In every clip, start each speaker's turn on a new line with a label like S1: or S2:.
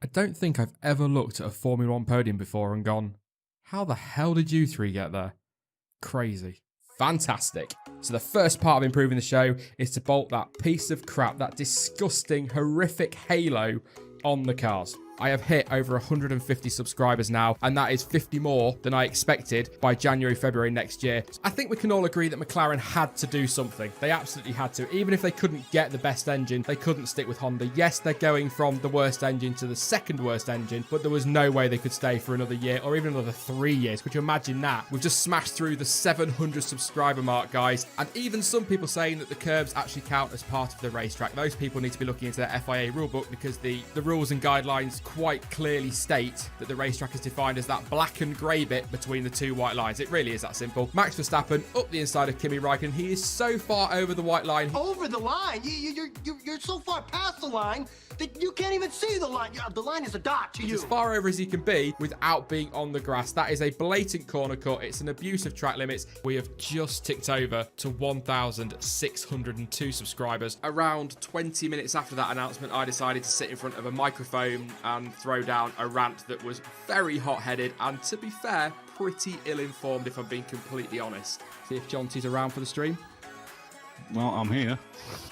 S1: I don't think I've ever looked at a Formula 1 podium before and gone, how the hell did you three get there? Crazy. Fantastic. So the first part of improving the show is to bolt that piece of crap, that disgusting, horrific halo on the cars. I have hit over 150 subscribers now, and that is 50 more than I expected by January, February next year. I think we can all agree that McLaren had to do something. They absolutely had to. Even if they couldn't get the best engine, they couldn't stick with Honda. Yes, they're going from the worst engine to the second worst engine, but there was no way they could stay for another year or even another 3 years. Could you imagine that? We've just smashed through the 700 subscriber mark, guys, and even some people saying that the curbs actually count as part of the racetrack. Those people need to be looking into their FIA rulebook, because the rules and guidelines quite clearly state that the racetrack is defined as that black and grey bit between the two white lines. It really is that simple. Max Verstappen up the inside of Kimi Raikkonen. He is so far over the white line.
S2: Over the line? You're so far past the line that you can't even see the line. The line is a dot to you.
S1: As far over as he can be without being on the grass. That is a blatant corner cut. It's an abuse of track limits. We have just ticked over to 1,602 subscribers. Around 20 minutes after that announcement, I decided to sit in front of a microphone and throw down a rant that was very hot-headed and, to be fair, pretty ill-informed, if I'm being completely honest. See if Jonty's around for the stream.
S3: Well, I'm here.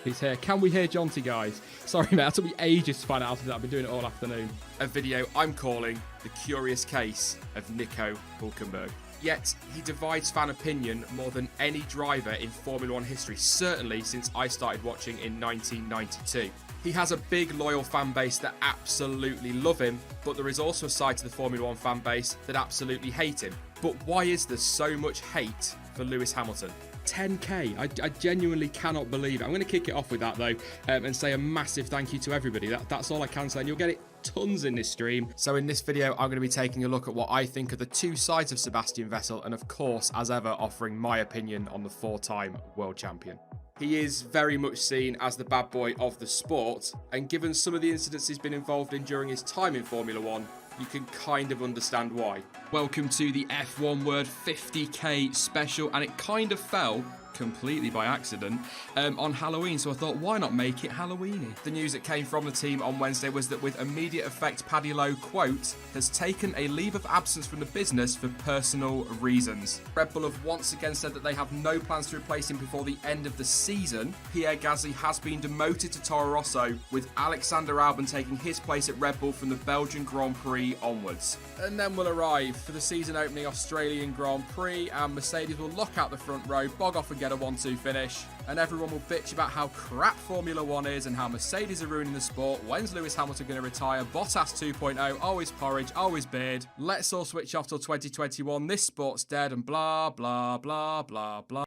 S1: He's here. Can we hear Jonty, guys? Sorry, mate. It took me ages to find out after that. I've been doing it all afternoon. A video I'm calling The Curious Case of Nico Hülkenberg. Yet, he divides fan opinion more than any driver in Formula 1 history, certainly since I started watching in 1992. He has a big, loyal fan base that absolutely love him, but there is also a side to the Formula 1 fan base that absolutely hate him. But why is there so much hate for Lewis Hamilton? 10k. I genuinely cannot believe it. I'm going to kick it off with that, though, and say a massive thank you to everybody. That's all I can say, and you'll get it tons in this stream. So in this video, I'm going to be taking a look at what I think are the two sides of Sebastian Vettel, and of course, as ever, offering my opinion on the four-time world champion. He is very much seen as the bad boy of the sport, and given some of the incidents he's been involved in during his time in Formula 1, you can kind of understand why. Welcome to the F1 Word 50k special, and it kind of fell completely by accident on Halloween, so I thought, why not make it Halloweeny? The news that came from the team on Wednesday was that with immediate effect, Paddy Lowe, quote, has taken a leave of absence from the business for personal reasons. Red Bull have once again said that they have no plans to replace him before the end of the season. Pierre Gasly has been demoted to Toro Rosso, with Alexander Albon taking his place at Red Bull from the Belgian Grand Prix onwards. And then we'll arrive for the season opening Australian Grand Prix, and Mercedes will lock out the front row, bog off and get a 1-2 finish, and everyone will bitch about how crap Formula 1 is and how Mercedes are ruining the sport. When's Lewis Hamilton going to retire? Bottas 2.0, always porridge, always beard. Let's all switch off till 2021. This sport's dead, and blah, blah, blah, blah, blah.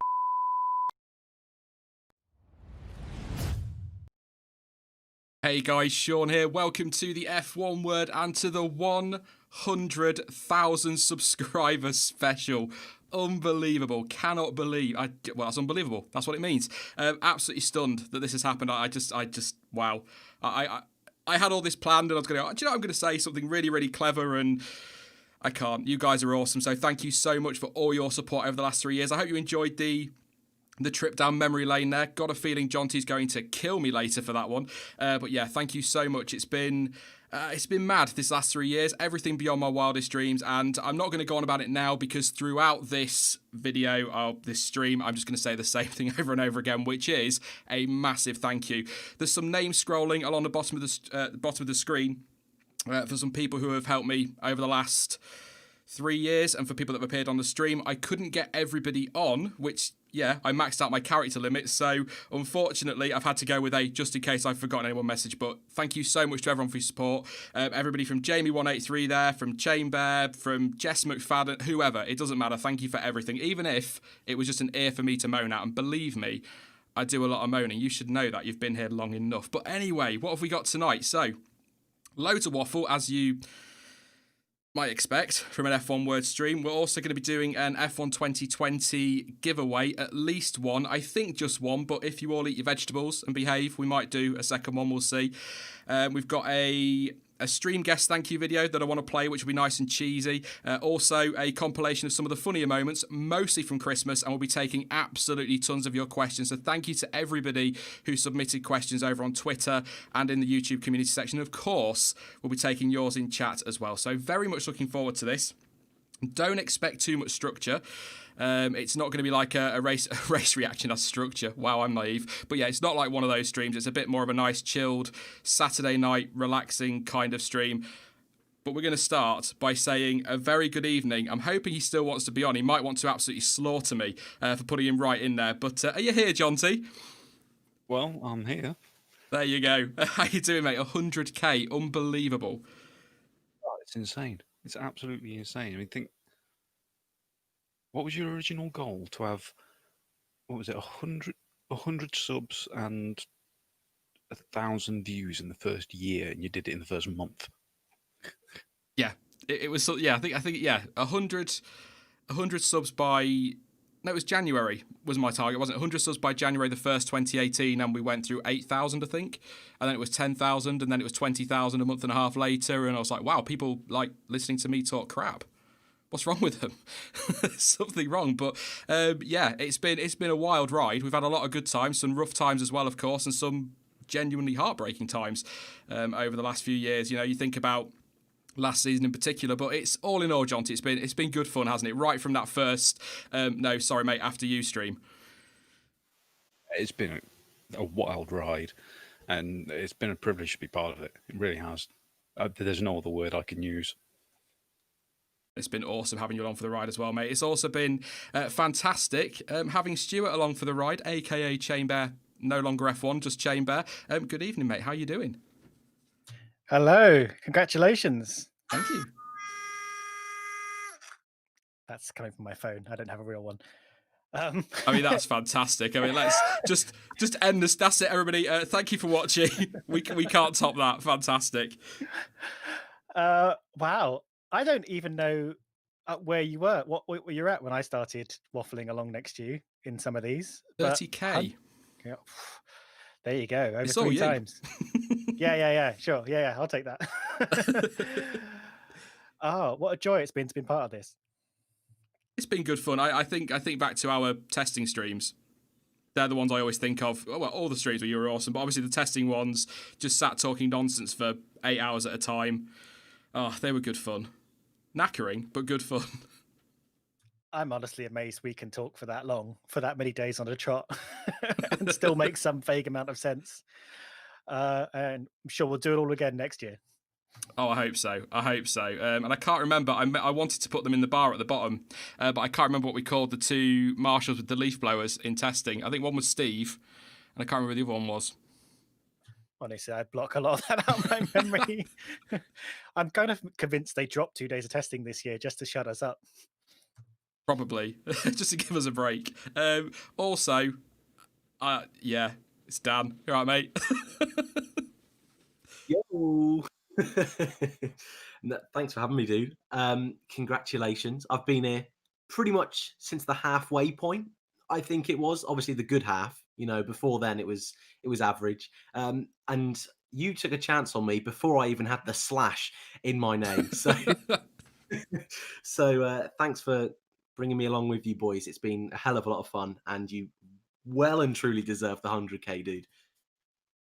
S1: Hey guys, Sean here. Welcome to the F1 Word and to the 100,000 subscriber special. Unbelievable. Cannot believe. Well, that's unbelievable. That's what it means. Absolutely stunned that this has happened. I just, wow. I had all this planned, and I was going to go, do you know, I'm going to say something really, really clever, and I can't. You guys are awesome. So thank you so much for all your support over the last 3 years. I hope you enjoyed the trip down memory lane there. Got a feeling Jonty's going to kill me later for that one. But yeah, thank you so much. It's been mad this last 3 years, everything beyond my wildest dreams, and I'm not going to go on about it now because throughout this video, this stream, I'm just going to say the same thing over and over again, which is a massive thank you. There's some names scrolling along the bottom of the screen for some people who have helped me over the last 3 years, and for people that have appeared on the stream. I couldn't get everybody on, which, yeah, I maxed out my character limit, so unfortunately I've had to go with a just in case I've forgotten anyone message. But thank you so much to everyone for your support. Everybody from Jamie183 there, from Chamber, from Jess McFadden, whoever, it doesn't matter. Thank you for everything, even if it was just an ear for me to moan at. And believe me, I do a lot of moaning. You should know that. You've been here long enough. But anyway, what have we got tonight? So, loads of waffle, as you might expect from an F1 Word stream. We're also going to be doing an F1 2020 giveaway, at least one. I think just one, but if you all eat your vegetables and behave, we might do a second one, we'll see. We've got a a stream guest thank you video that I want to play, which will be nice and cheesy. Also, a compilation of some of the funnier moments, mostly from Christmas, and we'll be taking absolutely tons of your questions. So thank you to everybody who submitted questions over on Twitter and in the YouTube community section. Of course, we'll be taking yours in chat as well. So very much looking forward to this. Don't expect too much structure. It's not going to be like a race reaction as structure. Wow, I'm naive. But yeah, it's not like one of those streams. It's a bit more of a nice, chilled, Saturday night, relaxing kind of stream. But we're going to start by saying a very good evening. I'm hoping he still wants to be on. He might want to absolutely slaughter me for putting him right in there. But are you here, Jonty?
S3: Well, I'm here.
S1: There you go. How you doing, mate? 100k. Unbelievable.
S3: Oh, it's insane. It's absolutely insane. I mean, what was your original goal? To have, what was it, 100 subs and 1,000 views in the first year, and you did it in the first month.
S1: Yeah, it was. Yeah, I think. Yeah, 100 subs by. No, it was January was my target, wasn't it? 100 subs by January the 1st, 2018, and we went through 8,000, I think. And then it was 10,000, and then it was 20,000 a month and a half later. And I was like, wow, people like listening to me talk crap. What's wrong with them? Something wrong. But yeah, it's been a wild ride. We've had a lot of good times, some rough times as well, of course, and some genuinely heartbreaking times over the last few years. You know, you think about last season in particular, but it's all in all, Jonty, it's been good fun, hasn't it? Right from that first no, sorry mate, after you stream.
S3: It's been a wild ride, and it's been a privilege to be part of it. It really has. There's no other word I can use.
S1: It's been awesome having you along for the ride as well, mate. It's also been fantastic having Stuart along for the ride, aka Chainbear, no longer F1, just Chainbear. Good evening, mate. How you doing?
S4: Hello, congratulations.
S1: Thank you.
S4: That's coming from my phone. I don't have a real one.
S1: I mean, that's fantastic. I mean, let's just end this. That's it, everybody. Thank you for watching. We can't top that. Fantastic.
S4: Wow. I don't even know where you were. What you're at when I started waffling along next to you in some of these.
S1: 30k.
S4: Yeah. There you go. Over
S1: It's
S4: 3
S1: all you.
S4: times. Yeah. Sure. Yeah. I'll take that. Oh, what a joy it's been to be part of this.
S1: It's been good fun. I think back to our testing streams. They're the ones I always think of. Oh, well, all the streams where you were awesome, but obviously the testing ones, just sat talking nonsense for 8 hours at a time. Oh, they were good fun. Knackering, but good fun.
S4: I'm honestly amazed we can talk for that long, for that many days on a trot, and still make some vague amount of sense. And I'm sure we'll do it all again next year.
S1: Oh, I hope so. And I can't remember. I wanted to put them in the bar at the bottom, but I can't remember what we called the two marshals with the leaf blowers in testing. I think one was Steve, and I can't remember the other one was.
S4: Honestly, I'd block a lot of that out of my memory. I'm kind of convinced they dropped 2 days of testing this year just to shut us up.
S1: Probably, just to give us a break. Also, yeah, it's Dan. You all right, mate?
S5: Yo. No, thanks for having me, dude. Congratulations. I've been here pretty much since the halfway point. I think it was obviously the good half. You know, before then it was average. And you took a chance on me before I even had the slash in my name. So, thanks for bringing me along with you boys. It's been a hell of a lot of fun, and you well and truly deserve the 100k, dude.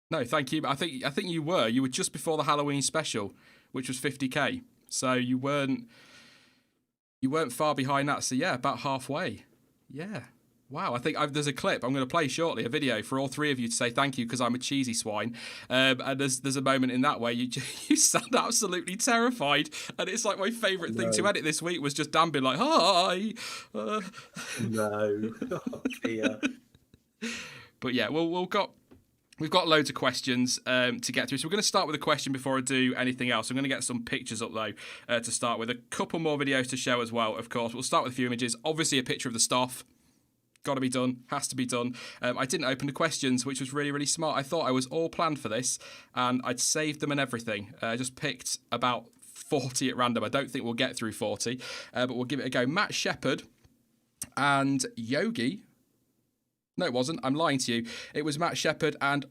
S1: No, thank you. I think you were just before the Halloween special, which was 50k. So you weren't far behind that. So yeah, about halfway. Yeah. Wow, I think there's a clip I'm going to play shortly, a video for all three of you to say thank you because I'm a cheesy swine. And there's a moment in that where you sound absolutely terrified, and it's like my favourite thing to edit this week was just Dan being like, "Hi."
S5: No, oh, dear.
S1: But yeah, we've got loads of questions to get through. So we're going to start with a question before I do anything else. I'm going to get some pictures up, though, to start with. A couple more videos to show as well, of course. We'll start with a few images. Obviously, a picture of the staff. Got to be done. Has to be done. I didn't open the questions, which was really, really smart. I thought I was all planned for this, and I'd saved them and everything. I just picked about 40 at random. I don't think we'll get through 40, but we'll give it a go. Matt Shepherd and Yogi... No, it wasn't. I'm lying to you. It was Matt Shepherd and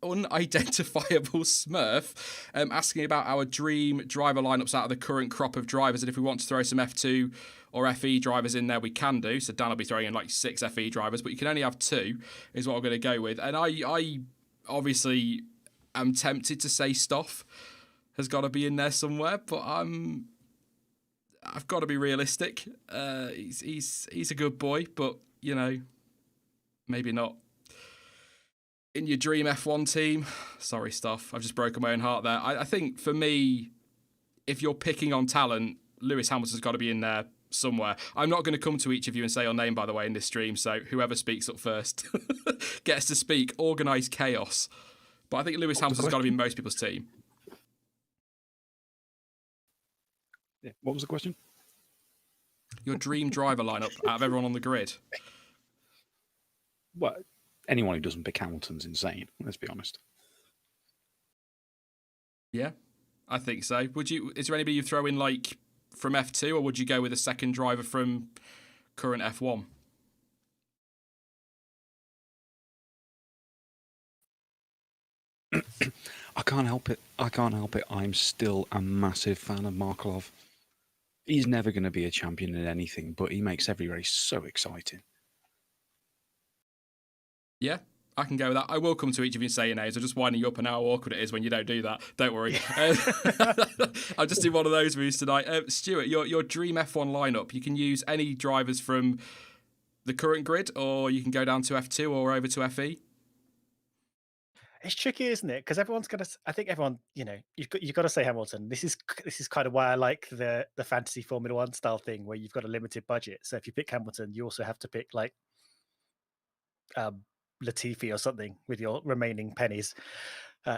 S1: unidentifiable Smurf asking about our dream driver lineups out of the current crop of drivers, and if we want to throw some F2 or FE drivers in there, we can do. So Dan will be throwing in like 6 FE drivers, but you can only have 2, is what I'm going to go with. And I obviously am tempted to say Stoff has got to be in there somewhere, but I've got to be realistic. He's a good boy, but you know, maybe not. In your dream F1 team, sorry, Stoff, I've just broken my own heart there. I think for me, if you're picking on talent, Lewis Hamilton's got to be in there somewhere. I'm not going to come to each of you and say your name, by the way, in this stream, so whoever speaks up first gets to speak. Organised chaos. But I think Lewis Hamilton's got to be in most people's team.
S3: Yeah. What was the question?
S1: Your dream driver lineup out of everyone on the grid.
S3: Well, anyone who doesn't pick Hamilton's insane, let's be honest.
S1: Yeah, I think so. Is there anybody you throw in like from F2, or would you go with a second driver from current F1?
S3: I can't help it. I'm still a massive fan of Markov. He's never going to be a champion in anything, but he makes every race so exciting.
S1: Yeah, I can go with that. I will come to each of you and say your names. I'm just winding you up on how awkward it is when you don't do that. Don't worry. I'll just do one of those moves tonight. Stuart, your dream F1 lineup, you can use any drivers from the current grid, or you can go down to F2 or over to FE.
S4: It's tricky, isn't it? Because everyone's gonna. I think everyone, you know, you've got to say Hamilton. This is kind of why I like the fantasy Formula One style thing, where you've got a limited budget. So if you pick Hamilton, you also have to pick like Latifi or something with your remaining pennies.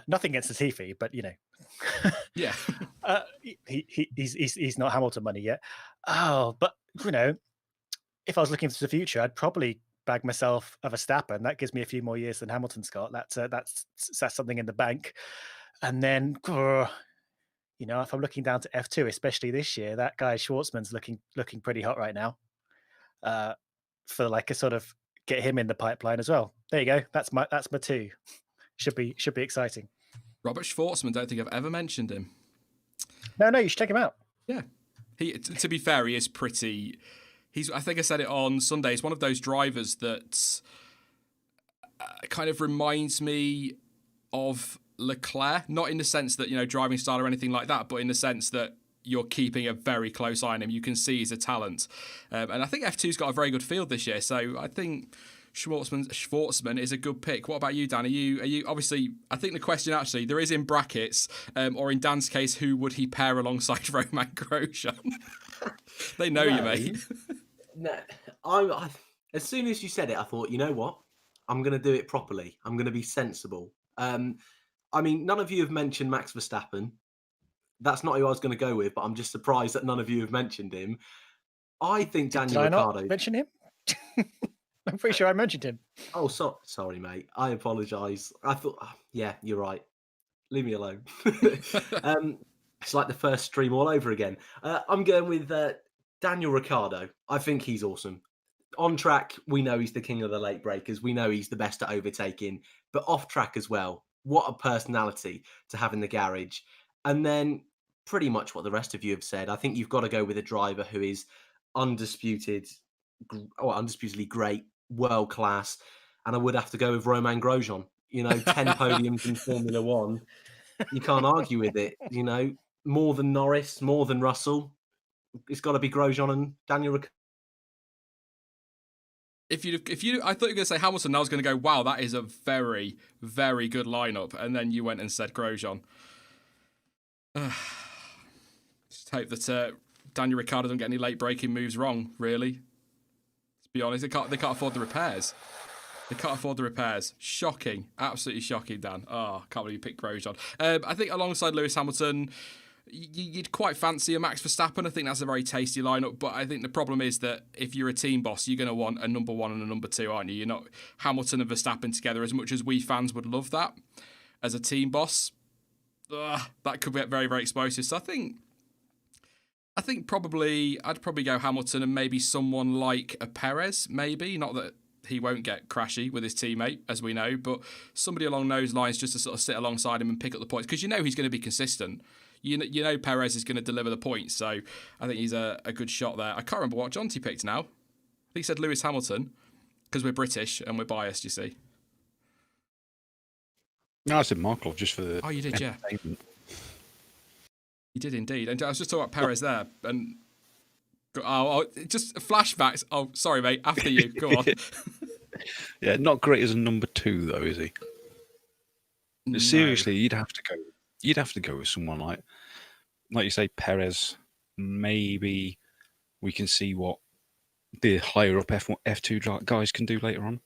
S4: Nothing against Latifi, but you know,
S1: yeah,
S4: he's not Hamilton money yet. Oh, but you know, if I was looking to the future, I'd probably bag myself a Verstappen. That gives me a few more years than Hamilton's got. That's something in the bank. And then, you know, if I'm looking down to F2, especially this year, that guy Schwartzman's looking pretty hot right now. For like a sort of get him in the pipeline as well. There you go. That's my 2. Should be exciting.
S1: Robert Schwartzman. Don't think I've ever mentioned him.
S4: No, you should check him out.
S1: Yeah, to be fair, he is pretty. I think I said it on Sunday. He's one of those drivers that kind of reminds me of Leclerc, not in the sense that, you know, driving style or anything like that, but in the sense that you're keeping a very close eye on him. You can see he's a talent. And I think F2's got a very good field this year. So I think Schwartzman is a good pick. What about you, Dan? Are you obviously, I think the question actually, there is in brackets, or in Dan's case, who would he pair alongside Romain Grosjean? They know you, mate.
S5: No, I as soon as you said it, I thought, you know what? I'm going to do it properly. I'm going to be sensible. I mean, none of you have mentioned Max Verstappen. That's not who I was going to go with, but I'm just surprised that none of you have mentioned him. I think Daniel Ricciardo.
S4: Did I not mention him? I'm pretty sure I mentioned him.
S5: Oh, sorry, mate. I apologise. I thought, yeah, you're right. Leave me alone. It's like the first stream all over again. I'm going with Daniel Ricciardo. I think he's awesome. On track, we know he's the king of the late breakers. We know he's the best at overtaking, but off track as well. What a personality to have in the garage. And then pretty much what the rest of you have said. I think you've got to go with a driver who is undisputedly great, world class. And I would have to go with Romain Grosjean. You know, 10 podiums in Formula One. You can't argue with it. You know, more than Norris, more than Russell. It's got to be Grosjean and Daniel Ricciardo.
S1: If you, I thought you were going to say Hamilton, and I was going to go, wow, that is a very, very good lineup. And then you went and said Grosjean. Just hope that Daniel Ricciardo doesn't get any late breaking moves wrong, really. To be honest, they can't afford the repairs. Shocking. Absolutely shocking, Dan. Oh, can't believe you picked Grosjean. I think alongside Lewis Hamilton, you'd quite fancy a Max Verstappen. I think that's a very tasty lineup, but I think the problem is that if you're a team boss, you're going to want a number 1 and a number 2, aren't you? You're not Hamilton and Verstappen together, as much as we fans would love that as a team boss. That could get very, very explosive. So I think I'd probably go Hamilton and maybe someone like a Perez, maybe. Not that he won't get crashy with his teammate, as we know, but somebody along those lines just to sort of sit alongside him and pick up the points, because you know he's going to be consistent. You know Perez is going to deliver the points, so I think he's a good shot there. I can't remember what Jonty picked now. I think he said Lewis Hamilton, because we're British and we're biased, you see.
S3: No, I said Markov just for the.
S1: Oh, you did, yeah. You did indeed. And I was just talking about Perez there, and just flashbacks. Oh, sorry, mate. After you, go on.
S3: Yeah, not great as a number 2 though, is he?
S1: No.
S3: Seriously, you'd have to go. You'd have to go with someone like you say, Perez. Maybe we can see what the higher up F1, F2 guys can do later on.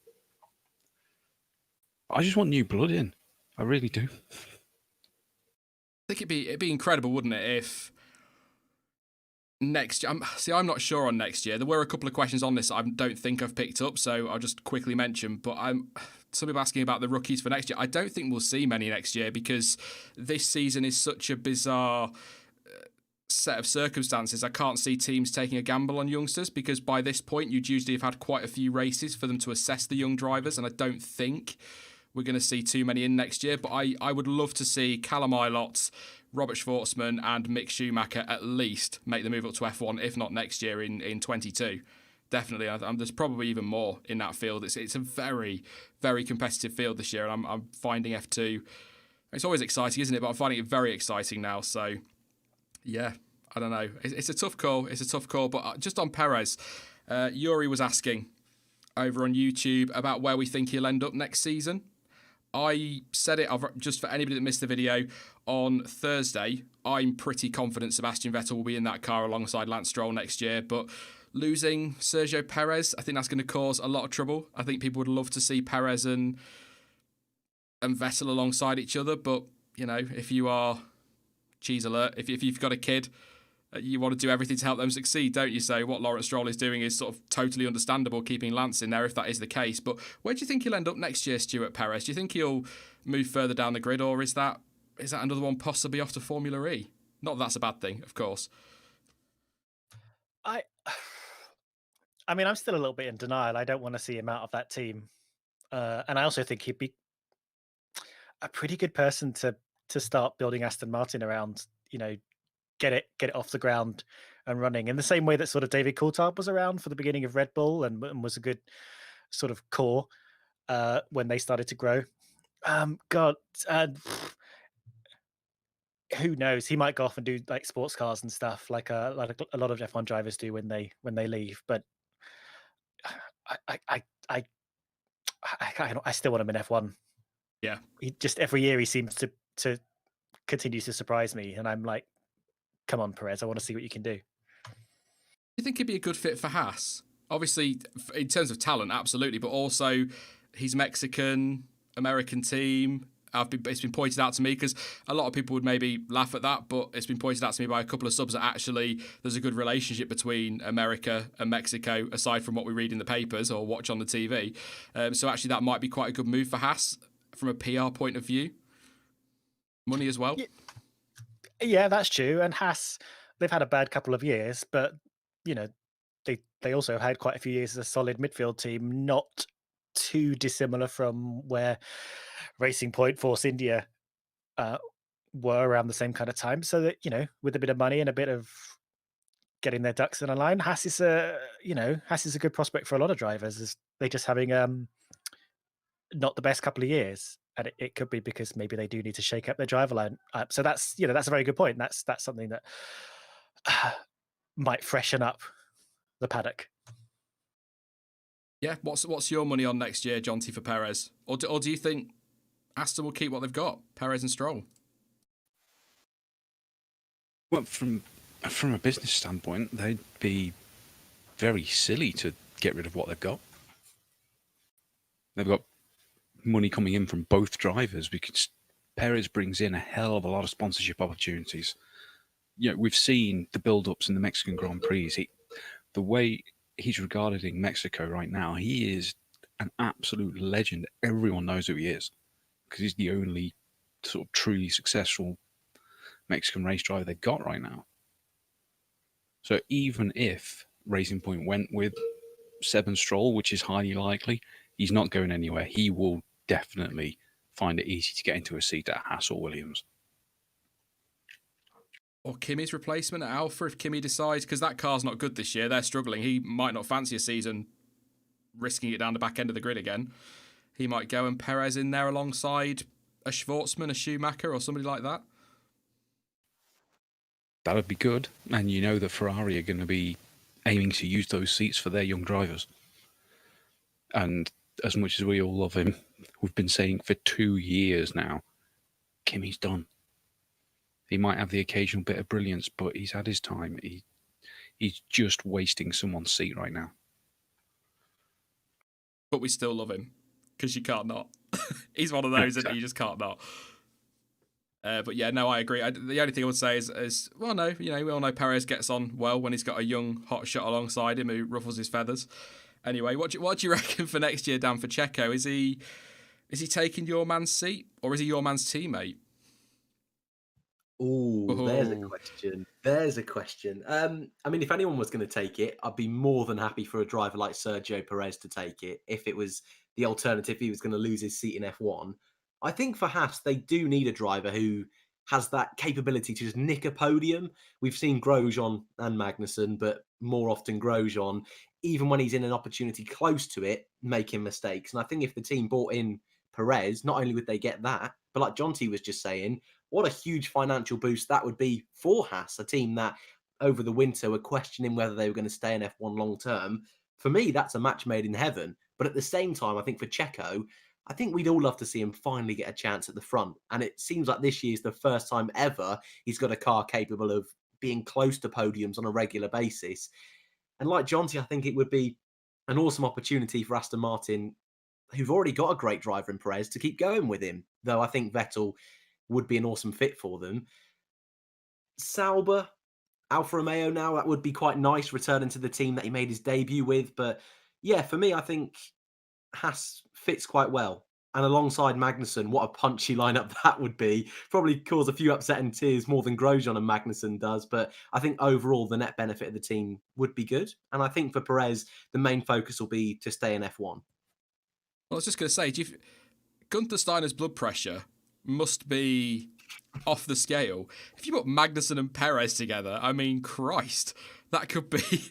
S3: I just want new blood in. I really do.
S1: I think it'd be incredible, wouldn't it, if next year... I'm not sure on next year. There were a couple of questions on this I don't think I've picked up, so I'll just quickly mention. But some people asking about the rookies for next year. I don't think we'll see many next year because this season is such a bizarre set of circumstances. I can't see teams taking a gamble on youngsters because by this point you'd usually have had quite a few races for them to assess the young drivers, and I don't think we're going to see too many in next year. But I would love to see Callum Ilott, Robert Schwartzman and Mick Schumacher at least make the move up to F1, if not next year in 22. Definitely. There's probably even more in that field. It's a very, very competitive field this year, and I'm finding F2... It's always exciting, isn't it? But I'm finding it very exciting now. So, yeah, I don't know. It's a tough call. It's a tough call. But just on Perez, Yuri was asking over on YouTube about where we think he'll end up next season. I said it, just for anybody that missed the video, on Thursday, I'm pretty confident Sebastian Vettel will be in that car alongside Lance Stroll next year, but losing Sergio Perez, I think that's going to cause a lot of trouble. I think people would love to see Perez and Vettel alongside each other, but, you know, if you are, cheese alert, if you've got a kid, you want to do everything to help them succeed, don't you? So what Lawrence Stroll is doing is sort of totally understandable, keeping Lance in there if that is the case. But where do you think he'll end up next year, Stuart Perez? Do you think he'll move further down the grid, or is that another one possibly off to Formula E? Not that that's a bad thing, of course.
S4: I mean, I'm still a little bit in denial. I don't want to see him out of that team. And I also think he'd be a pretty good person to start building Aston Martin around, you know, get it off the ground and running in the same way that sort of David Coulthard was around for the beginning of Red Bull and was a good sort of core when they started to grow. Who knows? He might go off and do like sports cars and stuff, like a lot of F1 drivers do when they leave. But I still want him in F1.
S1: Yeah,
S4: he just every year he seems to continue to surprise me, and I'm like, come on, Perez, I want to see what you can do.
S1: Do you think he'd be a good fit for Haas? Obviously, in terms of talent, absolutely, but also he's Mexican, American team. It's been pointed out to me because a lot of people would maybe laugh at that, but it's been pointed out to me by a couple of subs that actually there's a good relationship between America and Mexico, aside from what we read in the papers or watch on the TV. So actually that might be quite a good move for Haas from a PR point of view. Money as well.
S4: Yeah, that's true. And Haas, they've had a bad couple of years, but, you know, they also had quite a few years as a solid midfield team, not too dissimilar from where Racing Point, Force India were around the same kind of time. So that, you know, with a bit of money and a bit of getting their ducks in a line, Haas is a good prospect for a lot of drivers. They're just having not the best couple of years. And it could be because maybe they do need to shake up their driver line. So that's a very good point. That's something that might freshen up the paddock.
S1: Yeah, what's your money on next year, Jonty, for Perez? Or do you think Aston will keep what they've got, Perez and Stroll?
S3: Well, from a business standpoint, they'd be very silly to get rid of what they've got. They've got money coming in from both drivers because Perez brings in a hell of a lot of sponsorship opportunities. You know, we've seen the build-ups in the Mexican Grand Prix. The way he's regarded in Mexico right now, he is an absolute legend. Everyone knows who he is because he's the only sort of truly successful Mexican race driver they've got right now. So even if Racing Point went with Seb and Stroll, which is highly likely, he's not going anywhere. He will definitely find it easy to get into a seat at Haas or Williams.
S1: Or Kimi's replacement at Alpha if Kimi decides, because that car's not good this year. They're struggling. He might not fancy a season risking it down the back end of the grid again. He might go and Perez in there alongside a Schwartzman, a Schumacher, or somebody like that.
S3: That would be good. And you know that Ferrari are going to be aiming to use those seats for their young drivers. And as much as we all love him, we've been saying for 2 years now, Kimi's done. He might have the occasional bit of brilliance, but he's had his time. He's just wasting someone's seat right now.
S1: But we still love him, because you can't not. He's one of those that you just can't not. But yeah, no, I agree. The only thing I would say is, well, no, we all know Perez gets on well when he's got a young hot shot alongside him who ruffles his feathers. Anyway, what do you reckon for next year, Dan, for Checo? Is he taking your man's seat, or is he your man's teammate?
S5: Oh, there's a question. I mean, if anyone was going to take it, I'd be more than happy for a driver like Sergio Perez to take it. If it was the alternative, he was going to lose his seat in F1. I think for Haas, they do need a driver who has that capability to just nick a podium. We've seen Grosjean and Magnussen, but more often Grosjean, even when he's in an opportunity close to it, making mistakes. And I think if the team bought in Perez, not only would they get that, but like Jonty was just saying, what a huge financial boost that would be for Haas, a team that over the winter were questioning whether they were going to stay in F1 long term. For me, that's a match made in heaven. But at the same time, I think for Checo, I think we'd all love to see him finally get a chance at the front. And it seems like this year is the first time ever he's got a car capable of being close to podiums on a regular basis. And like Jonty, I think it would be an awesome opportunity for Aston Martin, who've already got a great driver in Perez, to keep going with him. Though I think Vettel would be an awesome fit for them. Sauber, Alfa Romeo now, that would be quite nice, returning to the team that he made his debut with. But yeah, for me, I think Haas fits quite well. And alongside Magnussen, what a punchy lineup that would be. Probably cause a few upsetting tears more than Grosjean and Magnussen does. But I think overall, the net benefit of the team would be good. And I think for Perez, the main focus will be to stay in F1.
S1: Well, I was just going to say, Gunther Steiner's blood pressure must be off the scale. If you put Magnussen and Perez together, I mean, Christ, that could be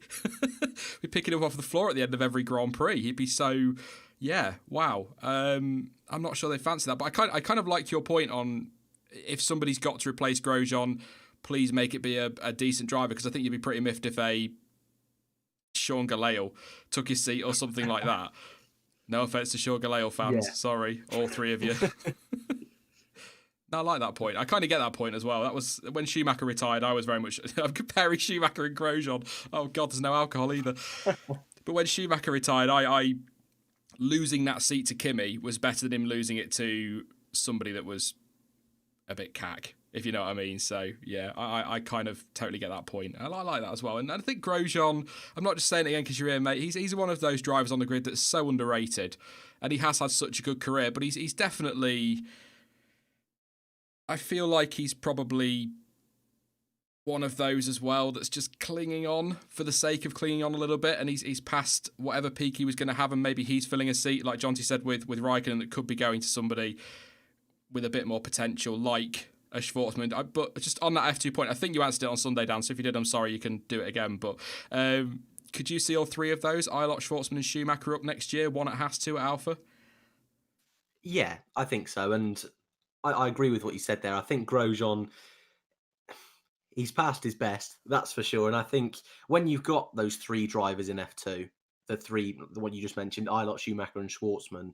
S1: be picking him off the floor at the end of every Grand Prix. He'd be so, yeah, wow. I'm not sure they fancy that, but I kind of liked your point on if somebody's got to replace Grosjean, please make it be a decent driver, because I think you'd be pretty miffed if a Sean Galale took his seat or something like that. No offense to Sean Galale fans, sorry, all three of you. No, I like that point. I kind of get that point as well. That was when Schumacher retired. I was very much I'm comparing Schumacher and Grosjean. Oh God, there's no alcohol either. But when Schumacher retired, I losing that seat to Kimi was better than him losing it to somebody that was a bit cack, if you know what I mean. So yeah, I kind of totally get that point. I like that as well. And I think Grosjean, I'm not just saying it again because you're here, mate. He's one of those drivers on the grid that's so underrated, and he has had such a good career. But he's definitely, I feel like he's probably one of those as well that's just clinging on for the sake of clinging on a little bit, and he's past whatever peak he was going to have, and maybe he's filling a seat, like Jonty said, with Raikkonen, that could be going to somebody with a bit more potential, like a Schwartzman. But just on that F2 point, I think you answered it on Sunday, Dan, so if you did, I'm sorry, you can do it again. But could you see all three of those, Eilert, Schwartzman and Schumacher, up next year, one at Haas, two at Alpha?
S5: Yeah, I think so. And I agree with what you said there. I think Grosjean, he's past his best, that's for sure. And I think when you've got those three drivers in F2, the one you just mentioned, Eilert, Schumacher and Schwartzman,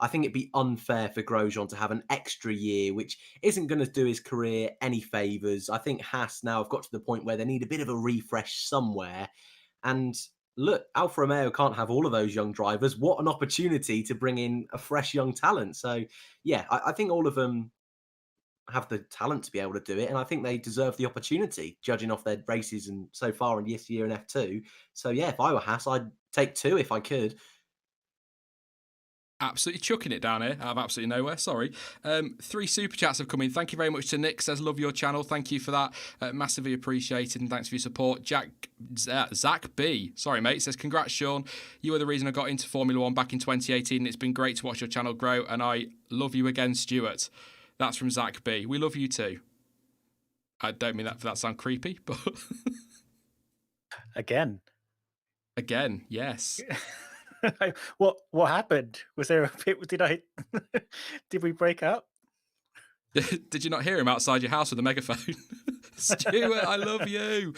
S5: I think it'd be unfair for Grosjean to have an extra year, which isn't going to do his career any favours. I think Haas now have got to the point where they need a bit of a refresh somewhere. And look, Alfa Romeo can't have all of those young drivers. What an opportunity to bring in a fresh young talent. So, yeah, I think all of them have the talent to be able to do it, and I think they deserve the opportunity, judging off their races and so far in this year in F2. So, yeah, if I were Haas, I'd take two if I could.
S1: absolutely chucking it down here out of absolutely nowhere. Sorry. 3 super chats have come in. Thank you very much to Nick. Says, love your channel. Thank you for that. Massively appreciated, and thanks for your support. Zach B. Sorry, mate. Says, congrats, Sean. You were the reason I got into Formula One back in 2018. It's been great to watch your channel grow, and I love you again, Stuart. That's from Zach B. We love you too. I don't mean that for that sound creepy, but
S4: Again.
S1: Again, yes.
S4: What happened? Was there a bit? Did we break up?
S1: Did you not hear him outside your house with a megaphone? Stuart, I love you.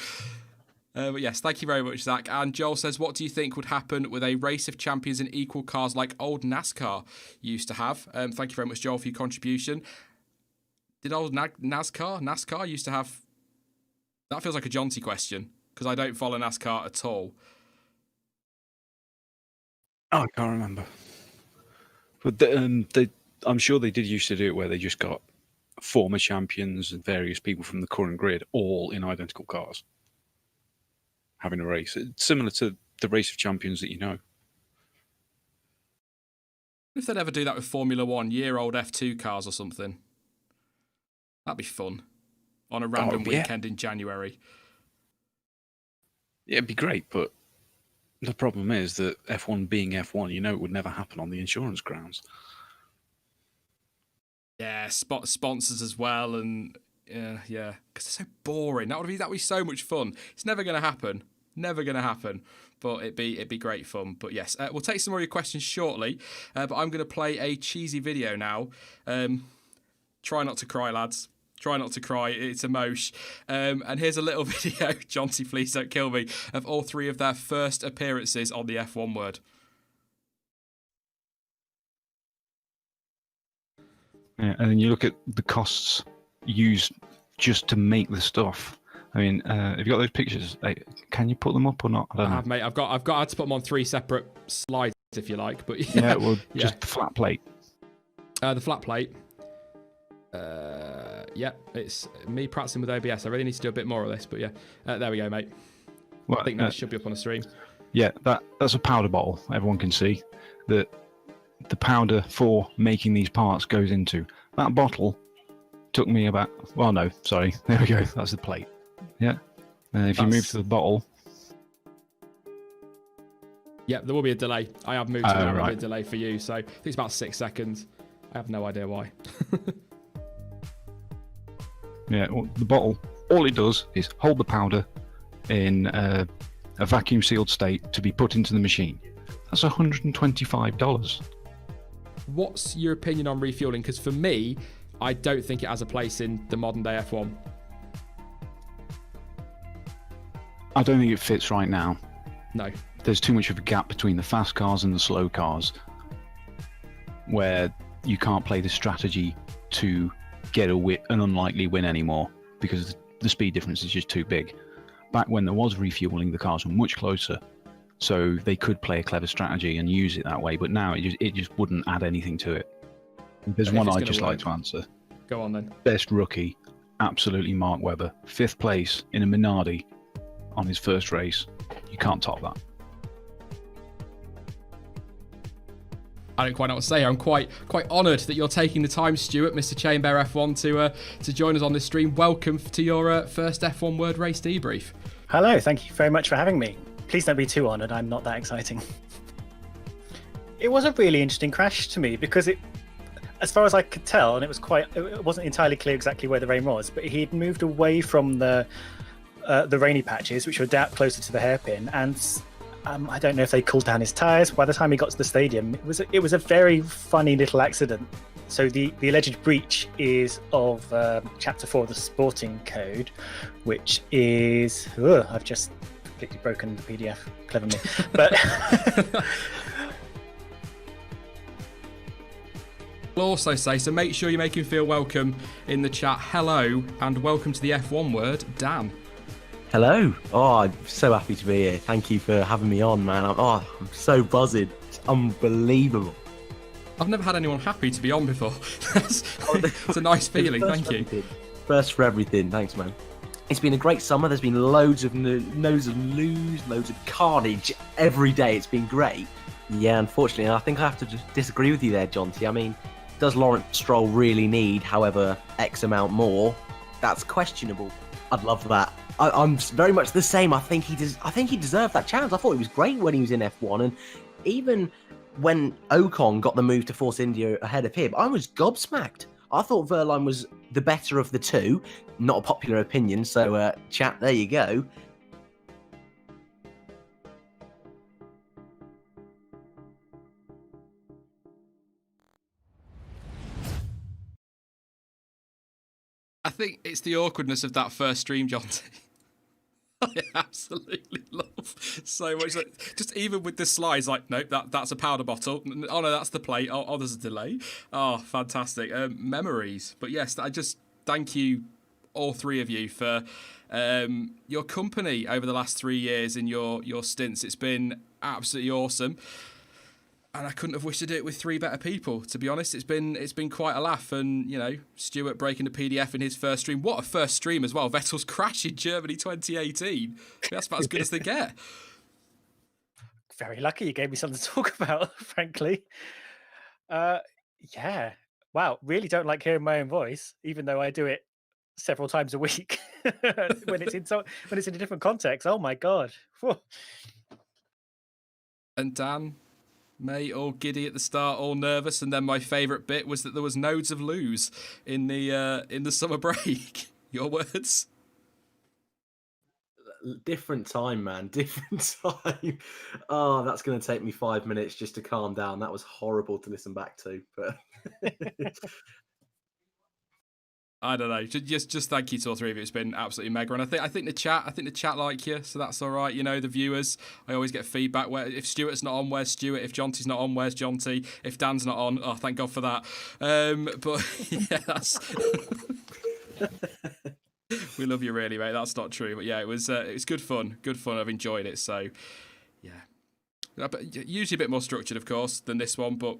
S1: But yes, thank you very much, Zach. And Joel says, what do you think would happen with a race of champions in equal cars like old NASCAR used to have? Thank you very much, Joel, for your contribution. Did old NASCAR used to have... That feels like a Jonty question, because I don't follow NASCAR at all.
S3: Oh, I can't remember. But I'm sure they did used to do it where they just got former champions and various people from the current grid all in identical cars having a race. It's similar to the race of champions that you know.
S1: If they'd ever do that with Formula One, year-old F2 cars or something. That'd be fun. On a random weekend in January.
S3: Yeah, it'd be great, but the problem is that F1 being F1, you know it would never happen on the insurance grounds.
S1: Yeah, sponsors as well, and yeah, because they're so boring. That would be so much fun. It's never going to happen. Never going to happen. But it'd be great fun. But yes, we'll take some more of your questions shortly. But I'm going to play a cheesy video now. Try not to cry, lads. Try not to cry. It's a mosh. And here's a little video, Jonty, please don't kill me, of all 3 of their first appearances on the F1 word.
S3: Yeah, and then you look at the costs used just to make the stuff. I mean, have you got those pictures? Can you put them up or not? I don't know.
S1: Mate, I've had to put them on 3 separate slides, if you like. But
S3: yeah, well, just the flat plate.
S1: The flat plate. Yeah, it's me practicing with OBS. I really need to do a bit more of this, but yeah, there we go, mate. Well, I think that should be up on the stream.
S3: Yeah, that's a powder bottle. Everyone can see that the powder for making these parts goes into that bottle. Took me about, well, no, sorry, there we go. That's the plate. Yeah, if you move to the bottle.
S1: Yeah, there will be a delay. I have moved to there. There will be a delay for you, so I think it's about 6 seconds. I have no idea why.
S3: Yeah, well, the bottle, all it does is hold the powder in a vacuum sealed state to be put into the machine. That's $125.
S1: What's your opinion on refueling? Because for me, I don't think it has a place in the modern day F1.
S3: I don't think it fits right now.
S1: No.
S3: There's too much of a gap between the fast cars and the slow cars where you can't play the strategy to get an unlikely win anymore because the speed difference is just too big. Back when there was refueling, the cars were much closer, so they could play a clever strategy and use it that way, but now it just wouldn't add anything to it. There's one I'd just like to answer.
S1: Go on then.
S3: Best rookie, absolutely Mark Webber. 5th place in a Minardi on his first race. You can't top that.
S1: I don't quite know what to say. I'm quite honoured that you're taking the time, Stuart, Mr. Chainbear F1, to join us on this stream. Welcome to your first F1 Word Race debrief.
S4: Hello, thank you very much for having me. Please don't be too honoured. I'm not that exciting. It was a really interesting crash to me because it, as far as I could tell, and it wasn't entirely clear exactly where the rain was, but he'd moved away from the rainy patches, which were closer to the hairpin, and I don't know if they cooled down his tyres. By the time he got to the stadium, it was a very funny little accident. So the alleged breach is of Chapter 4 of the Sporting Code, which is... I've just completely broken the PDF. Clever me. But...
S1: I'll also say, so make sure you make him feel welcome in the chat. Hello, and welcome to the F1 Word, Dan.
S5: Hello. Oh, I'm so happy to be here. Thank you for having me on, man. I'm so buzzing. It's unbelievable.
S1: I've never had anyone happy to be on before. It's a nice feeling. Thank you.
S5: First for everything. Thanks, man. It's been a great summer. There's been loads of news, loads of carnage every day. It's been great. Yeah, unfortunately, I think I have to just disagree with you there, Jonty. I mean, does Lawrence Stroll really need, however, X amount more? That's questionable. I'd love that. I'm very much the same. I think he does. I think he deserved that chance. I thought he was great when he was in F1, and even when Ocon got the move to Force India ahead of him, I was gobsmacked. I thought Verline was the better of the two. Not a popular opinion, so chat. There you go.
S1: I think it's the awkwardness of that first stream, Jonty. I absolutely love so much. Like, just even with the slides, like, nope, that's a powder bottle. Oh no, that's the plate. Oh, there's a delay. Oh, fantastic memories. But yes, I just thank you, all three of you, for your company over the last 3 years in your stints. It's been absolutely awesome. And I couldn't have wished to do it with 3 better people, to be honest. It's been quite a laugh. And, you know, Stuart breaking the PDF in his first stream. What a first stream as well. Vettel's crash in Germany 2018. That's about as good as they get.
S4: Very lucky you gave me something to talk about, frankly. Yeah. Wow. Really don't like hearing my own voice, even though I do it several times a week when it's in a different context. Oh my God. Whew.
S1: And Dan, mate, all giddy at the start, all nervous, and then my favourite bit was that there was loads of loos in the summer break. Your words?
S5: Different time, man. Different time. Oh, that's going to take me 5 minutes just to calm down. That was horrible to listen back to. But
S1: I don't know. Just thank you to all three of you. It's been absolutely mega, and I think the chat like you, so that's all right. You know, the viewers. I always get feedback. Where if Stuart's not on, where's Stuart? If Jonty's not on, where's Jonty? If Dan's not on, oh, thank God for that. But yeah, that's. We love you, really, mate. That's not true, but yeah, it was good fun. Good fun. I've enjoyed it. So yeah, usually a bit more structured, of course, than this one, but.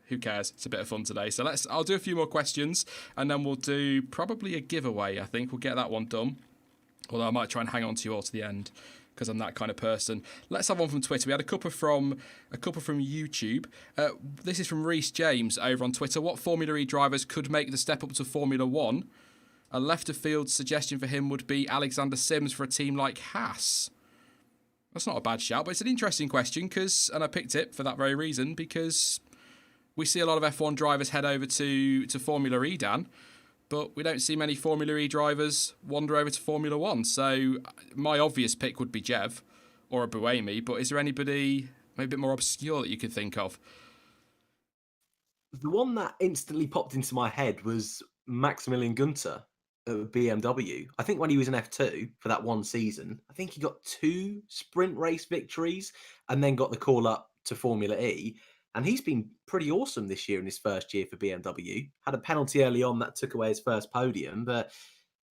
S1: Who cares? It's a bit of fun today. So I'll do a few more questions and then we'll do probably a giveaway. I think we'll get that one done. Although I might try and hang on to you all to the end because I'm that kind of person. Let's have one from Twitter. We had a couple from YouTube. This is from Reese James over on Twitter. What Formula E drivers could make the step up to Formula One? A left of field suggestion for him would be Alexander Sims for a team like Haas. That's not a bad shout, but it's an interesting question and I picked it for that very reason because we see a lot of F1 drivers head over to Formula E, Dan, but we don't see many Formula E drivers wander over to Formula One. So my obvious pick would be Jev or a Buemi, but is there anybody maybe a bit more obscure that you could think of?
S5: the one that instantly popped into my head was Maximilian Gunter at BMW. I think when he was in F2 for that one season, I think he got 2 sprint race victories and then got the call up to Formula E. And he's been pretty awesome this year in his first year for BMW. Had a penalty early on that took away his first podium, but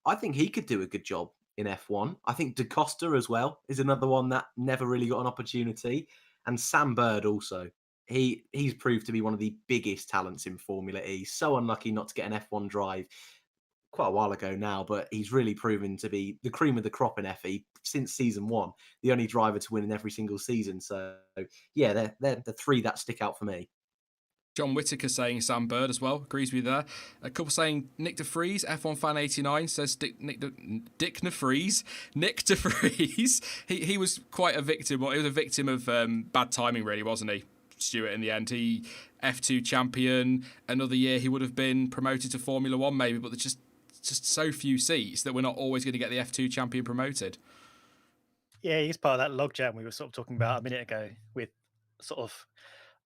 S5: I think he could do a good job in F1. I think Da Costa as well is another one that never really got an opportunity. And Sam Bird also. He's proved to be one of the biggest talents in Formula E. So unlucky not to get an F1 drive quite a while ago now, but he's really proven to be the cream of the crop in FE since season 1, the only driver to win in every single season. So yeah, they're the 3 that stick out for me.
S1: John Whittaker saying Sam Bird as well. Agrees with you there. A couple saying Nick de Vries. F1 fan 89 says Nick de Vries. Nick de Vries. He was quite a victim. Well, he was a victim of bad timing, really, wasn't he, Stuart, in the end? He F2 champion. Another year he would have been promoted to Formula One maybe, but there's just so few seats that we're not always going to get the F2 champion promoted.
S4: Yeah, he's part of that logjam we were sort of talking about a minute ago with sort of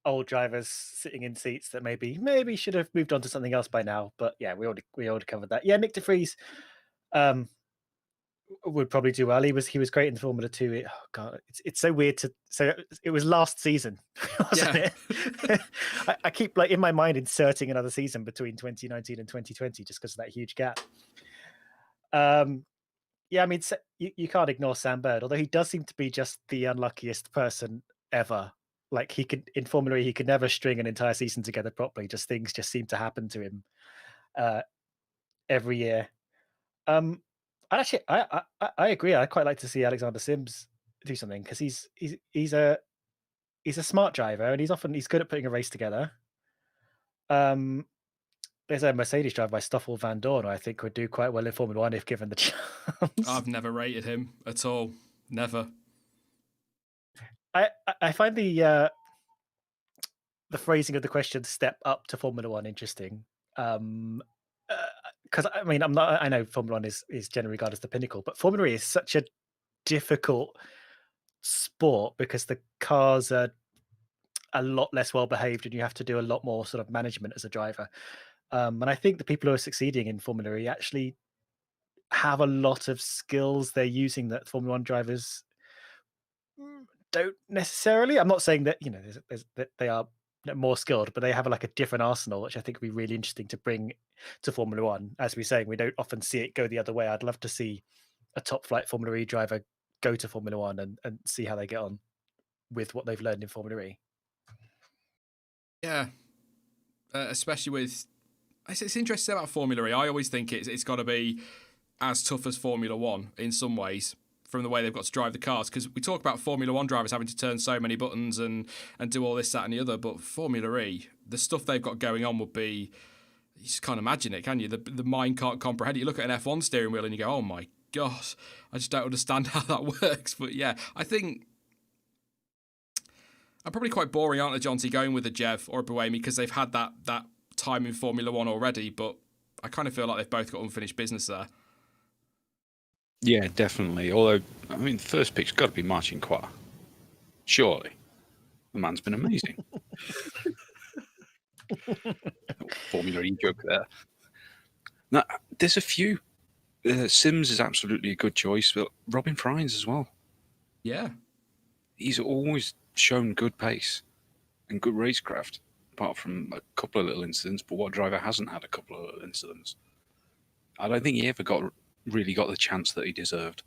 S4: old drivers sitting in seats that maybe should have moved on to something else by now. But yeah, we already covered that. Yeah, Nick de Vries would probably do well. He was great in Formula 2. Oh god, it's so weird to so it was last season, wasn't it? I keep like in my mind inserting another season between 2019 and 2020 just because of that huge gap. Yeah, I mean, you can't ignore Sam Bird, although he does seem to be just the unluckiest person ever. Like in Formula E, he could never string an entire season together properly. Things just seem to happen to him every year. And actually, I agree. I quite like to see Alexander Sims do something because he's he's a smart driver, and he's good at putting a race together. There's a Mercedes driver by Stoffel Van Dorn who I think would do quite well in Formula One if given the chance.
S1: I've never rated him at all. Never.
S4: I find the phrasing of the question "step up to Formula One" interesting. Because I mean, I know Formula One is generally regarded as the pinnacle, but Formula E is such a difficult sport because the cars are a lot less well behaved, and you have to do a lot more sort of management as a driver. And I think the people who are succeeding in Formula E actually have a lot of skills they're using that Formula One drivers don't necessarily. I'm not saying that that they are more skilled, but they have like a different arsenal, which I think would be really interesting to bring to Formula One. As we're saying, we don't often see it go the other way. I'd love to see a top flight Formula E driver go to Formula One and see how they get on with what they've learned in Formula E.
S1: Yeah, especially with it's interesting about Formula E. I always think it's got to be as tough as Formula One in some ways, from the way they've got to drive the cars, because we talk about Formula One drivers having to turn so many buttons and do all this, that and the other, but Formula E, the stuff they've got going on would be, you just can't imagine it, can you? The mind can't comprehend it. You look at an F1 steering wheel and you go, oh my gosh, I just don't understand how that works. But yeah, I think I'm probably quite boring, aren't I, Jonty, going with a Jev or a Buemi, because they've had that time in Formula One already, but I kind of feel like they've both got unfinished business there.
S3: Yeah, definitely. Although, I mean, the first pick's got to be Martin Qua. Surely. The man's been amazing. Formula E joke there. Now, there's a few. Sims is absolutely a good choice, but Robin Fries as well.
S1: Yeah.
S3: He's always shown good pace and good racecraft, apart from a couple of little incidents, but what driver hasn't had a couple of little incidents? I don't think he ever really got the chance that he deserved.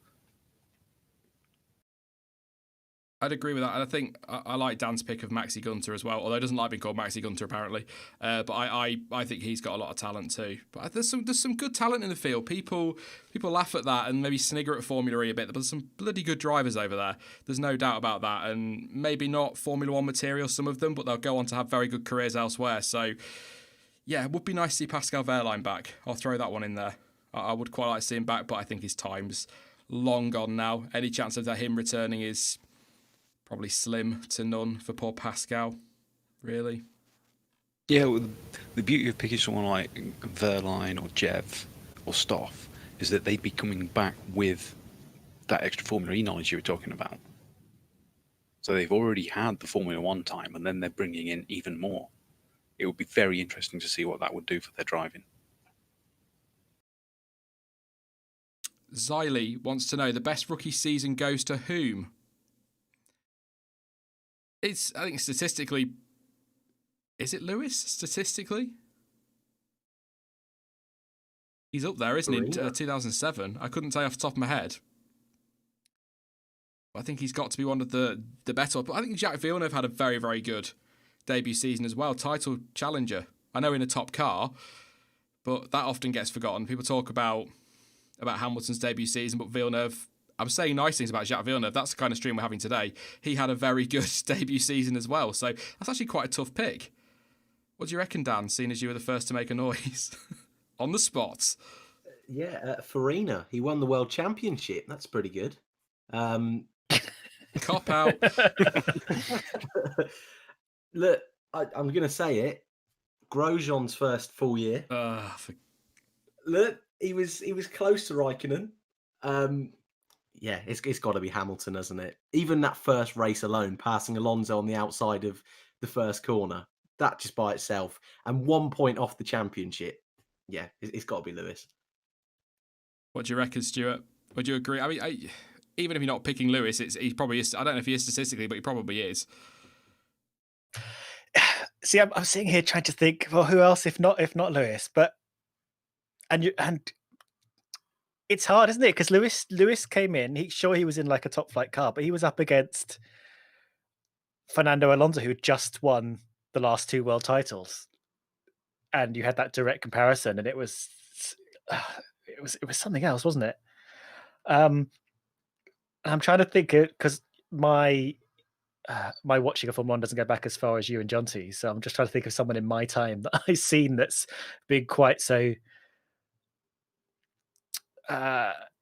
S1: I'd agree with that, and I think I like Dan's pick of Maxi Gunter as well, although he doesn't like being called Maxi Gunter apparently. But I think he's got a lot of talent too. But there's some good talent in the field. People laugh at that and maybe snigger at Formula E a bit, but there's some bloody good drivers over there. There's no doubt about that, and maybe not Formula One material, some of them, but they'll go on to have very good careers elsewhere. So yeah, it would be nice to see Pascal Wehrlein back. I'll throw that one in there. I would quite like to see him back, but I think his time's long gone now. Any chance of him returning is probably slim to none for poor Pascal, really.
S3: Yeah, well, the beauty of picking someone like Wehrlein or Jev or Stoff is that they'd be coming back with that extra Formula E knowledge you were talking about. So they've already had the Formula One time, and then they're bringing in even more. It would be very interesting to see what that would do for their driving.
S1: Ziley wants to know the best rookie season goes to whom? I think statistically, is it Lewis? Statistically, he's up there, isn't he? In 2007, I couldn't tell you off the top of my head. I think he's got to be one of the better. But I think Jacques Villeneuve had a very, very good debut season as well. Title challenger. I know in a top car, but that often gets forgotten. People talk about Hamilton's debut season, but Villeneuve, I'm saying nice things about Jacques Villeneuve. That's the kind of stream we're having today. He had a very good debut season as well. So that's actually quite a tough pick. What do you reckon, Dan, seeing as you were the first to make a noise? On the spot.
S5: Yeah, Farina. He won the World Championship. That's pretty good.
S1: Cop out.
S5: Look, I'm going to say it. Grosjean's first full year. Look, he was close to Raikkonen. Yeah, it's got to be Hamilton, hasn't it? Even that first race alone, passing Alonso on the outside of the first corner, that just by itself, and 1 point off the championship. Yeah, it's got to be Lewis.
S1: What do you reckon, Stuart? Would you agree? I mean, even if you're not picking Lewis, he probably is. I don't know if he is statistically, but he probably is.
S4: See, I'm sitting here trying to think, well, who else if not Lewis? But and it's hard, isn't it? Because Lewis came in. He was in like a top flight car, but he was up against Fernando Alonso, who just won the last 2 world titles, and you had that direct comparison, and it was something else, wasn't it? I'm trying to think, because my my watching of Formula 1 doesn't go back as far as you and Jonty, so I'm just trying to think of someone in my time that I've seen that's been quite so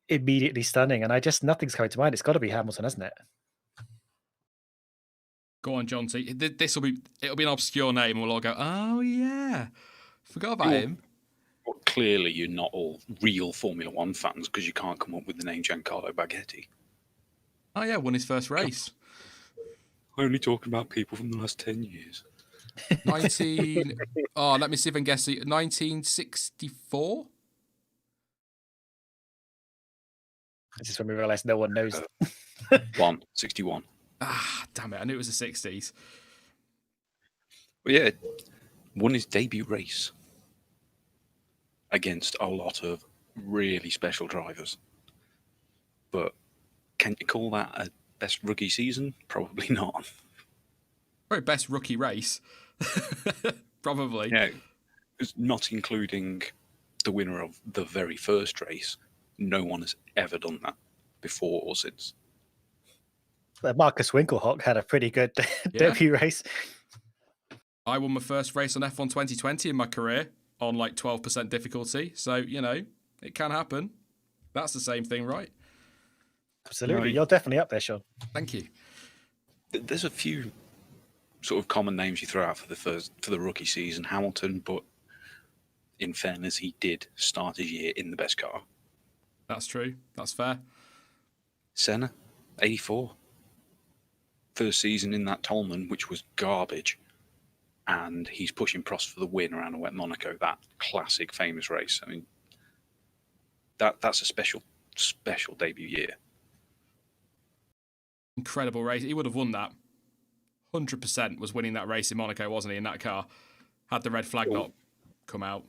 S4: immediately stunning, and nothing's coming to mind. It's got to be Hamilton, hasn't it?
S1: Go on, Jonty. It'll be an obscure name, and we'll all go, oh yeah, forgot about him.
S3: Well, clearly, you're not all real Formula One fans because you can't come up with the name Giancarlo Baghetti.
S1: Oh yeah, won his first race.
S3: Only talking about people from the last 10 years.
S1: 19. Oh, let me see if I can guess it. 1964.
S4: This is when we realised no one knows.
S3: 61.
S1: Ah, damn it! I knew it was the 60s.
S3: But yeah, won his debut race against a lot of really special drivers. But can you call that a best rookie season? Probably not.
S1: Probably best rookie race. Probably.
S3: Yeah, it's not including the winner of the very first race. No one has ever done that before or since.
S4: Marcus Winkelhock had a pretty good debut race.
S1: I won my first race on F1 2020 in my career on like 12% difficulty. So, it can happen. That's the same thing, right?
S4: Absolutely.
S3: Right.
S4: You're definitely up there, Sean.
S1: Thank you.
S3: There's a few sort of common names you throw out for the rookie season. Hamilton, but in fairness, he did start his year in the best car.
S1: That's true. That's fair.
S3: Senna, 84. First season in that Tolman, which was garbage. And he's pushing Prost for the win around a wet Monaco, that classic famous race. I mean, that's a special debut year.
S1: Incredible race. He would have won that. 100% was winning that race in Monaco, wasn't he, in that car? Had the red flag not come out.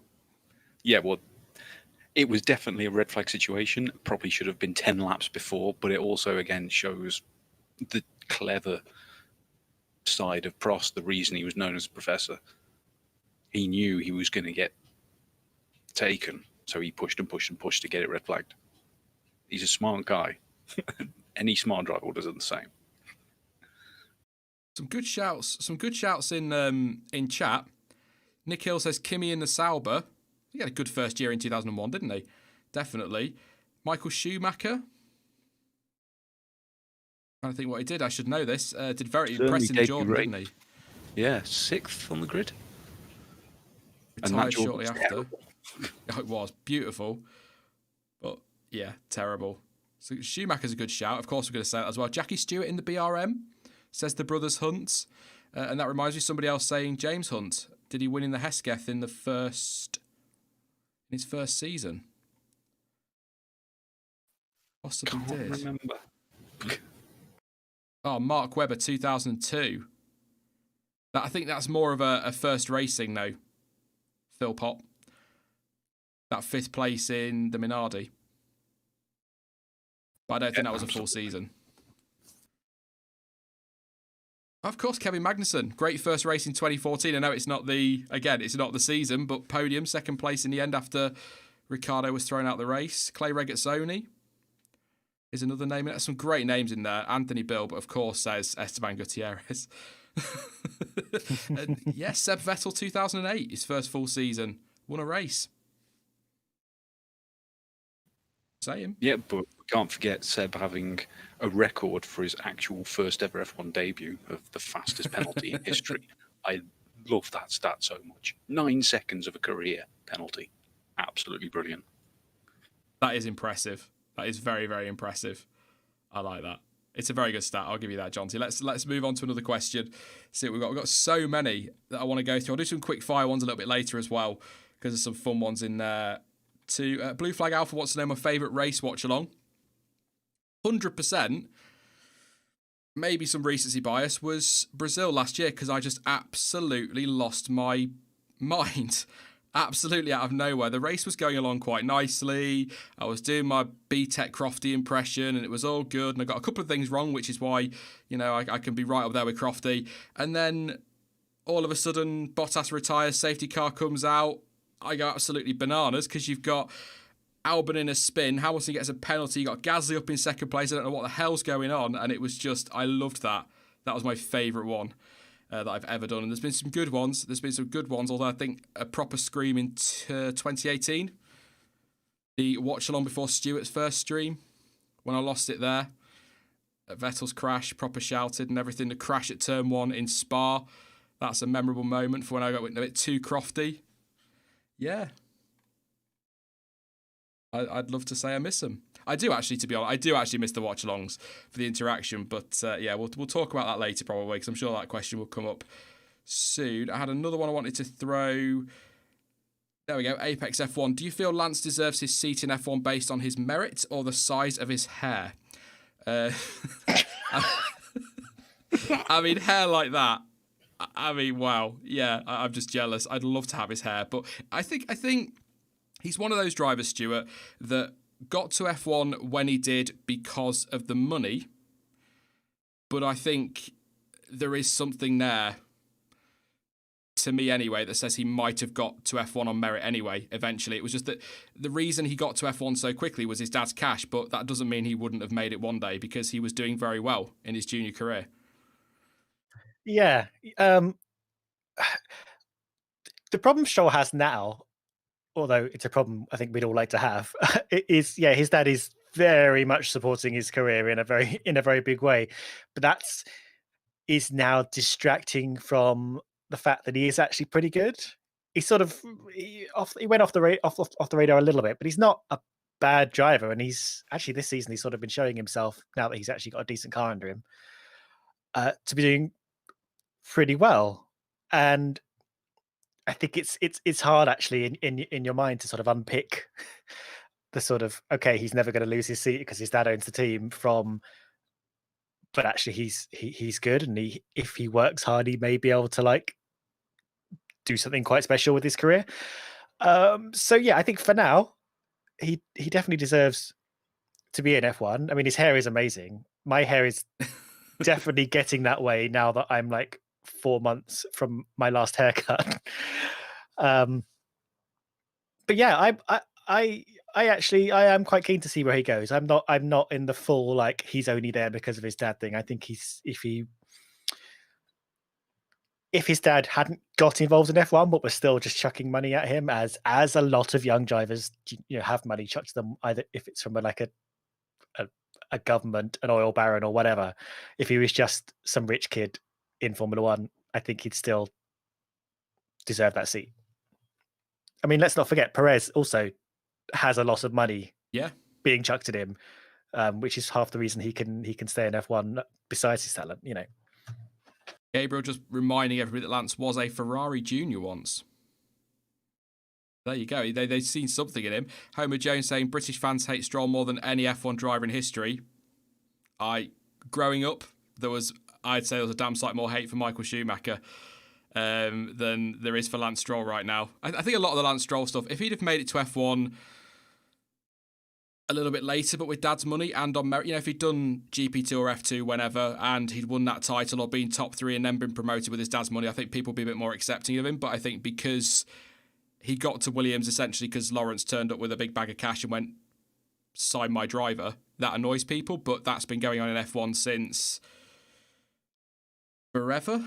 S3: Yeah, well, it was definitely a red flag situation. Probably should have been 10 laps before, but it also, again, shows the clever side of Prost, the reason he was known as Professor. He knew he was going to get taken, so he pushed and pushed and pushed to get it red flagged. He's a smart guy. Any smart driver would have done the same.
S1: Some good shouts in chat. Nick Hill says Kimi in the Sauber. He had a good first year in 2001, didn't he? Definitely. Michael Schumacher. Trying to think what he did. I should know this. Did very impressive in Jordan, didn't he?
S3: Yeah, 6th on the grid.
S1: Retired shortly after. It was beautiful, but yeah, terrible. So Schumacher's a good shout. Of course, we're going to say that as well. Jackie Stewart in the BRM says the brothers Hunt, and that reminds me of somebody else saying James Hunt. Did he win in the Hesketh in his first season? Possibly did.
S3: Remember.
S1: Oh, Mark Webber, 2002. I think that's more of a first racing, though. Phil Pop. That 5th place in the Minardi. But I don't think that was a full season. Of course, Kevin Magnussen. Great first race in 2014. I know it's not the season, but podium, 2nd place in the end after Ricciardo was thrown out the race. Clay Regazzoni is another name. There's some great names in there. Anthony Bill, but of course says Esteban Gutierrez. And yes, Seb Vettel, 2008, his first full season. Won a race. Same.
S3: Yeah, but we can't forget Seb having a record for his actual first ever F1 debut of the fastest penalty in history. I love that stat so much. 9 seconds of a career penalty. Absolutely brilliant.
S1: That is impressive. That is very, very impressive. I like that. It's a very good stat. I'll give you that, Jonty. Let's move on to another question. See what we've got. We've got so many that I want to go through. I'll do some quick fire ones a little bit later as well, because there's some fun ones in there too. Blue Flag Alpha wants to know my favourite race watch along. 100%. Maybe some recency bias was Brazil last year, because I just absolutely lost my mind. Absolutely out of nowhere. The race was going along quite nicely. I was doing my B-Tech Crofty impression and it was all good. And I got a couple of things wrong, which is why, I can be right up there with Crofty. And then all of a sudden, Bottas retires, safety car comes out. I go absolutely bananas because you've got Albon in a spin. Hamilton gets a penalty. You got Gasly up in 2nd place. I don't know what the hell's going on. And it was just, I loved that. That was my favourite one that I've ever done. And there's been some good ones. Although I think a proper scream in 2018. The watch along before Stewart's first stream, when I lost it there. At Vettel's crash, proper shouted and everything. The crash at turn 1 in Spa. That's a memorable moment for when I got a bit too crofty. Yeah. I'd love to say I miss them. I do actually, to be honest. I do actually miss the watch-alongs for the interaction. But yeah, we'll talk about that later probably, because I'm sure that question will come up soon. I had another one I wanted to throw. There we go, Apex F1. Do you feel Lance deserves his seat in F1 based on his merit or the size of his hair? I mean, hair like that. I mean, wow. Yeah, I'm just jealous. I'd love to have his hair. But I think he's one of those drivers, Stuart, that got to F1 when he did because of the money. But I think there is something there, to me anyway, that says he might have got to F1 on merit anyway, eventually. It was just that the reason he got to F1 so quickly was his dad's cash, but that doesn't mean he wouldn't have made it one day, because he was doing very well in his junior career.
S4: Yeah. The problem Stroll has now, although it's a problem I think we'd all like to have, is his dad is very much supporting his career in a very big way, but is now distracting from the fact that he is actually pretty good. He went off the radar a little bit, but he's not a bad driver, and he's actually this season he's sort of been showing himself, now that he's actually got a decent car under him, to be doing pretty well. And I think it's hard actually in your mind to sort of unpick the sort of, okay, he's never going to lose his seat because his dad owns the team, from, but actually he's good, and if he works hard, he may be able to like do something quite special with his career. So yeah, I think for now he definitely deserves to be in F1. I mean, his hair is amazing. My hair is definitely getting that way now that I'm like 4 months from my last haircut. But yeah, I am quite keen to see where he goes. I'm not in the full like he's only there because of his dad thing. I think if his dad hadn't got involved in F1 but was still just chucking money at him, as a lot of young drivers have money chucked to them, either if it's from a government, an oil baron, or whatever. If he was just some rich kid in Formula One, I think he'd still deserve that seat. I mean, let's not forget Perez also has a lot of money being chucked at him, which is half the reason he can stay in F1 besides his talent,
S1: Gabriel just reminding everybody that Lance was a Ferrari junior once. There you go. They've seen something in him. Homer Jones saying British fans hate Stroll more than any F1 driver in history. Growing up, I'd say there was a damn sight more hate for Michael Schumacher than there is for Lance Stroll right now. I think a lot of the Lance Stroll stuff, if he'd have made it to F1 a little bit later, but with dad's money and on merit, if he'd done GP2 or F2 whenever, and he'd won that title or been top 3 and then been promoted with his dad's money, I think people would be a bit more accepting of him. But I think because he got to Williams essentially because Lawrence turned up with a big bag of cash and went, sign my driver, that annoys people. But that's been going on in F1 since forever,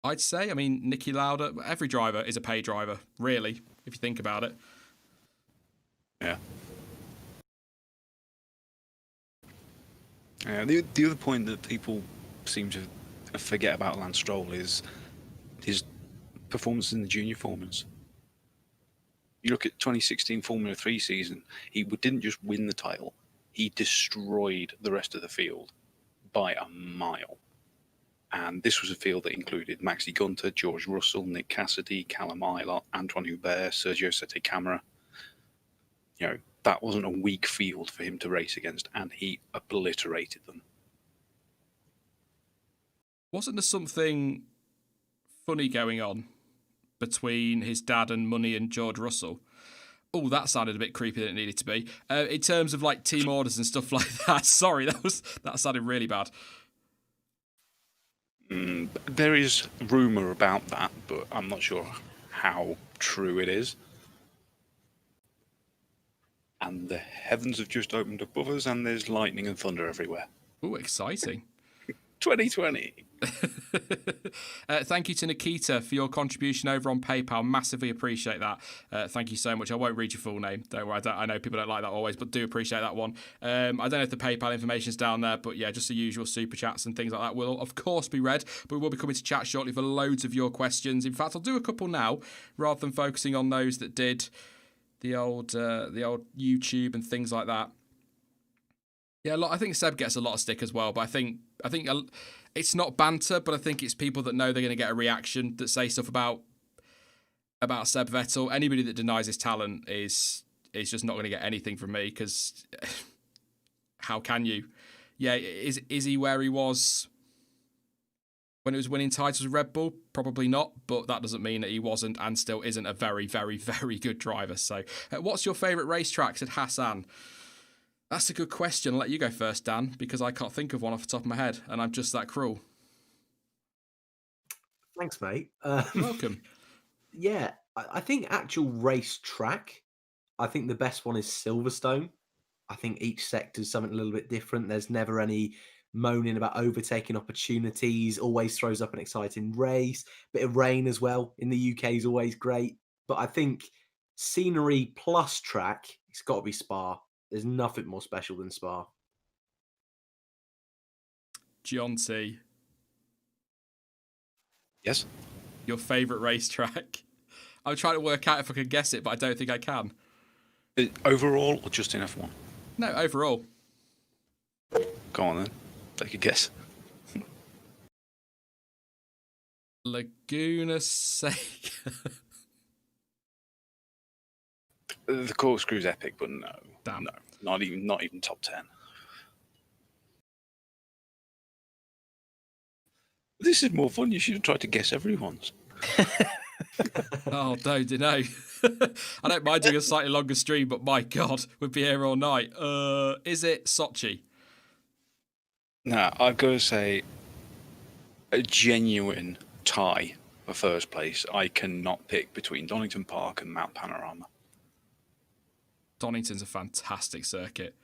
S1: I'd say. I mean, Niki Lauda, every driver is a pay driver, really, if you think about it.
S3: Yeah. The other point that people seem to forget about Lance Stroll is his performance in the junior formulas. You look at 2016 Formula 3 season, he didn't just win the title, he destroyed the rest of the field by a mile. And this was a field that included Maxi Gunter, George Russell, Nick Cassidy, Callum Ilott, Antoine Hubert, Sergio Sette Camara. That wasn't a weak field for him to race against, and he obliterated them.
S1: Wasn't there something funny going on between his dad and Money and George Russell? Oh, that sounded a bit creepy than it needed to be. In terms of like team orders and stuff like that. Sorry, that sounded really bad.
S3: There is rumour about that, but I'm not sure how true it is. And the heavens have just opened above us, and there's lightning and thunder everywhere.
S1: Oh, exciting.
S3: 2020.
S1: Thank you to Nikita for your contribution over on PayPal. Massively appreciate that. Thank you so much. I won't read your full name. Don't worry. I know people don't like that always, but do appreciate that one. I don't know if the PayPal information's down there, but yeah, just the usual super chats and things like that will, of course, be read. But we will be coming to chat shortly for loads of your questions. In fact, I'll do a couple now rather than focusing on those that did the old YouTube and things like that. Yeah, I think Seb gets a lot of stick as well, but I think it's not banter, but I think it's people that know they're going to get a reaction that say stuff about Seb Vettel. Anybody that denies his talent is just not going to get anything from me, because how can you? Yeah, is he where he was when he was winning titles with Red Bull? Probably not, but that doesn't mean that he wasn't and still isn't a very, very, very good driver. So, what's your favourite racetrack? Said Hassan. That's a good question. I'll let you go first, Dan, because I can't think of one off the top of my head, and I'm just that cruel.
S5: Thanks, mate.
S1: Welcome.
S5: Yeah, I think actual racetrack, I think the best one is Silverstone. I think each sector is something a little bit different. There's never any moaning about overtaking opportunities, always throws up an exciting race. Bit of rain as well in the UK is always great. But I think scenery plus track, it's got to be Spa. There's nothing more special than Spa.
S1: Jonty.
S3: Yes.
S1: Your favourite racetrack? I'm trying to work out if I can guess it, but I don't think I can.
S3: Overall or just in F1?
S1: No, overall.
S3: Go on then. Take a guess.
S1: Laguna Seca.
S3: The corkscrew's epic, but no.
S1: Damn.
S3: No. Not even top 10. This is more fun. You should have tried to guess everyone's.
S1: Oh, don't know. I don't mind doing a slightly longer stream, but my God, we'd be here all night. Is it Sochi?
S3: Now, I've got to say, a genuine tie for first place. I cannot pick between Donington Park and Mount Panorama.
S1: Donington's a fantastic circuit.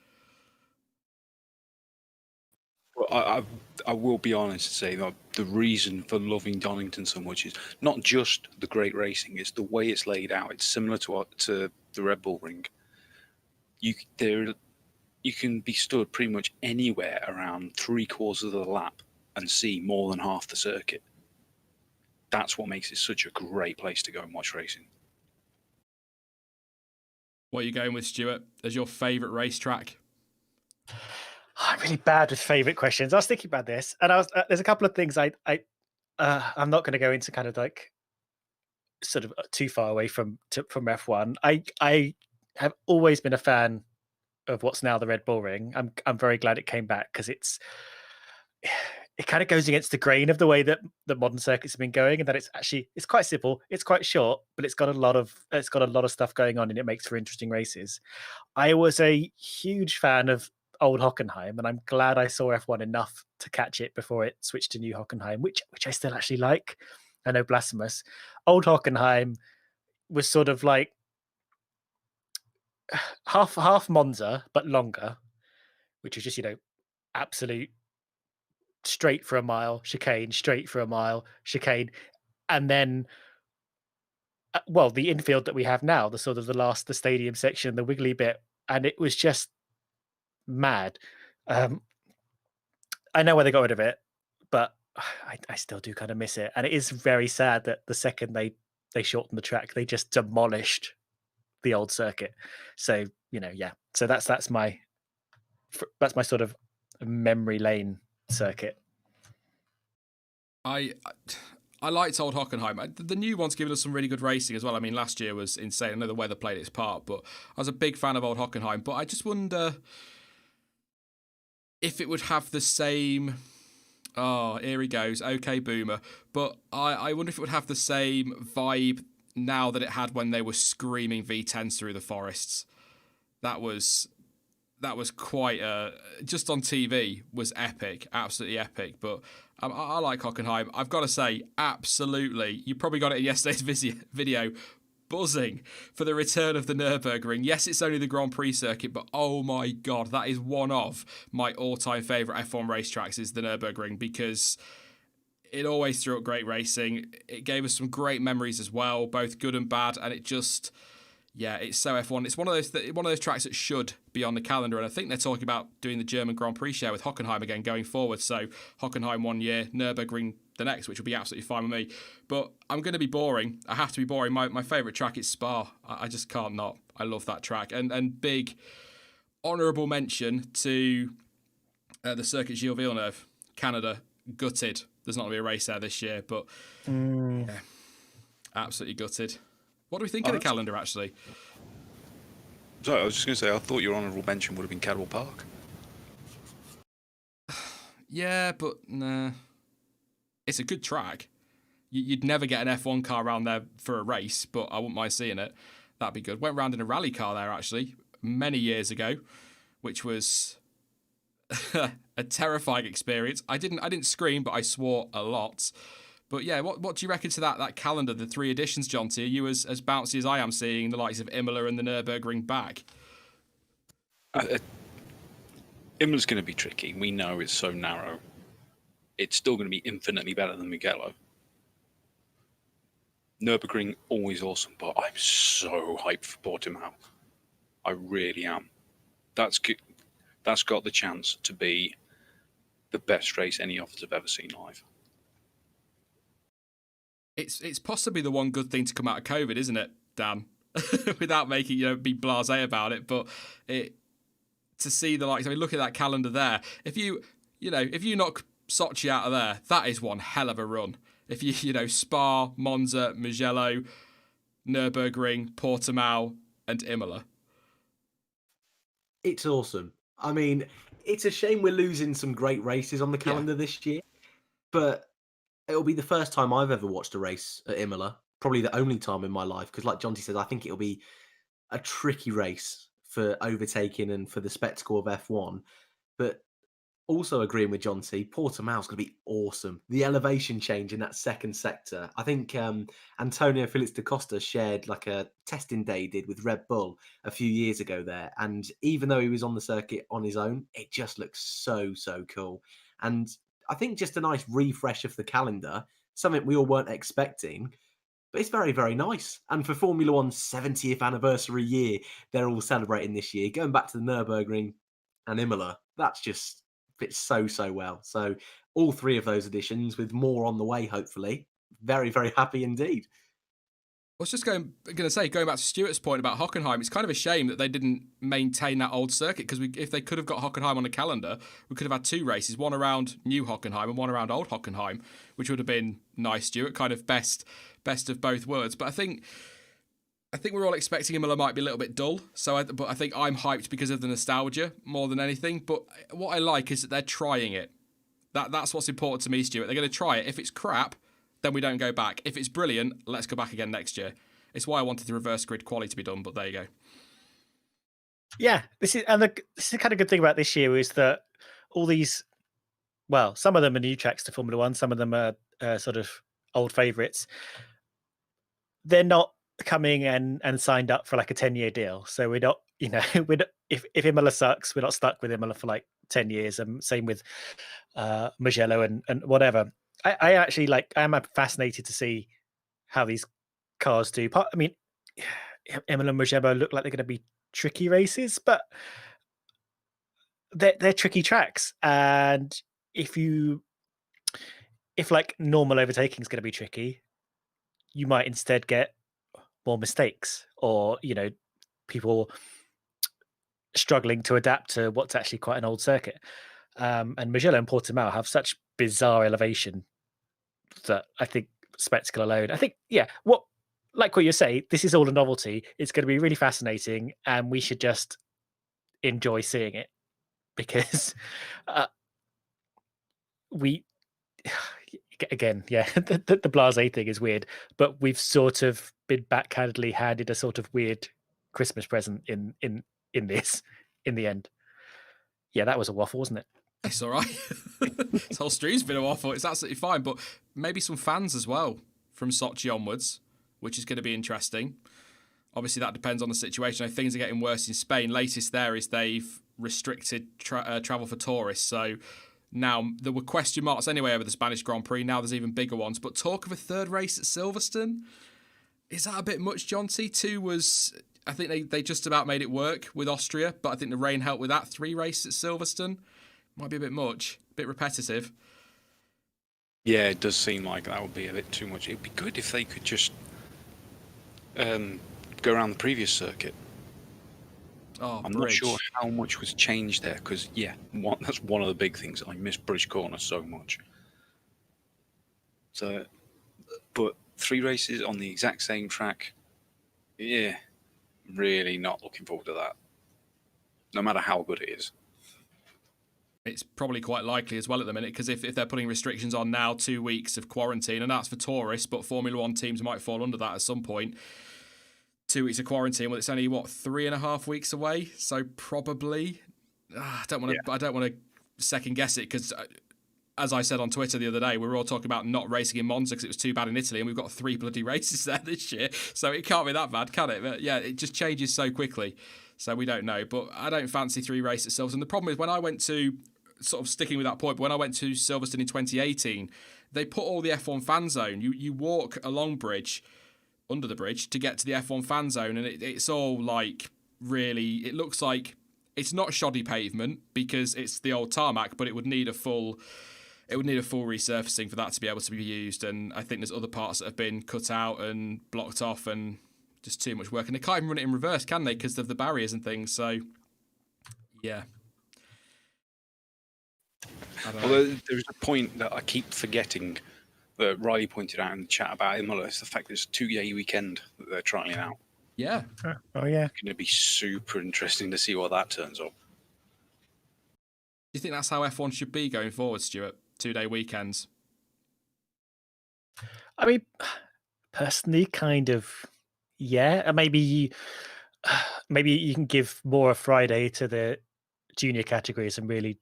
S3: Well, I will be honest and say that the reason for loving Donington so much is not just the great racing; it's the way it's laid out. It's similar to the Red Bull Ring. You can be stood pretty much anywhere around 3/4 of the lap and see more than half the circuit. That's what makes it such a great place to go and watch racing.
S1: What are you going with, Stuart, as your favourite racetrack?
S4: I'm really bad with favourite questions. I was thinking about this, and there's a couple of things I'm not going to go into kind of like sort of too far away from F1. I have always been a fan of what's now the Red Bull Ring. I'm very glad it came back, because it kind of goes against the grain of the way that the modern circuits have been going, and that it's quite simple, it's quite short, but it's got a lot of stuff going on, and it makes for interesting races. I was a huge fan of old Hockenheim, and I'm glad I saw F1 enough to catch it before it switched to new Hockenheim, which I still actually like. I know, blasphemous. Old Hockenheim was sort of like half Monza but longer, which was just absolute straight for a mile, chicane, straight for a mile, chicane, and then the infield that we have now, the sort of the stadium section, the wiggly bit, and it was just mad. I know why they got rid of it, but I still do kind of miss it, and it is very sad that the second they shortened the track, they just demolished the old circuit. So yeah. So that's my sort of memory lane circuit.
S1: I liked old Hockenheim. The new one's given us some really good racing as well. I mean, last year was insane. I know the weather played its part, but I was a big fan of old Hockenheim. But I just wonder if it would have the same... Oh, here he goes. Okay, boomer. But I wonder if it would have the same vibe now that it had when they were screaming V10s through the forests. That was quite just on TV was epic, absolutely epic. But I like Hockenheim. I've got to say, absolutely. You probably got it in yesterday's video. buzzing for the return of the Nürburgring. Yes, it's only the Grand Prix circuit, but oh my God, that is one of my all-time favourite F1 racetracks is the Nürburgring, because it always threw up great racing. It gave us some great memories as well, both good and bad, and it just... Yeah, it's so F1. It's one of those tracks that should be on the calendar, and I think they're talking about doing the German Grand Prix share with Hockenheim again going forward. So Hockenheim 1 year, Nürburgring the next, which will be absolutely fine with me. But I'm going to be boring. I have to be boring. My favourite track is Spa. I just can't not. I love that track. And big honourable mention to the Circuit Gilles Villeneuve, Canada, gutted. There's not going to be a race there this year, but yeah, absolutely gutted. What do we think of the calendar, actually?
S3: Sorry, I was just going to say, I thought your honourable mention would have been Cadwell Park.
S1: Yeah, but nah. It's a good track. You'd never get an F1 car around there for a race, but I wouldn't mind seeing it. That'd be good. Went round in a rally car there, actually, many years ago, which was a terrifying experience. I didn't scream, but I swore a lot. But yeah, what do you reckon to that calendar, the 3 editions, Jonty? Are you as bouncy as I am seeing the likes of Imola and the Nürburgring back?
S3: Imola's going to be tricky. We know it's so narrow. It's still going to be infinitely better than Mugello. Nürburgring, always awesome, but I'm so hyped for Portimao. I really am. That's got the chance to be the best race any of us have ever seen live.
S1: It's possibly the one good thing to come out of COVID, isn't it, Dan? Without making be blasé about it, but to see the likes. I mean, look at that calendar there. If you knock Sochi out of there, that is one hell of a run. If you Spa, Monza, Mugello, Nürburgring, Portimao, and Imola.
S5: It's awesome. I mean, it's a shame we're losing some great races on the calendar this year, but it'll be the first time I've ever watched a race at Imola. Probably the only time in my life, because like Jonty says, I think it'll be a tricky race for overtaking and for the spectacle of F1. But also agreeing with Jonty, Portimao's going to be awesome. The elevation change in that second sector. I think Antonio Felix da Costa shared like a testing day he did with Red Bull a few years ago there. And even though he was on the circuit on his own, it just looks so, so cool. And I think just a nice refresh of the calendar, something we all weren't expecting, but it's very, very nice. And for Formula One's 70th anniversary year, they're all celebrating this year. Going back to the Nürburgring and Imola, that's just fits so, so well. So all 3 of those editions with more on the way, hopefully. Very, very happy indeed.
S1: I was just going back to Stuart's point about Hockenheim, it's kind of a shame that they didn't maintain that old circuit, because if they could have got Hockenheim on the calendar, we could have had 2 races, one around New Hockenheim and one around Old Hockenheim, which would have been nice, Stuart, kind of best of both worlds. But I think we're all expecting Imola might be a little bit dull, but I think I'm hyped because of the nostalgia more than anything. But what I like is that they're trying it. That's what's important to me, Stuart. They're going to try it. If it's crap, then we don't go back. If it's brilliant, let's go back again next year. It's why I wanted the reverse grid quali to be done, but there you go.
S4: Yeah, this is the kind of good thing about this year is that all these, well, some of them are new tracks to Formula One, some of them are sort of old favourites. They're not coming and signed up for like a 10-year deal. So we're not, if Imola sucks, we're not stuck with Imola for like 10 years. And same with Mugello and whatever. I actually I am fascinated to see how these cars do. I mean, Imola and Mugello look like they're going to be tricky races, but they're tricky tracks. And if like normal overtaking is going to be tricky, you might instead get more mistakes or, people struggling to adapt to what's actually quite an old circuit. And Mugello and Portimao have such bizarre elevation that I think spectacle alone, like what you say, this is all a novelty. It's going to be really fascinating and we should just enjoy seeing it because again, the blasé thing is weird, but we've sort of been backhandedly handed a sort of weird Christmas present in this in the end. Yeah, that was a waffle, wasn't it?
S1: It's all right. This whole stream's been a waffle. It's absolutely fine, but maybe some fans as well from Sochi onwards. which is going to be interesting. Obviously, that depends on the situation. I think things are getting worse in Spain. Latest there is they've restricted travel for tourists. So now there were question marks anyway over the Spanish Grand Prix. Now there's even bigger ones. But talk of a third race at Silverstone. Is that a bit much, Jonty? 2 was, I think they just about made it work with Austria, but I think the rain helped with that. 3 races at Silverstone might be a bit much, a bit repetitive.
S3: Yeah, it does seem like that would be a bit too much. It'd be good if they could just go around the previous circuit.
S1: Oh,
S3: I'm not sure how much was changed there, because that's one of the big things. I miss British Corner so much. So, but 3 races on the exact same track, really not looking forward to that. No matter how good it is.
S1: It's probably quite likely as well at the minute, because if they're putting restrictions on now, 2 weeks of quarantine, and that's for tourists, but Formula One teams might fall under that at some point. 2 weeks of quarantine, well, it's only 3.5 weeks away, so probably. I don't want to second guess it, because as I said on Twitter the other day, we were all talking about not racing in Monza because it was too bad in Italy, and we've got 3 bloody races there this year, so it can't be that bad, can it? But yeah, it just changes so quickly, so we don't know. But I don't fancy 3 races at Silverstone. The problem is when I went to, sort of sticking with that point, but when I went to Silverstone in 2018, they put all the F1 fan zone. You walk along under the bridge to get to the F1 fan zone, and it's all like really, it looks like it's not shoddy pavement because it's the old tarmac, but it would need a full resurfacing for that to be able to be used. And I think there's other parts that have been cut out and blocked off, and just too much work. And they can't even run it in reverse, can they? Because of the barriers and things. So yeah.
S3: Although there's a point that I keep forgetting that Riley pointed out in the chat about Imola. It's the fact that it's a 2-day weekend that they're trialing out.
S1: Yeah.
S4: Oh, yeah.
S3: It's going to be super interesting to see what that turns up.
S1: Do you think that's how F1 should be going forward, Stuart? 2-day weekends?
S4: I mean, personally, kind of, yeah. And maybe you can give more of Friday to the junior categories and really,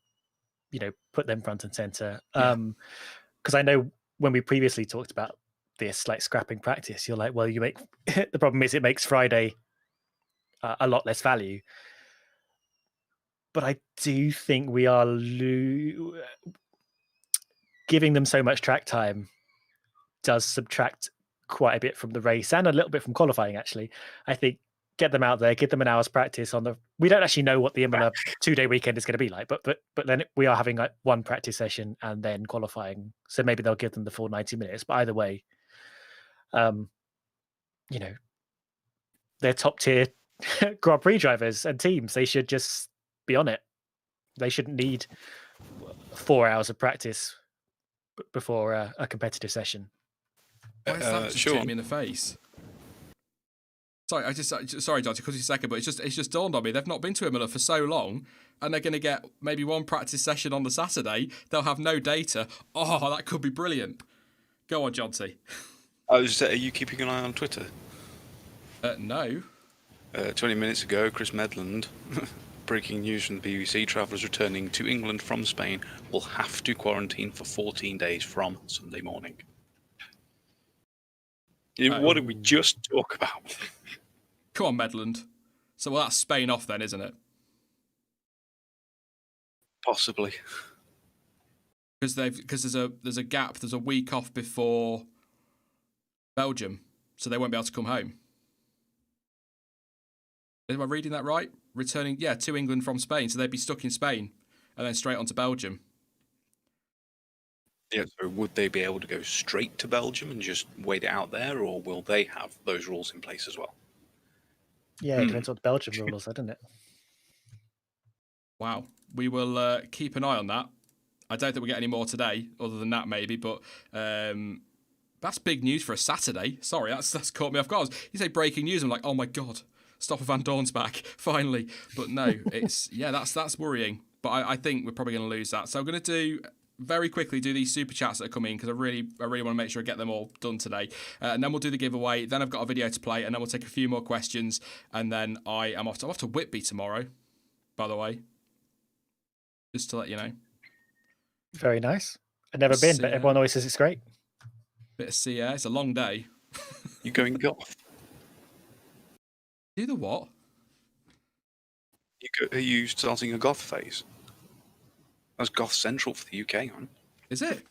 S4: put them front and center. Because I know when we previously talked about this, like scrapping practice, you're like, well, you make the problem is it makes Friday a lot less value. But I do think we are giving them so much track time does subtract quite a bit from the race and a little bit from qualifying, actually. I think get them out there, give them an hour's practice on the. We don't actually know what the Imola 2-day weekend is going to be like, but then we are having like 1 practice session and then qualifying. So maybe they'll give them the full 90 minutes. But either way, they're top tier Grand Prix drivers and teams. They should just be on it. They shouldn't need 4 hours of practice before a competitive session.
S1: Why is that just hitting me in the face? Sorry, sorry, Jonty, because it's a second, but it's just dawned on me. They've not been to Imola for so long, and they're going to get maybe 1 practice session on the Saturday. They'll have no data. Oh, that could be brilliant. Go on, Jonty.
S3: Are you keeping an eye on Twitter?
S1: No.
S3: 20 minutes ago, Chris Medland, breaking news from the BBC, travellers returning to England from Spain will have to quarantine for 14 days from Sunday morning. What did we just talk about?
S1: Come on, Medland. So that's Spain off then, isn't it?
S3: Possibly.
S1: Because there's a gap. There's a week off before Belgium, so they won't be able to come home. Am I reading that right? Returning, to England from Spain, so they'd be stuck in Spain and then straight on to Belgium.
S3: Yeah, so would they be able to go straight to Belgium and just wait it out there, or will they have those rules in place as well?
S4: Yeah, it depends on the Belgium rules, doesn't it?
S1: Wow. We will keep an eye on that. I don't think we'll get any more today, other than that maybe, but that's big news for a Saturday. Sorry, that's caught me off guard. You say breaking news, I'm like, oh my God, Stoffel Van Dorn's back, finally. But no, it's, that's worrying. But I think we're probably going to lose that. So I'm going to very quickly do these super chats that are coming, because I really want to make sure I get them all done today, and then we'll do the giveaway. Then I've got a video to play, and then we'll take a few more questions, and then I'm off to Whitby tomorrow, by the way, just to let you know.
S4: Very nice. I've never been, but everyone always says it's great.
S1: Bit of sea air. It's a long day.
S3: You going goth?
S1: Do the what?
S3: Are you starting a goth phase? That's goth central for the UK, man.
S1: Is it?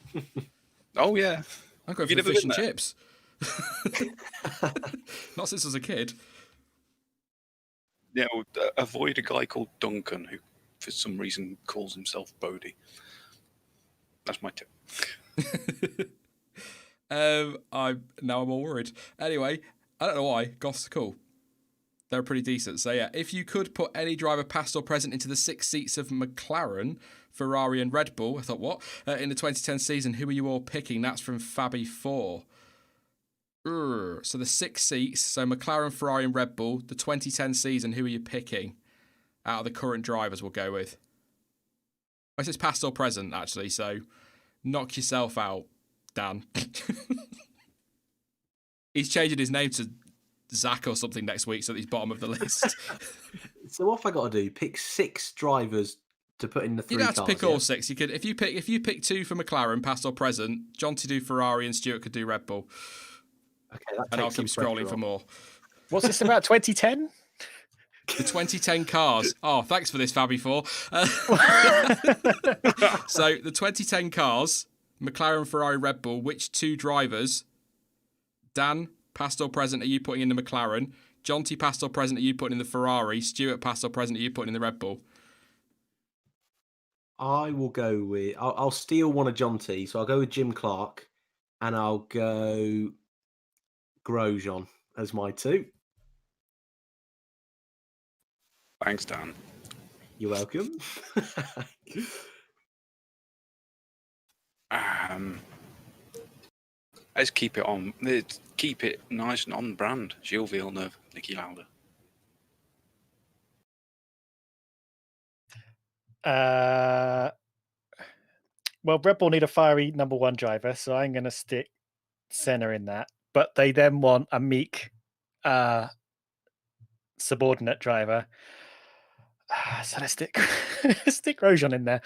S3: Oh yeah.
S1: I'm going
S3: Have you
S1: for the
S3: never
S1: fish and
S3: been there?
S1: chips. Not since I was a kid.
S3: Yeah, avoid a guy called Duncan who, for some reason, calls himself Bodie. That's my tip.
S1: I'm all worried. Anyway, I don't know why. Goths are cool. They're pretty decent. So yeah, if you could put any driver past or present into the 6 seats of McLaren, Ferrari and Red Bull, I thought what? In the 2010 season, who are you all picking? That's from Fabi4. So the 6 seats, so McLaren, Ferrari and Red Bull, the 2010 season, who are you picking? Out of the current drivers we'll go with. This is past or present, actually, so knock yourself out, Dan. He's changing his name to Zach or something next week, so that he's bottom of the list.
S5: So what have I got to do? Pick 6 drivers to put in the 3
S1: You don't
S5: cars.
S1: have to pick all 6. You could, if you pick 2 for McLaren, past or present. Jonty do Ferrari and Stuart could do Red Bull.
S5: Okay, that
S1: And I'll
S5: takes some
S1: keep scrolling
S5: pressure
S1: for
S5: off.
S1: more.
S4: What's this about 2010?
S1: The 2010 cars. Oh, thanks for this, Fabi4. So the 2010 cars, McLaren, Ferrari, Red Bull. Which 2 drivers? Dan, past or present, are you putting in the McLaren? Jonty, past or present, are you putting in the Ferrari? Stuart, past or present, are you putting in the Red Bull?
S5: I will go with. I'll steal one of Jonty, so I'll go with Jim Clark, and I'll go Grosjean as my 2.
S3: Thanks, Dan.
S5: You're welcome.
S3: Let's keep it on. Let's keep it nice and on brand. Gilles Villeneuve, Niki Lauda.
S4: Well, Red Bull need a fiery number 1 driver, so I'm going to stick Senna in that. But they then want a meek subordinate driver. So let's stick Grosjean in there.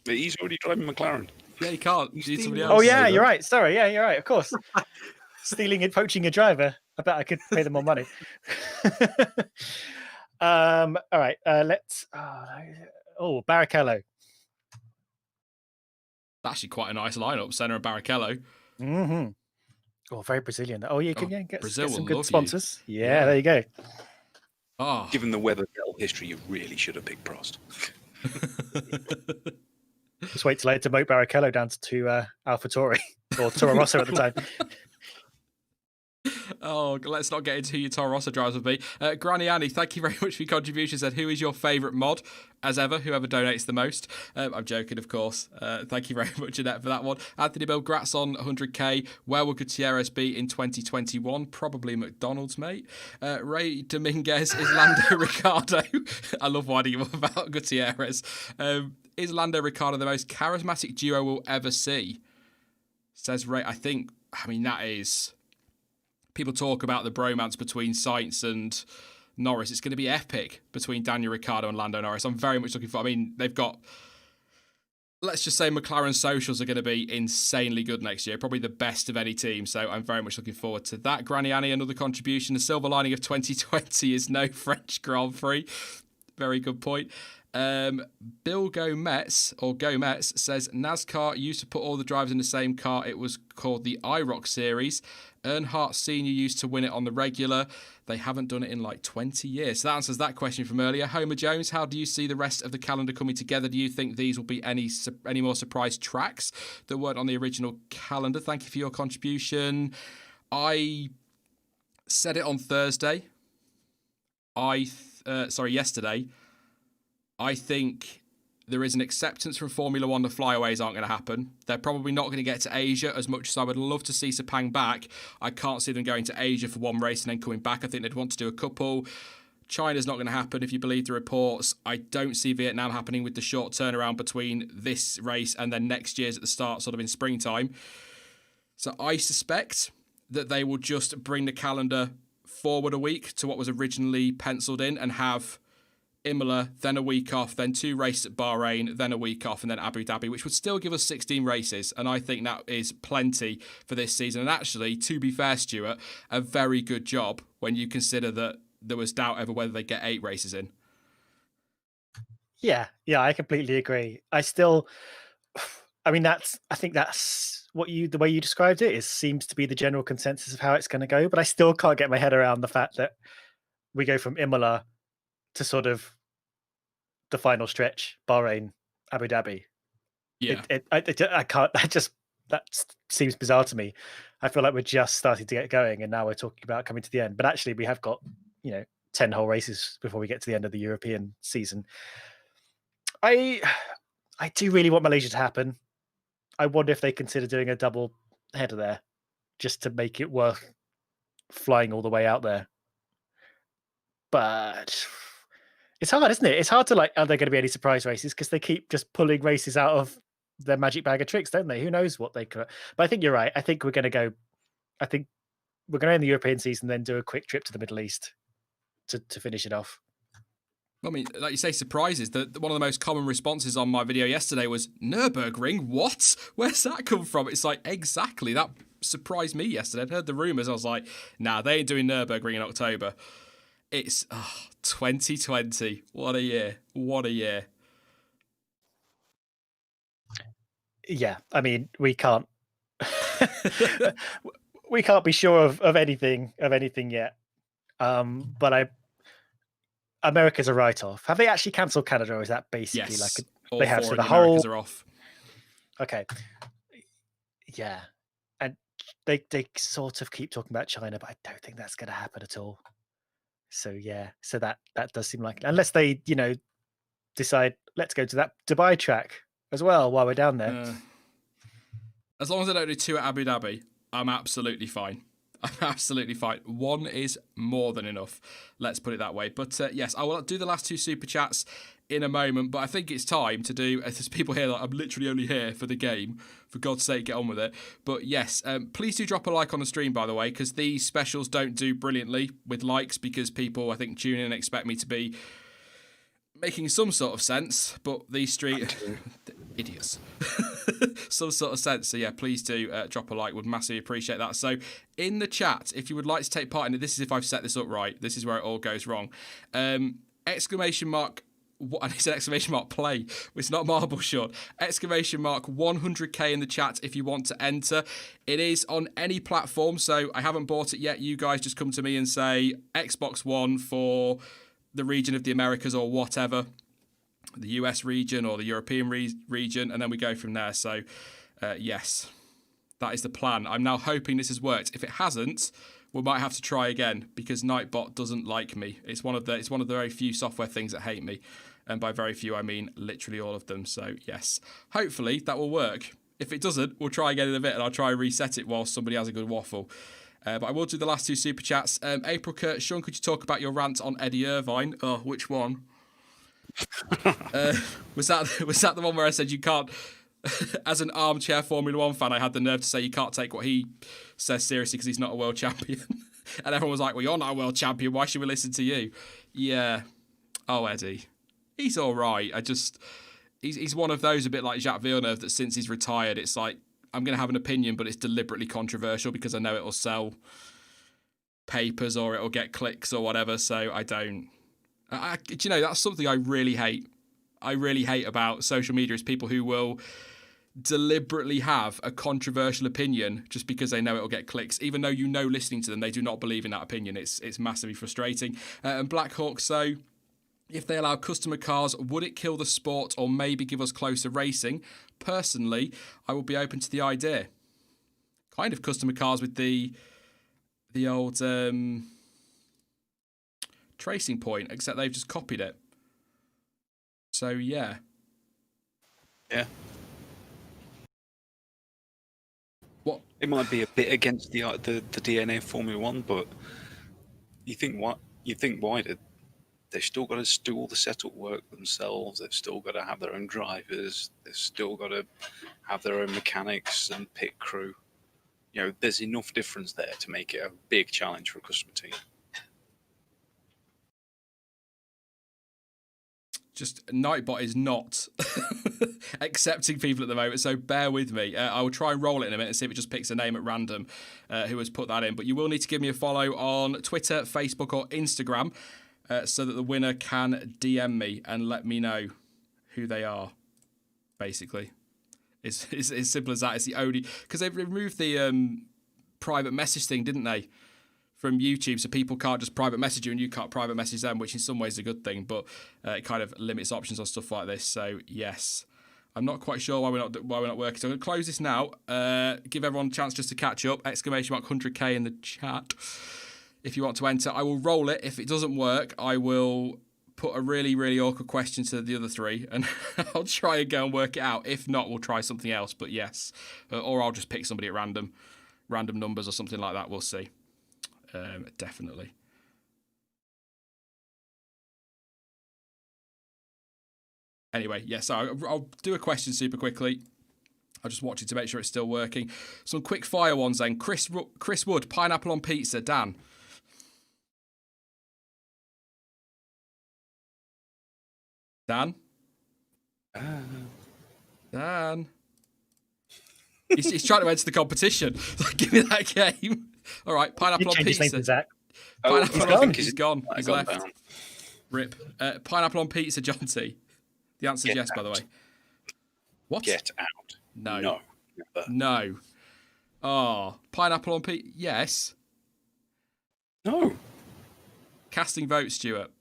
S3: But he's already driving McLaren.
S1: Yeah, you can't.
S5: You
S1: Do somebody
S5: steal
S1: else.
S4: Oh yeah,
S5: Driver.
S4: you're right. Sorry, yeah, you're right. Of course, stealing and poaching a driver. I bet I could pay them more money. All right. Let's. Oh, Barrichello.
S1: Actually, quite a nice lineup. Senna and Barrichello.
S4: Mm-hmm. Oh, very Brazilian. Oh, you can get
S1: Brazil
S4: some
S1: will
S4: good
S1: love you.
S4: sponsors. Yeah,
S1: Yeah.
S4: there you go.
S1: Oh.
S3: Given the weather history, you really should have picked Prost.
S4: Just wait till I demote Barrichello down to AlphaTauri or Toro Rosso at the time.
S1: Oh, let's not get into who your Toro Rosso drives would be. Granny Annie, thank you very much for your contribution. Said, who is your favourite mod? As ever, whoever donates the most. I'm joking, of course. Thank you very much, Annette, for that one. Anthony Bill, grats on 100k. Where will Gutierrez be in 2021? Probably McDonald's, mate. Ray Dominguez, is Lando Ricciardo. I love winding him up about Gutierrez. Is Lando Ricciardo the most charismatic duo we'll ever see? Says Ray. I mean, that is... People talk about the bromance between Sainz and Norris. It's going to be epic between Daniel Ricciardo and Lando Norris. I'm very much looking for... I mean, they've got... Let's just say McLaren socials are going to be insanely good next year. Probably the best of any team. So I'm very much looking forward to that. Granny Annie, another contribution. The silver lining of 2020 is no French Grand Prix. Very good point. Bill Gomez says NASCAR used to put all the drivers in the same car. It was called the IROC series. Earnhardt Sr. used to win it on the regular. They haven't done it in like 20 years. So that answers that question from earlier. Homer Jones, how do you see the rest of the calendar coming together? Do you think these will be any more surprise tracks that weren't on the original calendar? Thank you for your contribution. I said it on Thursday. Yesterday. I think there is an acceptance from Formula One that flyaways aren't going to happen. They're probably not going to get to Asia as much as I would love to see Sepang back. I can't see them going to Asia for one race and then coming back. I think they'd want to do a couple. China's not going to happen if you believe the reports. I don't see Vietnam happening with the short turnaround between this race and then next year's at the start, sort of in springtime. So I suspect that they will just bring the calendar forward a week to what was originally penciled in and have Imola, then a week off, then 2 races at Bahrain, then a week off, and then Abu Dhabi, which would still give us 16 races. And I think that is plenty for this season. And actually, to be fair, Stuart, a very good job when you consider that there was doubt over whether they get 8 races in.
S4: Yeah, I completely agree. I think that's the way you described it seems to be the general consensus of how it's going to go. But I still can't get my head around the fact that we go from Imola to sort of the final stretch, Bahrain, Abu Dhabi.
S1: Yeah.
S4: I can't. That seems bizarre to me. I feel like we're just starting to get going, and now we're talking about coming to the end. But actually, we have got 10 whole races before we get to the end of the European season. I do really want Malaysia to happen. I wonder if they consider doing a double header there, just to make it worth flying all the way out there. But it's hard, isn't it? It's hard to are there going to be any surprise races? Because they keep just pulling races out of their magic bag of tricks, don't they? Who knows what they could. But I think you're right. I think we're going to end the European season, then do a quick trip to the Middle East to finish it off.
S1: I mean, like you say, surprises. One of the most common responses on my video yesterday was, Nürburgring? What? Where's that come from? It's like, exactly. That surprised me yesterday. I'd heard the rumours. I was like, nah, they ain't doing Nürburgring in October. It's 2020. What a year. What a year.
S4: Yeah, I mean, we can't we can't be sure of anything yet. But America's a write-off. Have they actually cancelled Canada, or is that basically
S1: yes.
S4: like they have? So the
S1: Americas are off.
S4: Okay. Yeah, and they sort of keep talking about China, but I don't think that's going to happen at all. So yeah, so that does seem like, unless they decide let's go to that Dubai track as well while we're down there.
S1: As long as I don't do 2 at Abu Dhabi, I'm absolutely fine. I'm absolutely fine. 1 is more than enough. Let's put it that way. But yes, I will do the last 2 super chats in a moment. But I think it's time to do. There's people here that I'm literally only here for the game. For God's sake, get on with it. But yes, please do drop a like on the stream, by the way, because these specials don't do brilliantly with likes, because people, I think, tune in and expect me to be making some sort of sense, but these street idiots, some sort of sense. So yeah, please do drop a like. Would massively appreciate that. So in the chat, if you would like to take part in it, this is if I've set this up right. This is where it all goes wrong. Exclamation mark. What, and he said exclamation mark play. It's not marble short. Exclamation mark 100k in the chat if you want to enter. It is on any platform, so I haven't bought it yet. You guys just come to me and say Xbox One for the region of the Americas or whatever, the US region or the European region, and then we go from there. So yes, that is the plan. I'm now hoping this has worked. If it hasn't, we might have to try again, because Nightbot doesn't like me. It's one of the very few software things that hate me, and by very few I mean literally all of them. So yes, hopefully that will work. If it doesn't, we'll try again in a bit, and I'll try and reset it while somebody has a good waffle. But I will do the last 2 super chats. April Kurt, Sean, could you talk about your rant on Eddie Irvine? Oh, which one? Was that the one where I said you can't, as an armchair Formula One fan, I had the nerve to say you can't take what he says seriously because he's not a world champion. And everyone was like, well, you're not a world champion. Why should we listen to you? Yeah. Oh, Eddie. He's all right. He's one of those, a bit like Jacques Villeneuve, that since he's retired, it's like, I'm going to have an opinion, but it's deliberately controversial because I know it'll sell papers or it'll get clicks or whatever. So I don't. That's something I really hate. I really hate about social media is people who will deliberately have a controversial opinion just because they know it'll get clicks, even though listening to them, they do not believe in that opinion. It's massively frustrating. And Black Hawk, so if they allow customer cars, would it kill the sport or maybe give us closer racing? Personally, I would be open to the idea. Kind of customer cars with the old tracing point, except they've just copied it. So yeah.
S3: Yeah.
S1: What?
S3: It might be a bit against the DNA of Formula One, but you think wider. They've still got to do all the setup work themselves. They've still got to have their own drivers. They've still got to have their own mechanics and pit crew. There's enough difference there to make it a big challenge for a customer team.
S1: just Nightbot is not accepting people at the moment, so bear with me. I will try and roll it in a minute and see if it just picks a name at random who has put that in. But you will need to give me a follow on Twitter, Facebook, or Instagram so that the winner can DM me and let me know who they are, basically. It's as simple as that. It's the only... Because they've removed the private message thing, didn't they? From YouTube, so people can't just private message you and you can't private message them, which in some ways is a good thing, but it kind of limits options on stuff like this. So yes, I'm not quite sure why we're not working. So I'm going to close this now. Give everyone a chance just to catch up. Exclamation mark 100k in the chat if you want to enter. I will roll it. If it doesn't work, I will put a really, really awkward question to the other three, and I'll try and go and work it out. If not, we'll try something else. But yes, or I'll just pick somebody at random numbers or something like that. We'll see. Definitely. Anyway, yes, I'll do a question super quickly. I'll just watch it to make sure it's still working. Some quick fire ones then. Chris Wood, pineapple on pizza. Dan. Dan? Dan? He's trying to enter the competition. Give me that game. All right, pineapple on pizza.
S4: Zach.
S1: Pineapple he's gone. He's left.
S3: Down.
S1: Rip. Pineapple on pizza, Jonty. The answer is yes, by the way. What?
S3: Get out.
S1: No.
S3: No. Never.
S1: No. Oh, pineapple on pizza. Yes.
S3: No.
S1: Casting vote, Stuart.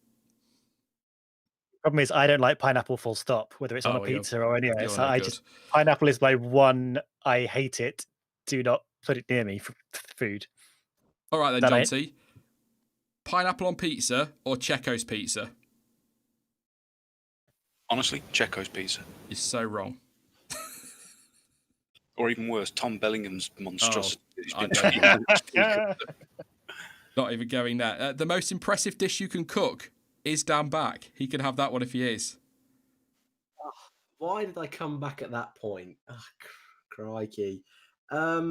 S4: Problem is, I don't like pineapple full stop, whether it's on a
S1: Oh,
S4: pizza or anywhere.
S1: you're
S4: So
S1: no
S4: I
S1: good.
S4: just pineapple is my one. I hate it. Do not put it near me for food.
S1: All right then,
S4: That
S1: Jonty. Pineapple on pizza or Checo's pizza?
S3: Honestly, Checo's pizza.
S1: You're so wrong.
S3: Or even worse, Tom Bellingham's monstrosity.
S1: I Not even going there. The most impressive dish you can cook is Dan back. He can have that one if he is.
S5: Why did I come back at that point? Oh, crikey. A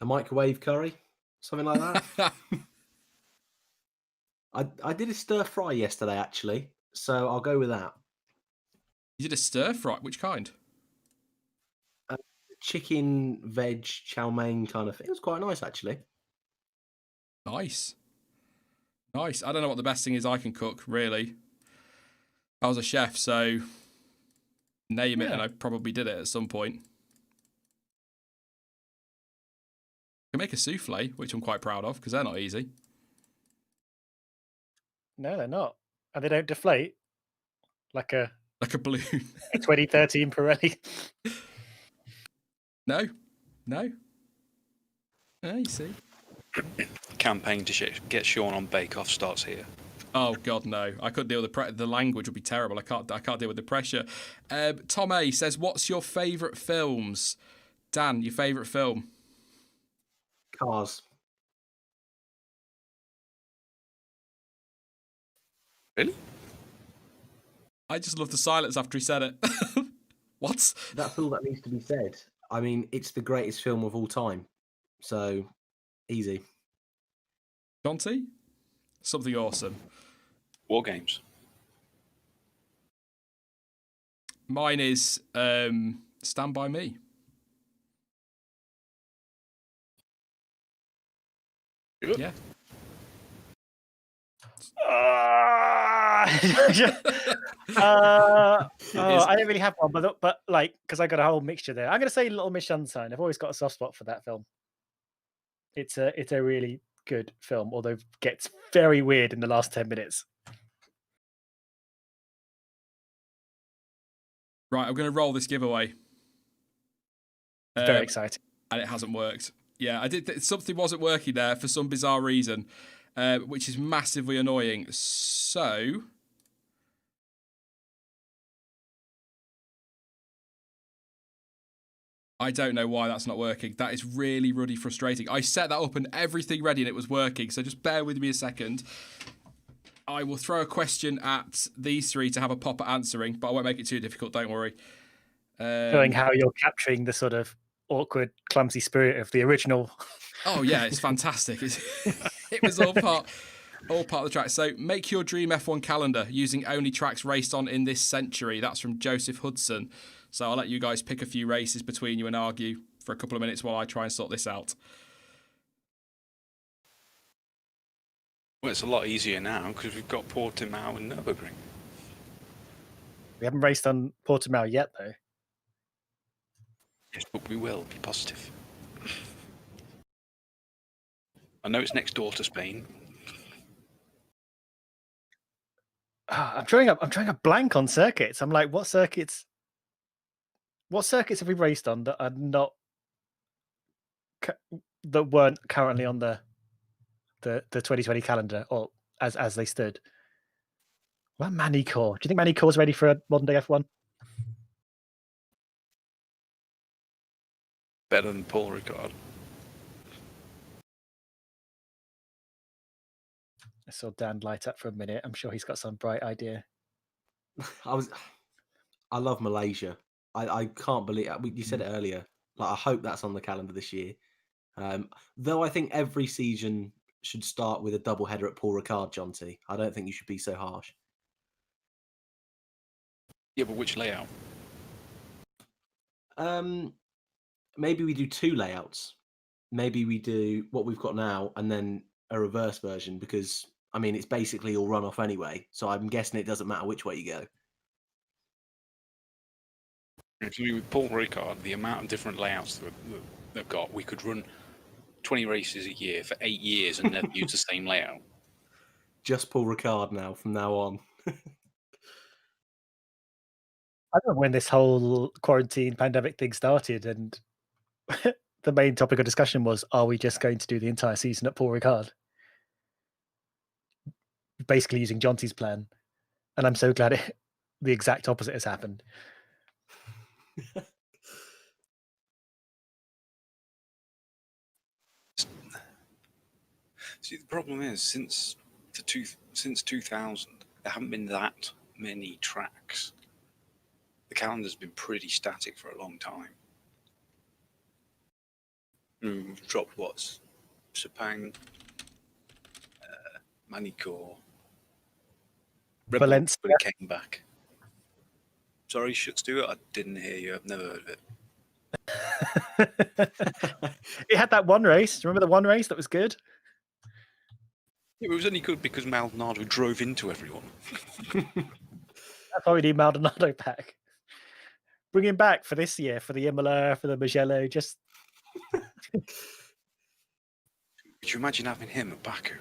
S5: microwave curry? Something like that? I did a stir fry yesterday, actually. So I'll go with that.
S1: You did a stir fry? Which kind?
S5: Chicken, veg, chow mein kind of thing. It was quite nice, actually.
S1: Nice. Nice. I don't know what the best thing is I can cook, really. I was a chef, so name it, and I probably did it at some point. I can make a souffle, which I'm quite proud of, because they're not easy.
S4: No, they're not, and they don't deflate like a
S1: Balloon.
S4: 2013 Pirelli.
S1: No. You see.
S3: Campaign to get Sean on Bake Off starts here.
S1: Oh God, no! I couldn't deal with the language would be terrible. I can't deal with the pressure. Tom A says, "What's your favourite films?" Dan, your favourite film?
S5: Cars.
S3: Really?
S1: I just love the silence after he said it. What?
S5: That's all that needs to be said. I mean, it's the greatest film of all time. So, easy.
S1: Jonty? Something awesome.
S3: War Games.
S1: Mine is Stand By Me.
S3: Good.
S1: Yeah.
S4: I don't really have one, but like, because I got a whole mixture there. I'm going to say Little Miss Sunshine. I've always got a soft spot for that film. It's a really good film, although it gets very weird in the last 10 minutes.
S1: Right, I'm going to roll this giveaway.
S4: Very exciting.
S1: And it hasn't worked. Yeah, I did. Something wasn't working there for some bizarre reason, which is massively annoying. So I don't know why that's not working. That is really, really frustrating. I set that up and everything ready and it was working. So just bear with me a second. I will throw a question at these three to have a pop at answering, but I won't make it too difficult. Don't worry.
S4: Showing how you're capturing the sort of awkward, clumsy spirit of the original.
S1: Oh yeah, it's fantastic. It was all part. All part of the track. So make your dream F1 calendar using only tracks raced on in this century. That's from Joseph Hudson. So I'll let you guys pick a few races between you and argue for a couple of minutes while I try and sort this out.
S3: Well, it's a lot easier now because we've got Portimao and Nürburgring.
S4: We haven't raced on Portimao yet, though.
S3: Yes, but we will. Be positive. I know it's next door to Spain.
S4: I'm drawing a blank on circuits. I'm like, what circuits have we raced on that are not that weren't currently on the 2020 calendar or as they stood? Well, Manicourt. Do you think Manicourt's ready for a modern day F1?
S3: Better than Paul Ricard.
S4: I saw Dan light up for a minute. I'm sure he's got some bright idea.
S5: I love Malaysia. I can't believe you said it earlier. Like, I hope that's on the calendar this year. Though I think every season should start with a double header at Paul Ricard, Jonty. I don't think you should be so harsh.
S3: Yeah, but which layout?
S5: Maybe we do 2 layouts. Maybe we do what we've got now and then a reverse version, because I mean it's basically all run off anyway. So I'm guessing it doesn't matter which way you go.
S3: With Paul Ricard, the amount of different layouts that they've got, we could run 20 races a year for 8 years and never use the same layout.
S5: Just Paul Ricard now from now on.
S4: I don't know when this whole quarantine pandemic thing started, and the main topic of discussion was, are we just going to do the entire season at Paul Ricard? Basically using Jonty's plan. And I'm so glad the exact opposite has happened.
S3: See, the problem is, since 2000, there haven't been that many tracks. The calendar's been pretty static for a long time. We've dropped what's Sepang, Manicourt, Rebel,
S4: Valencia.
S3: but it came back. Sorry, Stewart, I didn't hear you. I've never heard of it.
S4: It had that one race. Remember the one race that was good?
S3: It was only good because Maldonado drove into everyone.
S4: That's why we need Maldonado back. Bring him back for this year, for the Imola, for the Mugello. Just
S3: Could you imagine having him at Baku?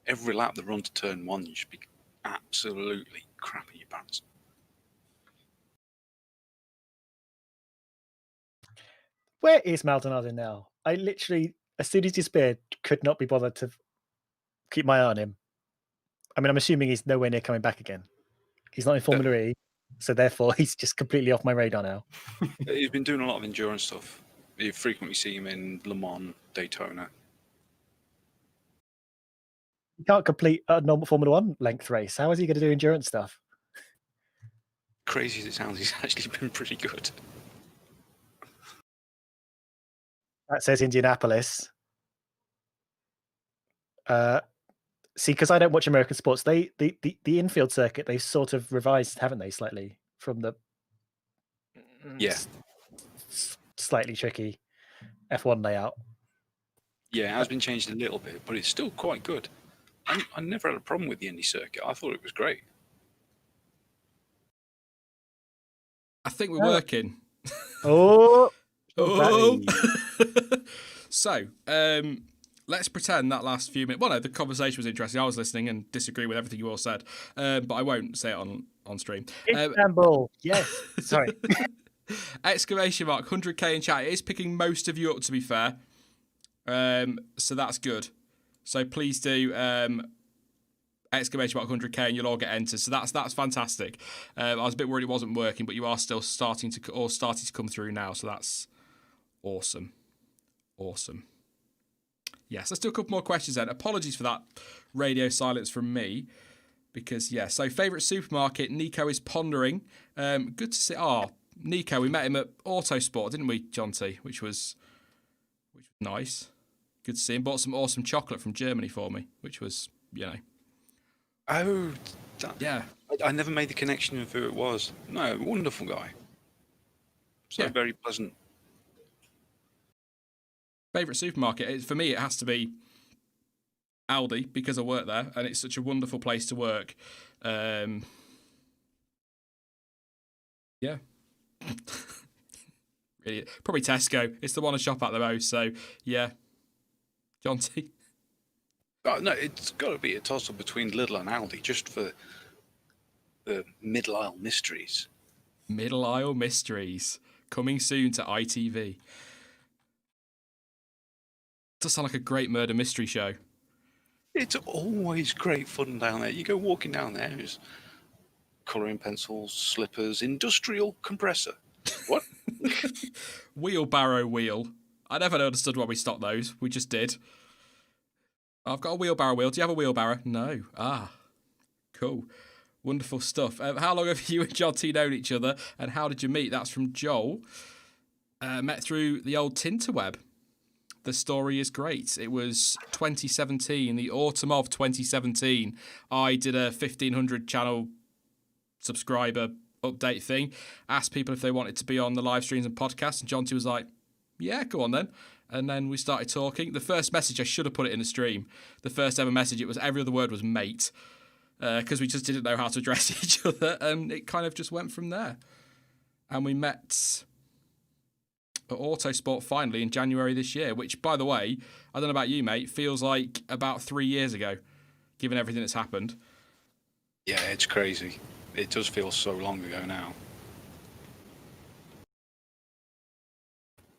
S3: Every lap that run to turn 1, you should be absolutely crapping your pants.
S4: where is Maldonado now? I literally, as soon as he disappeared, could not be bothered to keep my eye on him. I mean, I'm assuming he's nowhere near coming back again. He's not in Formula E, so therefore he's just completely off my radar now.
S3: He's been doing a lot of endurance stuff. You frequently see him in Le Mans, Daytona.
S4: He can't complete a normal Formula One length race. How is he going to do endurance stuff?
S3: Crazy as it sounds, he's actually been pretty good.
S4: That says Indianapolis. See, because I don't watch American sports, the infield circuit, they've sort of revised, haven't they, slightly from the slightly tricky F1 layout.
S3: Yeah, it has been changed a little bit, but it's still quite good. I never had a problem with the Indy circuit. I thought it was great.
S1: I think we're working.
S4: Oh!
S1: So, let's pretend that last few minutes. Well, no, the conversation was interesting. I was listening and disagree with everything you all said, but I won't say it on stream.
S4: Istanbul, yes. Sorry.
S1: Exclamation mark 100k in chat. It is picking most of you up, to be fair. So that's good. So please do exclamation mark 100k and you'll all get entered. So that's fantastic. I was a bit worried it wasn't working, but you are still starting to come through now. So that's awesome. Awesome. Yes, let's do a couple more questions then. Apologies for that radio silence from me. Because, yeah, so favourite supermarket, Nico is pondering. Good to see. Nico, we met him at Autosport, didn't we, Jonty? Which was nice. Good to see him. Bought some awesome chocolate from Germany for me, which was you know.
S3: Oh,
S1: Yeah.
S3: I never made the connection of who it was. No, wonderful guy. So
S1: Yeah.
S3: very pleasant.
S1: Favourite supermarket? For me, it has to be Aldi because I work there and it's such a wonderful place to work. Yeah. Really, probably Tesco. It's the one I shop at the most. So, yeah. Jonty?
S3: Oh, no, it's got to be a toss-up between Lidl and Aldi, just for the middle aisle mysteries.
S1: Middle Aisle Mysteries. Coming soon to ITV. Does sound like a great murder mystery show.
S3: It's always great fun down there. You go walking down there, there's colouring pencils, slippers, industrial compressor. What?
S1: Wheelbarrow wheel. I never understood why we stopped those. We just did. I've got a wheelbarrow wheel. Do you have a wheelbarrow? No. Ah, cool. Wonderful stuff. How long have you and Jonty known each other, and how did you meet? That's from Joel. Met through the old Tinterweb. The story is great. It was 2017, the autumn of 2017. I did a 1,500 channel subscriber update thing, asked people if they wanted to be on the live streams and podcasts, and Jonty was like, yeah, go on then. And then we started talking. The first message, I should have put it in the stream. The first ever message, it was every other word was mate, because we just didn't know how to address each other, and it kind of just went from there. And we met at Autosport finally in January this year, which, by the way, I don't know about you, mate, feels like about 3 years ago, given everything that's happened.
S3: Yeah, it's crazy. It does feel so long ago now.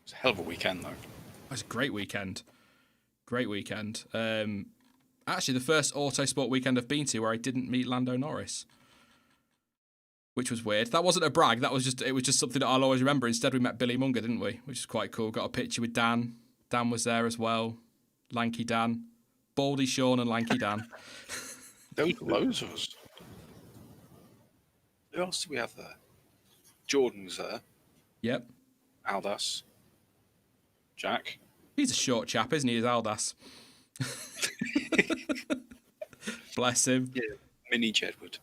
S3: It's a hell of a weekend, though.
S1: It was a great weekend. Great weekend. Actually, the first Autosport weekend I've been to where I didn't meet Lando Norris, which was weird. That wasn't a brag. It was just something that I'll always remember. Instead, we met Billy Munger, didn't we? Which is quite cool. Got a picture with Dan. Dan was there as well. Lanky Dan. Baldy Sean and Lanky Dan.
S3: There was loads of us. Who else did we have there? Jordan was there.
S1: Yep.
S3: Aldas. Jack.
S1: He's a short chap, isn't he, as Aldas? Bless him.
S3: Yeah. Mini Jedward.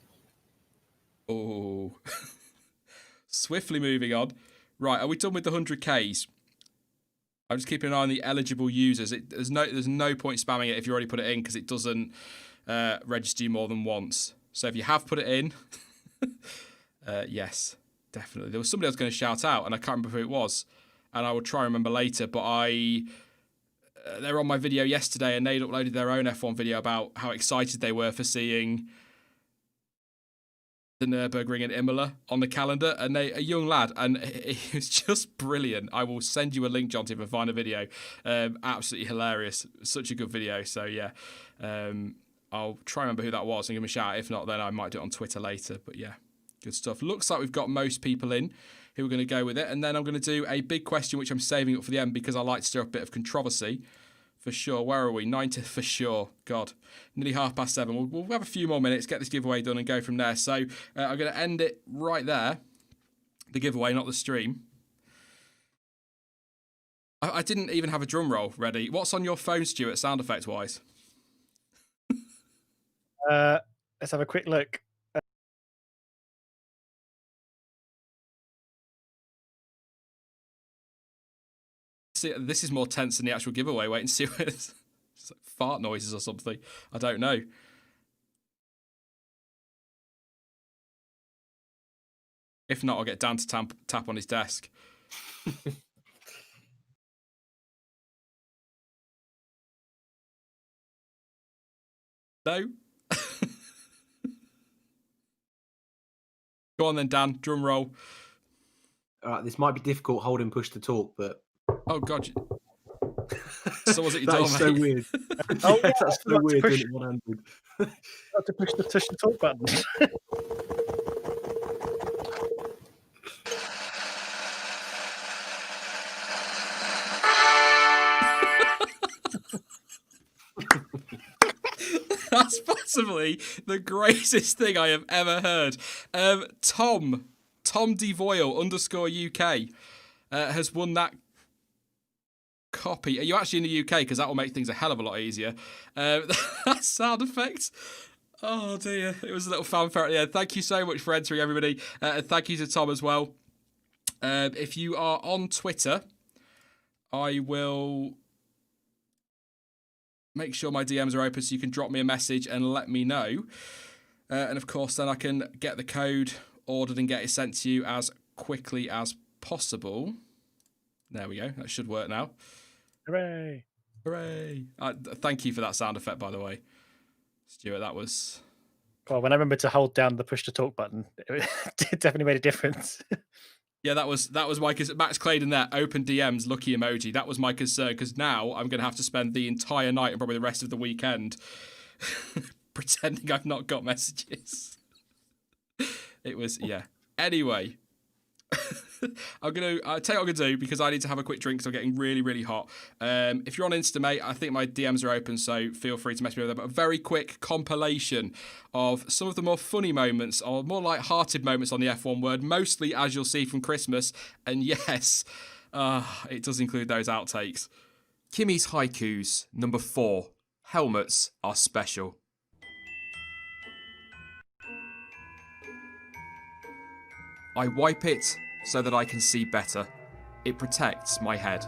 S1: Oh. Swiftly moving on. Right, are we done with the 100Ks? I'm just keeping an eye on the eligible users. There's no point spamming it if you already put it in, because it doesn't register you more than once. So if you have put it in, yes, definitely. There was somebody I was going to shout out, and I can't remember who it was, and I will try and remember later, but they were on my video yesterday, and they'd uploaded their own F1 video about how excited they were for seeing the Nürburgring and Imola on the calendar, and a young lad, and he was just brilliant. I will send you a link, Jonty, if I find a video. Absolutely hilarious. Such a good video. So yeah, I'll try and remember who that was and give him a shout. If not, then I might do it on Twitter later. But yeah, good stuff. Looks like we've got most people in who are going to go with it, and then I'm going to do a big question, which I'm saving up for the end because I like to stir up a bit of controversy. For sure. Where are we? 90 for sure. God. Nearly 7:30. We'll have a few more minutes, get this giveaway done and go from there. So I'm going to end it right there. The giveaway, not the stream. I didn't even have a drum roll ready. What's on your phone, Stuart, sound effect wise?
S4: Let's have a quick look.
S1: See, this is more tense than the actual giveaway. Wait and see what it's like fart noises or something. I don't know. If not, I'll get Dan to tap on his desk. No? Go on then, Dan. Drum roll.
S5: All right, this might be difficult holding push to talk, but
S1: Oh, God. So was it your
S5: that
S1: door,
S5: is so
S1: mate?
S5: weird.
S4: Oh, yeah,
S5: That's so
S4: I forgot to
S5: weird
S4: push-
S5: doing it one-handed.
S4: Got to push the talk button.
S1: That's possibly the greatest thing I have ever heard. Tom DeVoyle _ UK has won that copy. Are you actually in the UK? Because that will make things a hell of a lot easier. That sound effect. Oh dear. It was a little fanfare at the end. Thank you so much for entering, everybody. And thank you to Tom as well. If you are on Twitter, I will make sure my DMs are open so you can drop me a message and let me know. And of course, then I can get the code ordered and get it sent to you as quickly as possible. There we go. That should work now.
S4: Hooray!
S1: Hooray! Thank you for that sound effect, by the way, Stuart. That was...
S4: Well, when I remember to hold down the push to talk button, it definitely made a difference. Yeah,
S1: that was my concern. Max Claydon there, open DMs, lucky emoji. That was my concern, because now I'm going to have to spend the entire night and probably the rest of the weekend pretending I've not got messages. It was, yeah. Anyway, I'll tell you what I'm going to do, because I need to have a quick drink because I'm getting really, really hot. If you're on Insta, mate, I think my DMs are open, so feel free to mess me with there. But a very quick compilation of some of the more funny moments, or more light-hearted moments on the F1 word, mostly, as you'll see, from Christmas. And yes, it does include those outtakes. Kimmy's haikus, number 4. Helmets are special. I wipe it so that I can see better. It protects my head.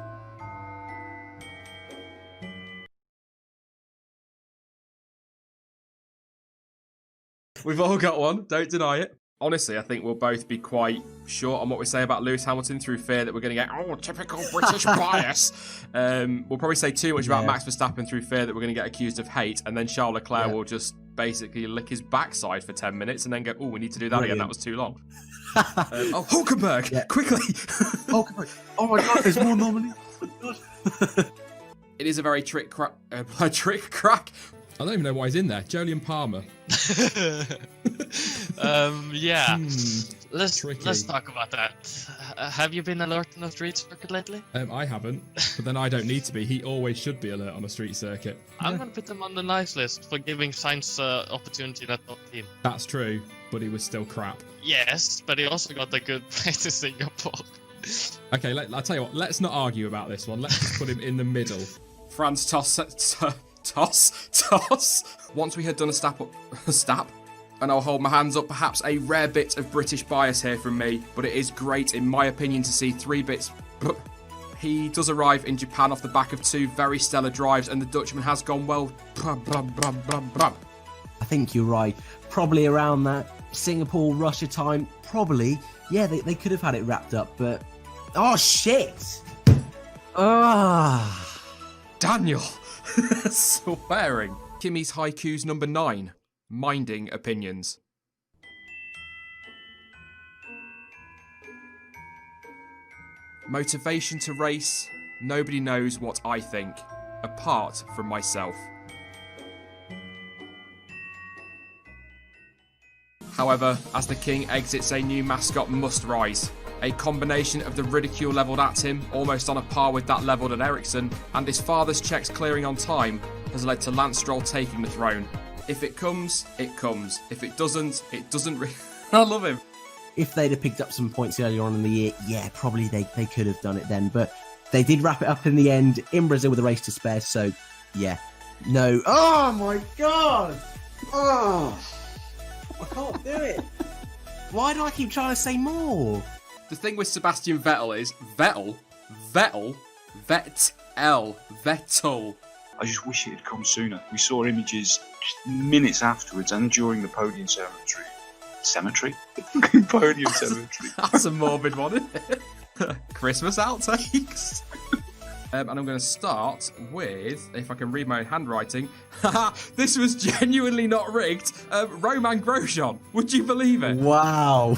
S1: We've all got one, don't deny it. Honestly, I think we'll both be quite short on what we say about Lewis Hamilton through fear that we're going to get, typical British bias. We'll probably say too much about Max Verstappen through fear that we're going to get accused of hate, and then Charles Leclerc will just basically lick his backside for 10 minutes and then go, we need to do that again, that was too long. Hulkenberg, quickly!
S5: Hulkenberg. Oh my god, there's more normally.
S1: It is a very trick crack. I don't even know why he's in there. Jolyon Palmer.
S6: Let's talk about that. Have you been alert on the street circuit lately?
S1: I haven't, but then I don't need to be. He always should be alert on a street circuit.
S6: I'm gonna put him on the nice list for giving Sainz opportunity in that top team.
S1: That's true, but he was still crap.
S6: Yes, but he also got a good place in Singapore.
S1: Okay, I'll tell you what. Let's not argue about this one. Let's just put him in the middle. France toss. Once we had done a stap, and I'll hold my hands up, perhaps a rare bit of British bias here from me, but it is great in my opinion to see 3 bits. He does arrive in Japan off the back of 2 very stellar drives, and the Dutchman has gone well.
S5: I think you're right. Probably around that Singapore, Russia time, probably. Yeah, they could have had it wrapped up, but... Oh, shit!
S1: Daniel! Swearing. Kimmy's haikus number 9. Minding opinions. Motivation to race. Nobody knows what I think, apart from myself. However, as the king exits, a new mascot must rise. A combination of the ridicule levelled at him, almost on a par with that levelled at Ericsson, and his father's checks clearing on time, has led to Lance Stroll taking the throne. If it comes, it comes. If it doesn't, it doesn't I love him.
S5: If they'd have picked up some points earlier on in the year, yeah, probably they could have done it then. But they did wrap it up in the end in Brazil with a race to spare, so yeah. No. Oh my god! Oh, I can't do it. Why do I keep trying to say more?
S1: The thing with Sebastian Vettel is Vettel.
S3: I just wish it had come sooner. We saw images just minutes afterwards and during the podium cemetery. Podium cemetery.
S1: That's a morbid one, isn't it? Christmas outtakes. And I'm going to start with, if I can read my own handwriting, this was genuinely not rigged, Romain Grosjean. Would you believe it?
S5: Wow.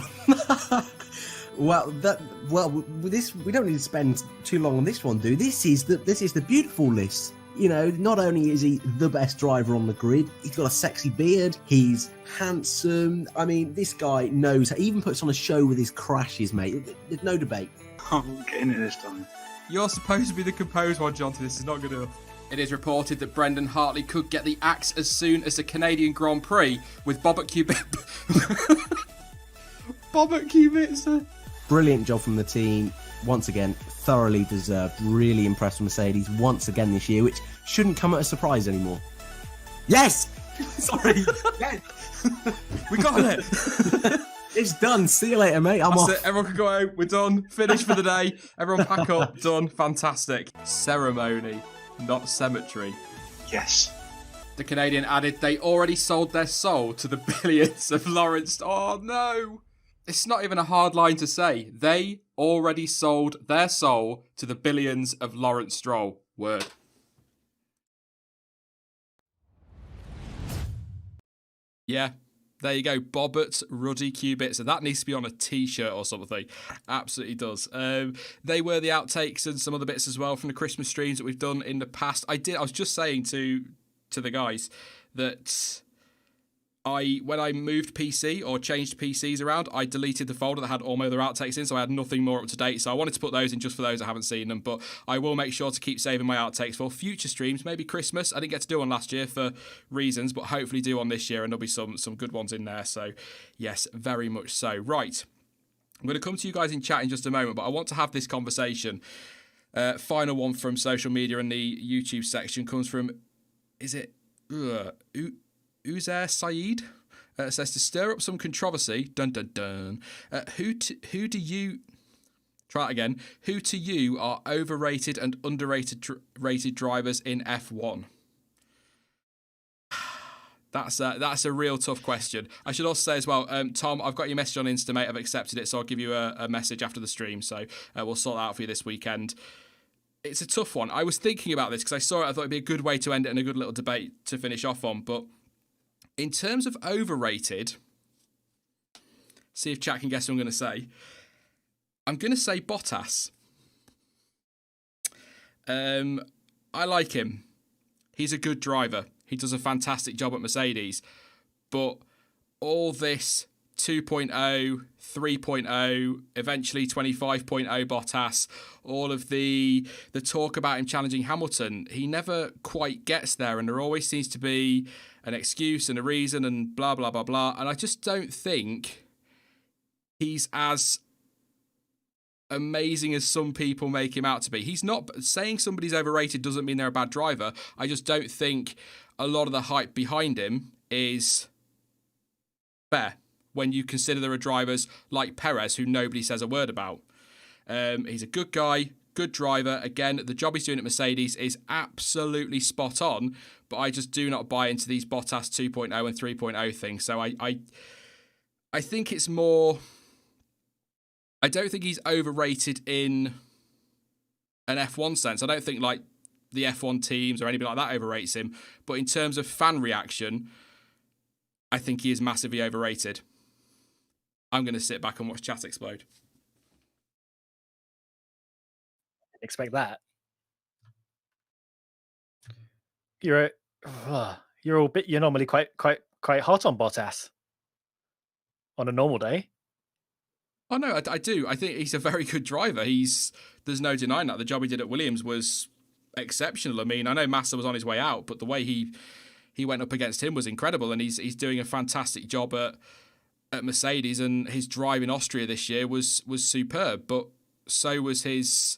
S5: This we don't need to spend too long on this one, do? This is the beautiful list. You know, not only is he the best driver on the grid, he's got a sexy beard, he's handsome. I mean, this guy knows. He even puts on a show with his crashes, mate. There's no debate.
S3: I'm getting it this time.
S1: You're supposed to be the composed one, Jonty. This is not good enough. It is reported that Brendan Hartley could get the axe as soon as the Canadian Grand Prix with Bob at Kubica.
S7: Brilliant job from the team. Once again, thoroughly deserved. Really impressed with Mercedes once again this year, which shouldn't come as a surprise anymore. Yes!
S5: Sorry. Yes.
S1: We got it.
S7: It's done. See you later, mate. I'm
S1: That's
S7: off.
S1: it. Everyone can go home. We're done. Finished for the day. Everyone pack up. Done. Fantastic. Ceremony, not cemetery.
S3: Yes.
S1: The Canadian added they already sold their soul to the billions of Lawrence. Oh, no. It's not even a hard line to say. They already sold their soul to the billions of Lawrence Stroll. Word. Yeah. There you go, Bobbert Ruddy Cubit. So that needs to be on a t-shirt or something. Absolutely does. They were the outtakes and some other bits as well from the Christmas streams that we've done in the past. I was just saying to the guys that when I moved PC or changed PCs around, I deleted the folder that had all my other outtakes in, so I had nothing more up to date. So I wanted to put those in just for those that haven't seen them, but I will make sure to keep saving my outtakes for future streams, maybe Christmas. I didn't get to do one last year for reasons, but hopefully do one this year, and there'll be some good ones in there. So yes, very much so. Right, I'm going to come to you guys in chat in just a moment, but I want to have this conversation. Final one from social media and the YouTube section comes from, is it Uzair Saeed? Says to stir up some controversy. Dun dun dun. Who do you? Try it again. Who to you are overrated and underrated rated drivers in F1? That's a real tough question. I should also say as well, Tom, I've got your message on Insta, mate. I've accepted it, so I'll give you a message after the stream. So we'll sort that out for you this weekend. It's a tough one. I was thinking about this because I saw it. I thought it'd be a good way to end it and a good little debate to finish off on. But in terms of overrated, see if chat can guess what I'm going to say. I'm going to say Bottas. I like him. He's a good driver. He does a fantastic job at Mercedes. But all this 2.0, 3.0, eventually 25.0 Bottas, all of the talk about him challenging Hamilton, he never quite gets there, and there always seems to be an excuse and a reason and blah, blah, blah, blah. And I just don't think he's as amazing as some people make him out to be. He's not. Saying somebody's overrated doesn't mean they're a bad driver. I just don't think a lot of the hype behind him is fair when you consider there are drivers like Perez who nobody says a word about. He's a good guy, good driver. Again, the job he's doing at Mercedes is absolutely spot on, but I just do not buy into these Bottas 2.0 and 3.0 things. So I think it's more... I don't think he's overrated in an F1 sense. I don't think like the F1 teams or anybody like that overrates him. But in terms of fan reaction, I think he is massively overrated. I'm going to sit back and watch chat explode.
S4: Expect that. You're normally quite hot on Bottas on a normal day.
S1: Oh no, I do. I think he's a very good driver. There's no denying that. The job he did at Williams was exceptional. I mean, I know Massa was on his way out, but the way he went up against him was incredible, and he's doing a fantastic job at Mercedes, and his drive in Austria this year was superb. But so was his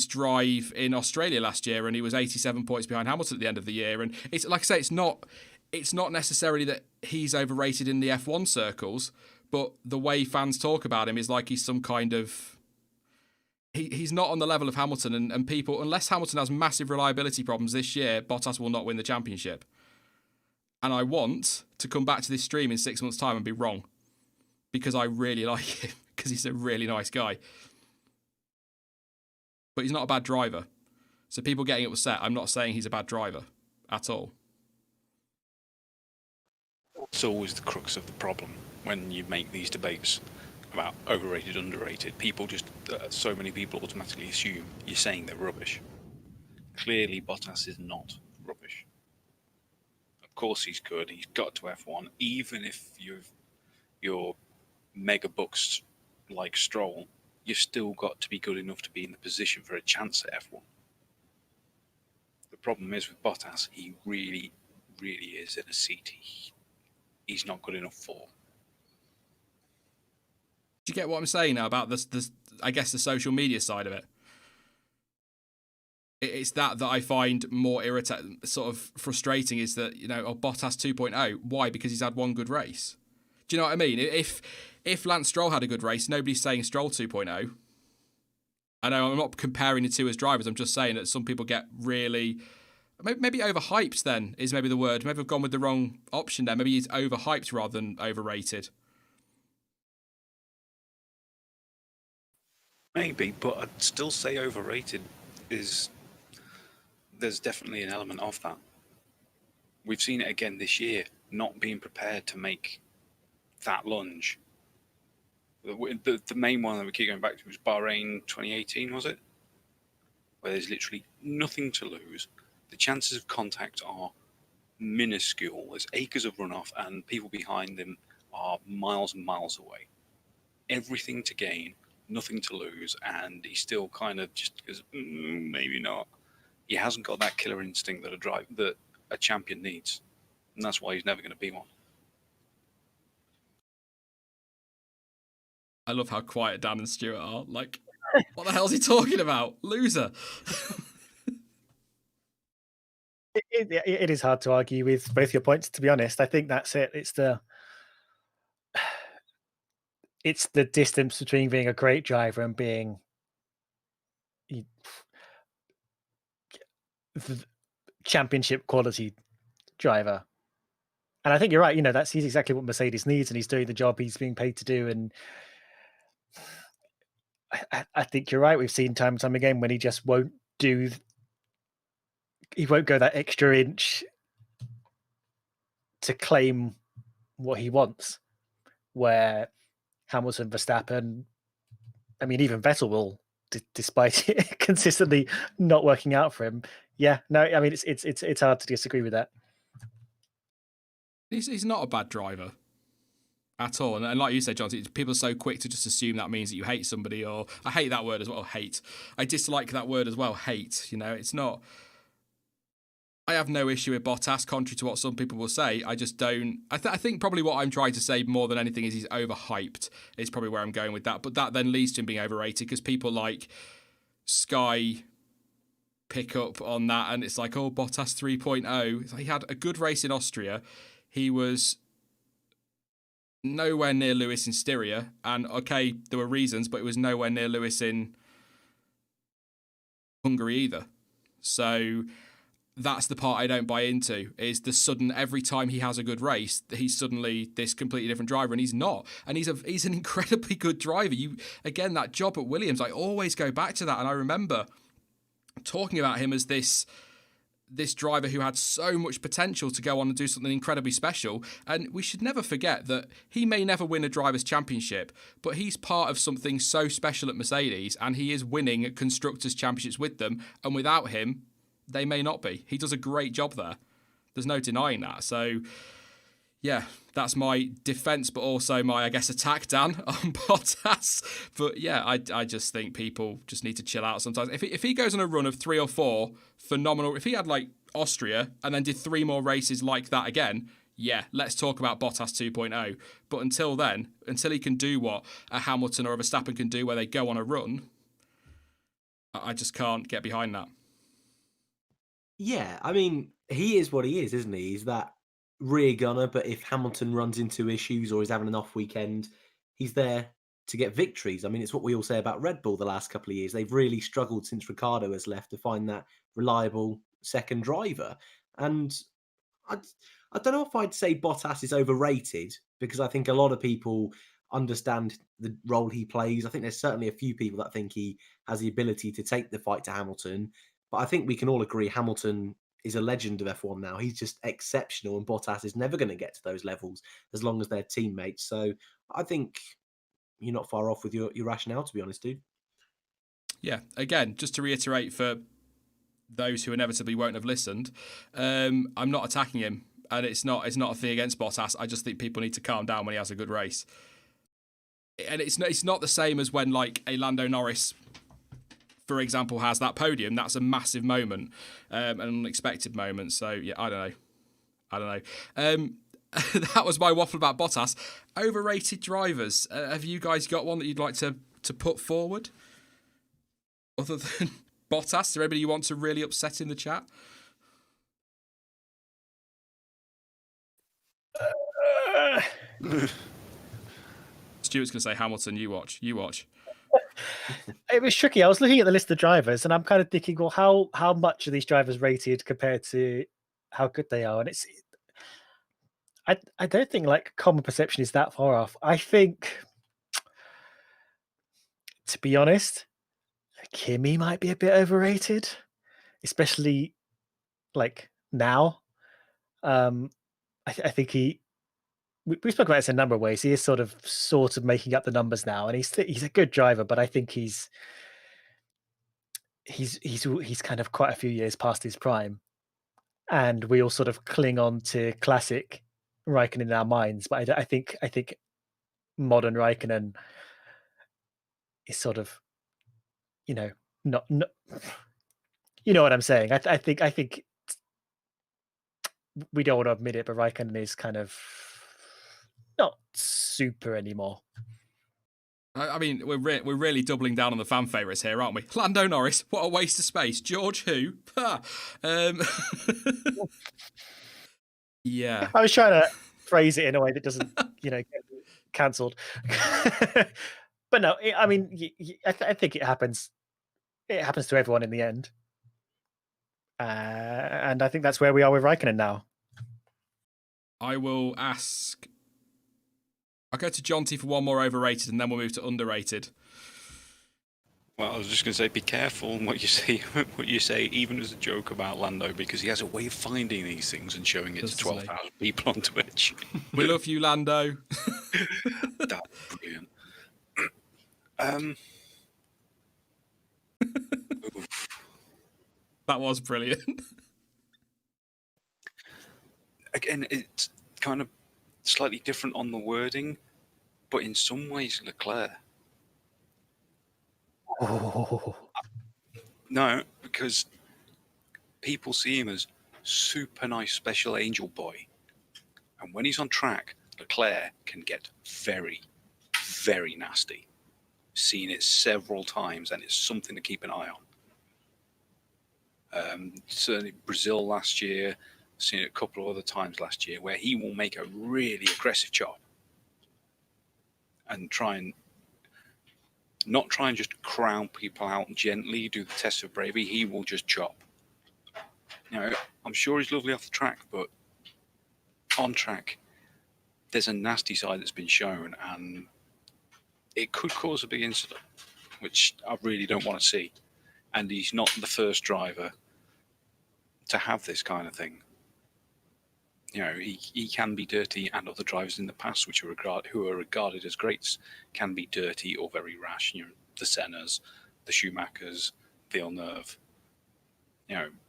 S1: drive in Australia last year, and he was 87 points behind Hamilton at the end of the year. And it's like I say, it's not necessarily that he's overrated in the F1 circles, but the way fans talk about him is like he's some kind of... He's not on the level of Hamilton, and people, unless Hamilton has massive reliability problems this year, Bottas will not win the championship. And I want to come back to this stream in 6 months' time and be wrong, because I really like him, because he's a really nice guy. But he's not a bad driver. So people getting upset, I'm not saying he's a bad driver at all.
S3: It's always the crux of the problem when you make these debates about overrated, underrated. So many people automatically assume you're saying they're rubbish. Clearly, Bottas is not rubbish. Of course he's good. He's got to F1. Even if you're mega bucks like Stroll, you've still got to be good enough to be in the position for a chance at F1. The problem is with Bottas, he really, really is in a seat he's not good enough for.
S1: Do you get what I'm saying now about this? I guess the social media side of it. It's that I find more irritating, sort of frustrating, is that, Bottas 2.0. Why? Because he's had one good race. Do you know what I mean? If Lance Stroll had a good race, nobody's saying Stroll 2.0. I know I'm not comparing the two as drivers. I'm just saying that some people get really, maybe overhyped. Then is maybe the word. Maybe I've gone with the wrong option there. Maybe he's overhyped rather than overrated.
S3: Maybe, but I'd still say overrated is. There's definitely an element of that. We've seen it again this year, not being prepared to make that lunge. The main one that we keep going back to was Bahrain 2018, was it? Where there's literally nothing to lose. The chances of contact are minuscule. There's acres of runoff, and people behind them are miles and miles away. Everything to gain, nothing to lose, and he still kind of just goes, maybe not. He hasn't got that killer instinct that a champion needs, and that's why he's never going to be one.
S1: I love how quiet Dan and Stuart are. Like, what the hell's he talking about? Loser.
S4: It is hard to argue with both your points, to be honest. I think that's it. It's the distance between being a great driver and being the championship quality driver. And I think you're right. He's exactly what Mercedes needs, and he's doing the job he's being paid to do. And I think you're right. We've seen time and time again when he just won't go that extra inch to claim what he wants, where Hamilton, Verstappen, I mean, even Vettel will, despite it consistently not working out for him. Yeah, no, I mean, it's hard to disagree with that.
S1: He's not a bad driver at all. And like you said, Jonty, people are so quick to just assume that means that you hate somebody, or I hate that word as well, hate. I dislike that word as well, hate. It's not... I have no issue with Bottas, contrary to what some people will say. I just don't... I think probably what I'm trying to say more than anything is he's overhyped, is probably where I'm going with that. But that then leads to him being overrated, because people like Sky pick up on that, and it's like, oh, Bottas 3.0. He had a good race in Austria. He was nowhere near Lewis in Styria, and okay, there were reasons, but it was nowhere near Lewis in Hungary either. So... that's the part I don't buy into, is the sudden, every time he has a good race, he's suddenly this completely different driver, and he's not. And he's an incredibly good driver. Again, that job at Williams, I always go back to that, and I remember talking about him as this driver who had so much potential to go on and do something incredibly special. And we should never forget that he may never win a driver's championship, but he's part of something so special at Mercedes, and he is winning constructors' championships with them. And without him, they may not be. He does a great job there. There's no denying that. So, yeah, that's my defence, but also my, I guess, attack, Dan, on Bottas. But, yeah, I just think people just need to chill out sometimes. If he goes on a run of 3 or 4 phenomenal... If he had, like, Austria and then did 3 more races like that again, yeah, let's talk about Bottas 2.0. But until then, until he can do what a Hamilton or a Verstappen can do, where they go on a run, I just can't get behind that.
S5: Yeah, I mean, he is what he is, isn't he? He's that rear gunner, but if Hamilton runs into issues or he's having an off weekend, he's there to get victories. I mean, it's what we all say about Red Bull the last couple of years. They've really struggled since Ricciardo has left to find that reliable second driver. And I don't know if I'd say Bottas is overrated, because I think a lot of people understand the role he plays. I think there's certainly a few people that think he has the ability to take the fight to Hamilton. But I think we can all agree Hamilton is a legend of F1 now. He's just exceptional, and Bottas is never going to get to those levels as long as they're teammates. So I think you're not far off with your rationale, to be honest, dude.
S1: Yeah, again, just to reiterate for those who inevitably won't have listened, I'm not attacking him, and it's not a thing against Bottas. I just think people need to calm down when he has a good race. And it's not the same as when, like, a Lando Norris, for example, has that podium. That's a massive moment, an unexpected moment. So, yeah, I don't know. that was my waffle about Bottas. Overrated drivers. Have you guys got one that you'd like to put forward? Other than Bottas, is there anybody you want to really upset in the chat? Stuart's going to say Hamilton. You watch.
S4: It was tricky. I was looking at the list of drivers, and I'm kind of thinking, well, how much are these drivers rated compared to how good they are? And I don't think like common perception is that far off. I think, to be honest, Kimi might be a bit overrated, especially like now. I think we spoke about this in a number of ways. He is sort of making up the numbers now, and he's a good driver, but I think he's kind of quite a few years past his prime, and we all sort of cling on to classic Raikkonen in our minds. But I think modern Raikkonen is sort of, not you know what I'm saying. I think we don't want to admit it, but Raikkonen is kind of not super anymore.
S1: I mean, we're really doubling down on the fan favourites here, aren't we? Lando Norris, what a waste of space. George who? Yeah.
S4: I was trying to phrase it in a way that doesn't, get cancelled. But no, I mean, I think it happens. It happens to everyone in the end. And I think that's where we are with Raikkonen now.
S1: I will ask... I'll go to Jonty for one more overrated, and then we'll move to underrated.
S3: Well, I was just going to say, be careful in what you say, even as a joke about Lando, because he has a way of finding these things and showing it to 12,000 people on Twitch.
S1: We love you, Lando.
S3: That's brilliant.
S1: That was brilliant.
S3: Again, it's kind of slightly different on the wording, but in some ways, Leclerc.
S4: Oh.
S3: No, because people see him as super nice special angel boy. And when he's on track, Leclerc can get very, very nasty. Seen it several times, and it's something to keep an eye on. Certainly Brazil last year, seen it a couple of other times last year, where he will make a really aggressive chop and not try and just crown people out gently, do the test of bravery. He will just chop. I'm sure he's lovely off the track, but on track, there's a nasty side that's been shown, and it could cause a big incident, which I really don't want to see. And he's not the first driver to have this kind of thing. He can be dirty, and other drivers in the past, who are regarded as greats, can be dirty or very rash. The Sennas, the Schumachers, Villeneuve.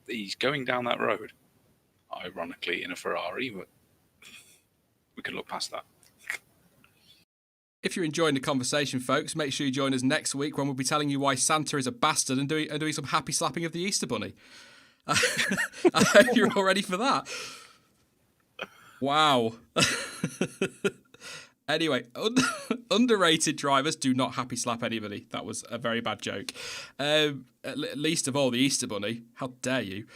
S3: He's going down that road, ironically, in a Ferrari, but we can look past that.
S1: If you're enjoying the conversation, folks, make sure you join us next week when we'll be telling you why Santa is a bastard and doing some happy slapping of the Easter Bunny. I hope you're all ready for that. Wow. Anyway, underrated drivers do not happy slap anybody. That was a very bad joke. Least of all the Easter Bunny. How dare you?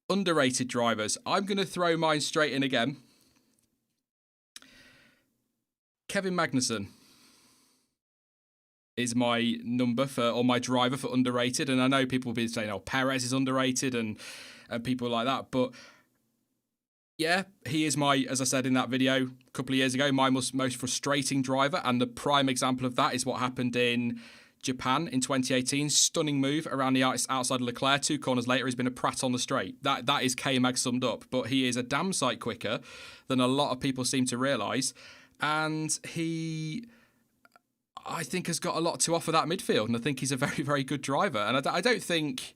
S1: Underrated drivers. I'm going to throw mine straight in again. Kevin Magnussen is my my driver for underrated. And I know people will be saying, Perez is underrated and people like that. But yeah, he is as I said in that video a couple of years ago, my most frustrating driver. And the prime example of that is what happened in Japan in 2018. Stunning move around the outside of Leclerc. 2 corners later, he's been a prat on the straight. That is K-Mag summed up. But he is a damn sight quicker than a lot of people seem to realise. And he, I think, has got a lot to offer that midfield. And I think he's a very, very good driver. And I don't think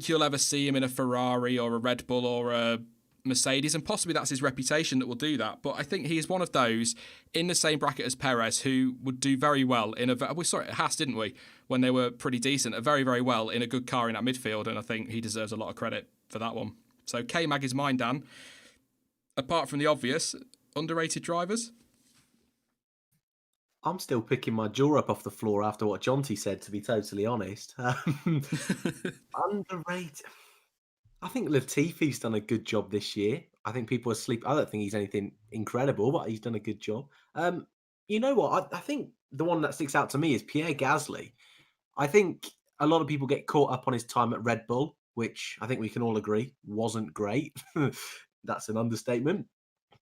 S1: you'll ever see him in a Ferrari or a Red Bull or a Mercedes, and possibly that's his reputation that will do that. But I think he is one of those in the same bracket as Perez who would do very well in we saw it at Haas, didn't we, when they were pretty decent, very, very well in a good car in that midfield, and I think he deserves a lot of credit for that one. So K-Mag is mine, Dan. apart from the obvious, underrated drivers?
S5: I'm still picking my jaw up off the floor after what Jonty said, to be totally honest. Underrated. I think Latifi's done a good job this year. I think people are sleep. I don't think he's anything incredible, but he's done a good job. You know what? I think the one that sticks out to me is Pierre Gasly. I think a lot of people get caught up on his time at Red Bull, which I think we can all agree wasn't great. That's an understatement.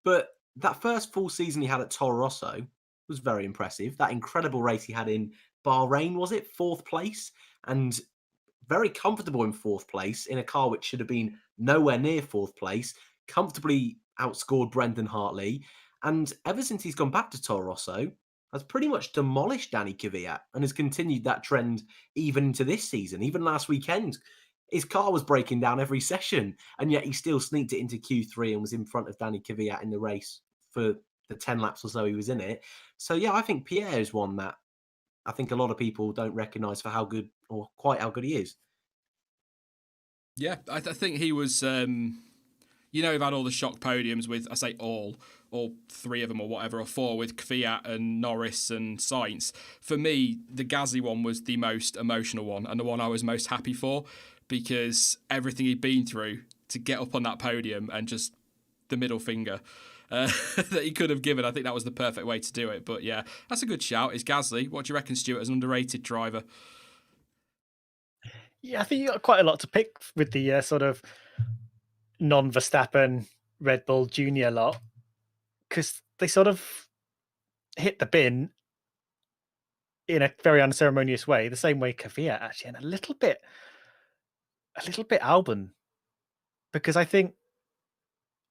S5: But that first full season he had at Toro Rosso was very impressive. That incredible race he had in Bahrain, was it? 4th place. And very comfortable in 4th place in a car which should have been nowhere near 4th place, comfortably outscored Brendan Hartley. And ever since he's gone back to Toro Rosso, has pretty much demolished Danny Kvyat and has continued that trend even into this season. Even last weekend, his car was breaking down every session, and yet he still sneaked it into Q3 and was in front of Danny Kvyat in the race for the 10 laps or so he was in it. So, yeah, I think Pierre is one that I think a lot of people don't recognise for how good, or quite how good he is.
S1: Yeah, I think he was, we've had all the shock podiums with, I say all 3 of them or whatever, or 4 with Kvyat and Norris and Sainz. For me, the Gasly one was the most emotional one and the one I was most happy for, because everything he'd been through to get up on that podium and just the middle finger that he could have given, I think that was the perfect way to do it. But yeah, that's a good shout. Is Gasly? What do you reckon, Stuart, as an underrated driver?
S4: Yeah, I think you got quite a lot to pick with the sort of non-Verstappen Red Bull Junior lot, because they sort of hit the bin in a very unceremonious way, the same way Kvyat actually, and a little bit Albon, because I think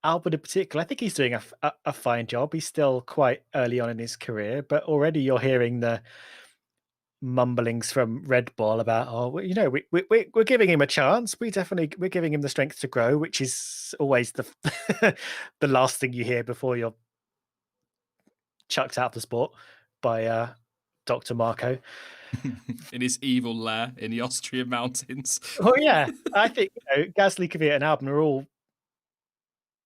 S4: Albon in particular, I think he's doing a fine job. He's still quite early on in his career, but already you're hearing the mumblings from Red Bull about, we're giving him a chance. We're giving him the strength to grow, which is always the the last thing you hear before you're chucked out of the sport by Dr. Marco
S1: in his evil lair in the Austrian mountains.
S4: Oh yeah, I think Gasly, Kvyat, and Albon are all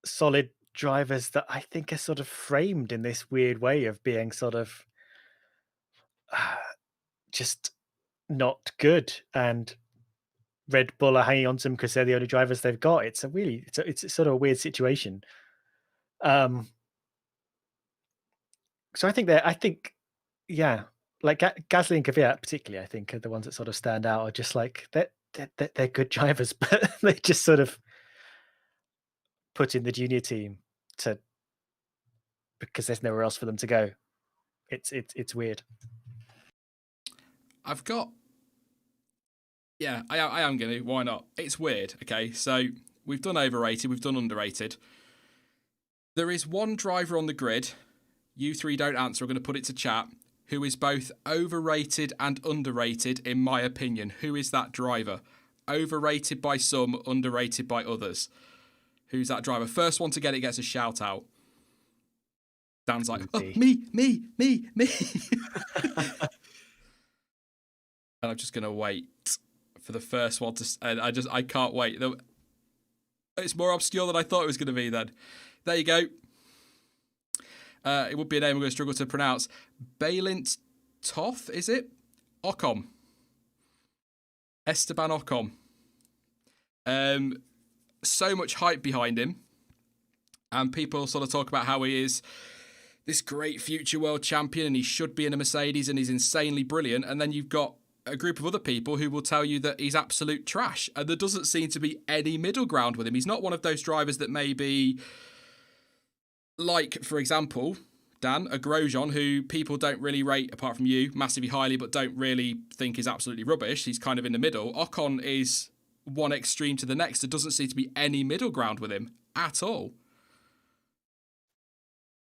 S4: solid drivers that I think are sort of framed in this weird way of being sort of just not good, and Red Bull are hanging on to them because they're the only drivers they've got. It's a sort of a weird situation. So I think like Gasly and Kvyat particularly, I think are the ones that sort of stand out. Are just like they're good drivers, but they just sort of put in the junior team because there's nowhere else for them to go. It's weird.
S1: I am going to. Why not? It's weird. Okay, so we've done overrated, we've done underrated. There is one driver on the grid. You 3 don't answer. I'm going to put it to chat. Who is both overrated and underrated, in my opinion. Who is that driver? Overrated by some, underrated by others. Who's that driver? First one to get it gets a shout out. Dan's like, oh, me. And I'm just going to wait for the first one to... And I can't wait. It's more obscure than I thought it was going to be then. There you go. It would be a name I'm going to struggle to pronounce. Balint Toth, is it? Ocon. Esteban Ocon. So much hype behind him. And people sort of talk about how he is this great future world champion and he should be in a Mercedes and he's insanely brilliant. And then you've got a group of other people who will tell you that he's absolute trash. And there doesn't seem to be any middle ground with him. He's not one of those drivers that maybe, like, for example, Dan, a Grosjean, who people don't really rate, apart from you, massively highly, but don't really think is absolutely rubbish. He's kind of in the middle. Ocon is one extreme to the next. There doesn't seem to be any middle ground with him at all.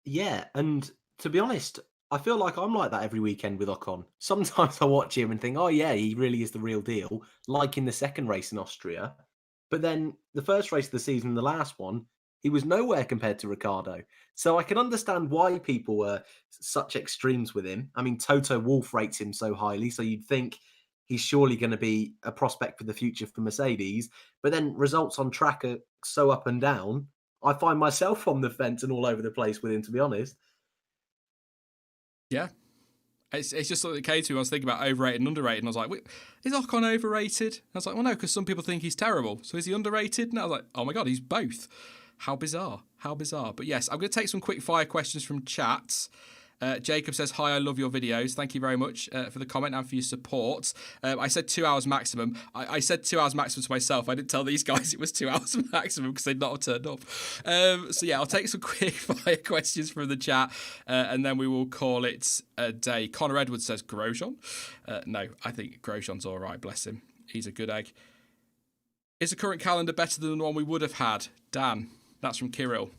S5: Yeah, and to be honest, I feel like I'm like that every weekend with Ocon. Sometimes I watch him and think, oh yeah, he really is the real deal, like in the second race in Austria. But then the first race of the season, the last one, he was nowhere compared to Ricciardo. So I can understand why people were such extremes with him. I mean, Toto Wolff rates him so highly, so you'd think he's surely going to be a prospect for the future for Mercedes. But then results on track are so up and down. I find myself on the fence and all over the place with him, to be honest.
S1: Yeah. It's just something that came to me. I was thinking about overrated and underrated, and I was like, wait, is Ocon overrated? And I was like, well, no, because some people think he's terrible. So is he underrated? And I was like, oh my God, he's both. How bizarre. How bizarre. But yes, I'm going to take some quick fire questions from chat. Jacob says, hi, I love your videos. Thank you very much for the comment and for your support. I said 2 hours maximum. I said 2 hours maximum to myself. I didn't tell these guys it was 2 hours maximum because they'd not have turned up. So yeah, I'll take some quick fire questions from the chat and then we will call it a day. Connor Edwards says, Grosjean? No, I think Grosjean's all right, bless him. He's a good egg. Is the current calendar better than the one we would have had? Dan, that's from Kirill.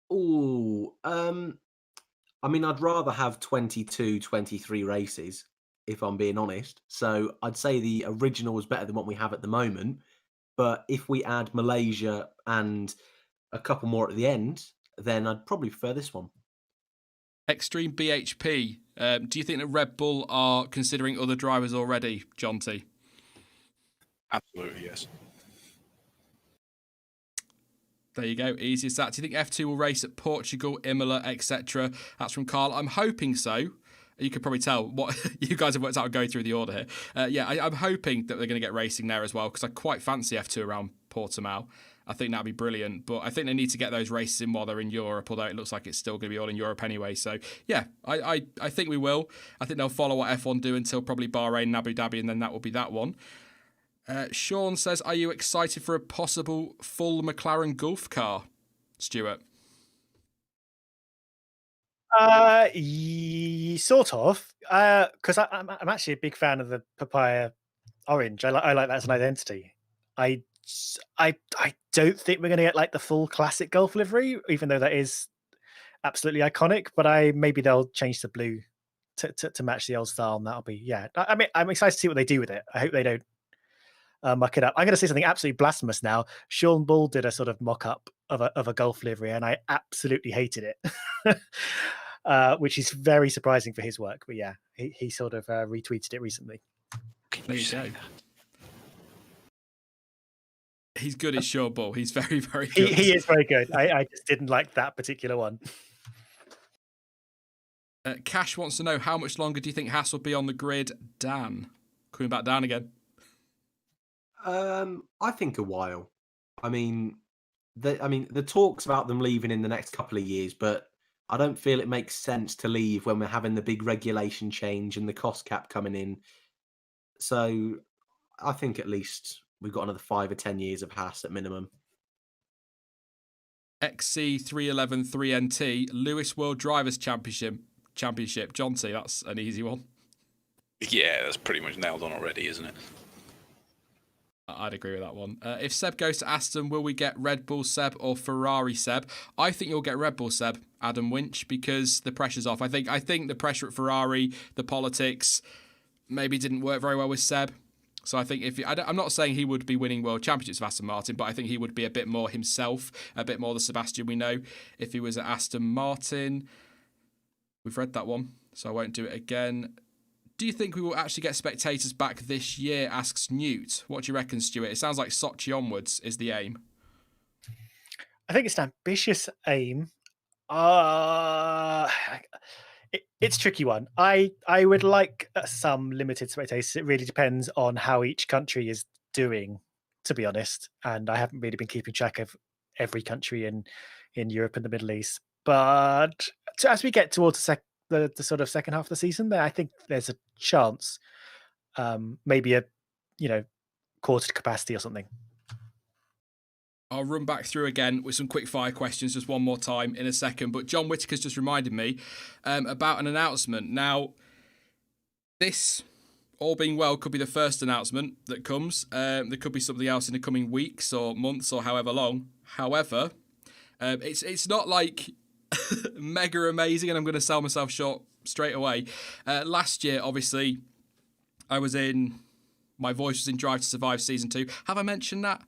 S5: Oh, I mean, I'd rather have 22, 23 races, if I'm being honest. So I'd say the original was better than what we have at the moment. But if we add Malaysia and a couple more at the end, then I'd probably prefer this one.
S1: Extreme BHP. Do you think that Red Bull are considering other drivers already, Jonty?
S3: Absolutely, yes.
S1: There you go. Easy as that. Do you think F2 will race at Portugal, Imola, etc.? That's from Carl. I'm hoping so. You could probably tell what you guys have worked out going through the order here. Yeah, I'm hoping that they're going to get racing there as well because I quite fancy F2 around Portimao. I think that'd be brilliant. But I think they need to get those races in while they're in Europe, although it looks like it's still going to be all in Europe anyway. So, yeah, I think we will. I think they'll follow what F1 do until probably Bahrain and Abu Dhabi, and then that will be that one. Sean says, are you excited for a possible full McLaren Gulf car, Stuart?
S4: Sort of, because I'm actually a big fan of the papaya orange. I like that as an identity. I don't think we're going to get like the full classic Gulf livery, even though that is absolutely iconic. But maybe they'll change the blue to match the old style, and that'll be I mean, I'm excited to see what they do with it. I hope they don't muck it up. I'm going to say something absolutely blasphemous now. Sean Bull did a sort of mock-up of a Gulf livery, and I absolutely hated it, which is very surprising for his work. But yeah, he sort of retweeted it recently.
S1: There you go. He's good at Sean Bull. He's very, very good.
S4: He is very good. I just didn't like that particular one.
S1: Cash wants to know, how much longer do you think Haas will be on the grid? Dan. Coming back down again.
S5: I think a while. I mean, the talks about them leaving in the next couple of years, but I don't feel it makes sense to leave when we're having the big regulation change and the cost cap coming in. So I think at least we've got another 5 or 10 years of Haas at minimum.
S1: XC311 3NT Lewis World Drivers Championship. Jonty, that's an easy one.
S3: Yeah, that's pretty much nailed on already, isn't it?
S1: I'd agree with that one. If Seb goes to Aston, will we get Red Bull Seb or Ferrari Seb? I think you'll get Red Bull Seb, Adam Winch, because the pressure's off. I think the pressure at Ferrari, the politics, maybe didn't work very well with Seb. So I think I'm not saying he would be winning world championships for Aston Martin, but I think he would be a bit more himself, a bit more the Sebastian we know if he was at Aston Martin. We've read that one, so I won't do it again. Do you think we will actually get spectators back this year, asks Newt. What do you reckon, Stuart? It sounds like Sochi onwards is the aim.
S4: I think it's an ambitious aim. It's a tricky one. I would like some limited spectators. It really depends on how each country is doing, to be honest. And I haven't really been keeping track of every country in Europe and the Middle East. But as we get towards the sort of second half of the season, there I think there's a chance, maybe a quarter capacity or something.
S1: I'll run back through again with some quick fire questions just one more time in a second. But John Whittaker's just reminded me about an announcement. Now, this, all being well, could be the first announcement that comes. There could be something else in the coming weeks or months or however long. However, it's not like mega amazing, and I'm going to sell myself short straight away. Last year, obviously, my voice was in Drive to Survive Season 2. Have I mentioned that?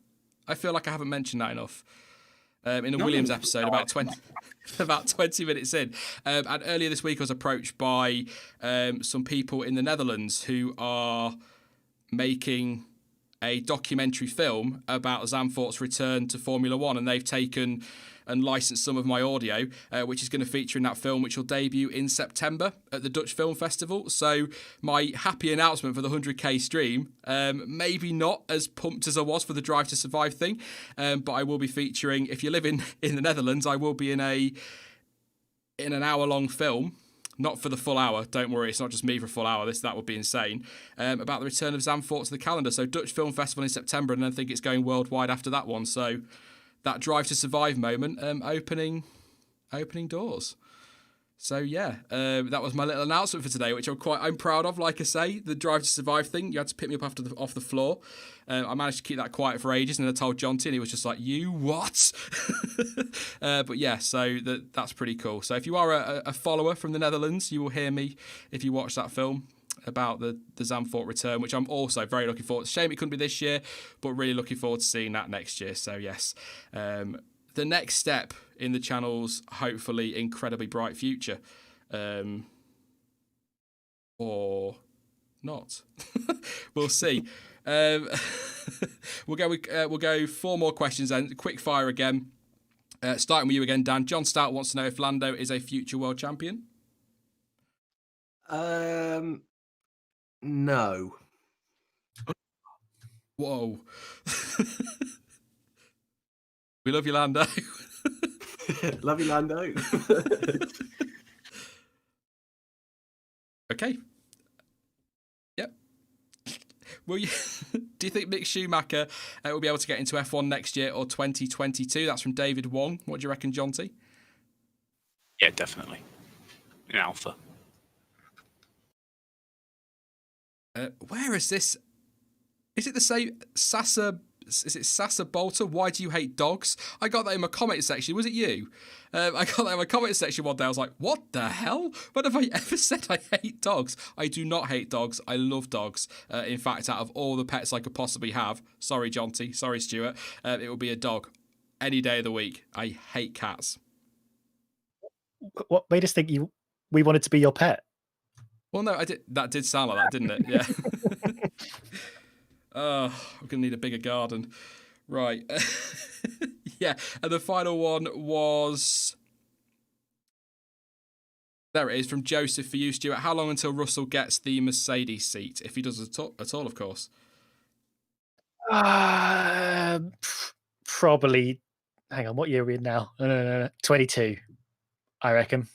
S1: I feel like I haven't mentioned that enough. In a Williams episode, about 20 minutes in. And earlier this week, I was approached by some people in the Netherlands who are making a documentary film about Zandvoort's return to Formula One, and they've taken and licensed some of my audio, which is going to feature in that film, which will debut in September at the Dutch Film Festival. So my happy announcement for the 100k stream, maybe not as pumped as I was for the Drive to Survive thing, but I will be featuring, if you live in the Netherlands, I will be in an hour-long film. Not for the full hour, don't worry, it's not just me for a full hour, that would be insane, about the return of Zandvoort to the calendar. So Dutch Film Festival in September, and I think it's going worldwide after that one. So that Drive to Survive moment, opening doors. So yeah, that was my little announcement for today, which I'm proud of. Like I say, the Drive to Survive thing, you had to pick me up off the floor. I managed to keep that quiet for ages, and then I told Jonty, and he was just like, "You what?" But yeah, so that's pretty cool. So if you are a follower from the Netherlands, you will hear me if you watch that film about the Zandvoort return, which I'm also very looking forward to. Shame it couldn't be this year, but really looking forward to seeing that next year. So yes, the next step in the channel's hopefully incredibly bright future, or not. We'll see. We'll go 4 more questions then. Quick fire again. Starting with you again, Dan. John Stout wants to know if Lando is a future world champion.
S5: No.
S1: Whoa. We love you, Lando.
S5: Love you, Lando.
S1: Okay. Yep. Do you think Mick Schumacher will be able to get into F1 next year or 2022? That's from David Wong. What do you reckon, Jonty?
S3: Yeah, definitely. In Alpha.
S1: Where is this? Is it the same Sasa? Is it Sasa Bolter? Why do you hate dogs? I got that in my comment section. Was it you? I got that in my comment section one day. I was like, what the hell? When have I ever said I hate dogs? I do not hate dogs. I love dogs. In fact, out of all the pets I could possibly have, sorry, Jonty, sorry, Stuart, it would be a dog any day of the week. I hate cats.
S4: What made us think we wanted to be your pet?
S1: Well, no, I did. That did sound like that, didn't it? Yeah. I'm going to need a bigger garden. Right. Yeah. And the final one was... There it is, from Joseph for you, Stuart. How long until Russell gets the Mercedes seat? If he does at all, of course.
S4: Probably... Hang on, what year are we in now? No. 22, I reckon.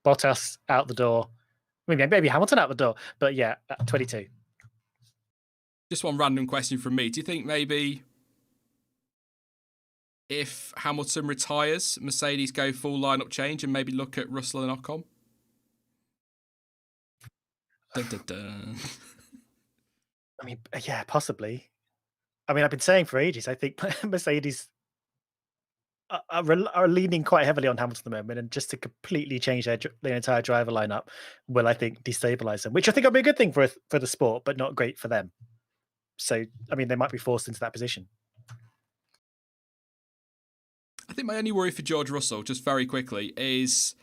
S4: Bottas out the door. Maybe Hamilton out the door. But yeah, 22.
S1: Just one random question from me. Do you think maybe if Hamilton retires, Mercedes go full lineup change and maybe look at Russell and Ocon? Dun, dun, dun.
S4: Yeah, possibly. I've been saying for ages, I think Mercedes are leaning quite heavily on Hamilton at the moment, and just to completely change their entire driver lineup will, I think, destabilize them, which I think will be a good thing for the sport, but not great for them. So, they might be forced into that position.
S1: I think my only worry for George Russell, just very quickly, is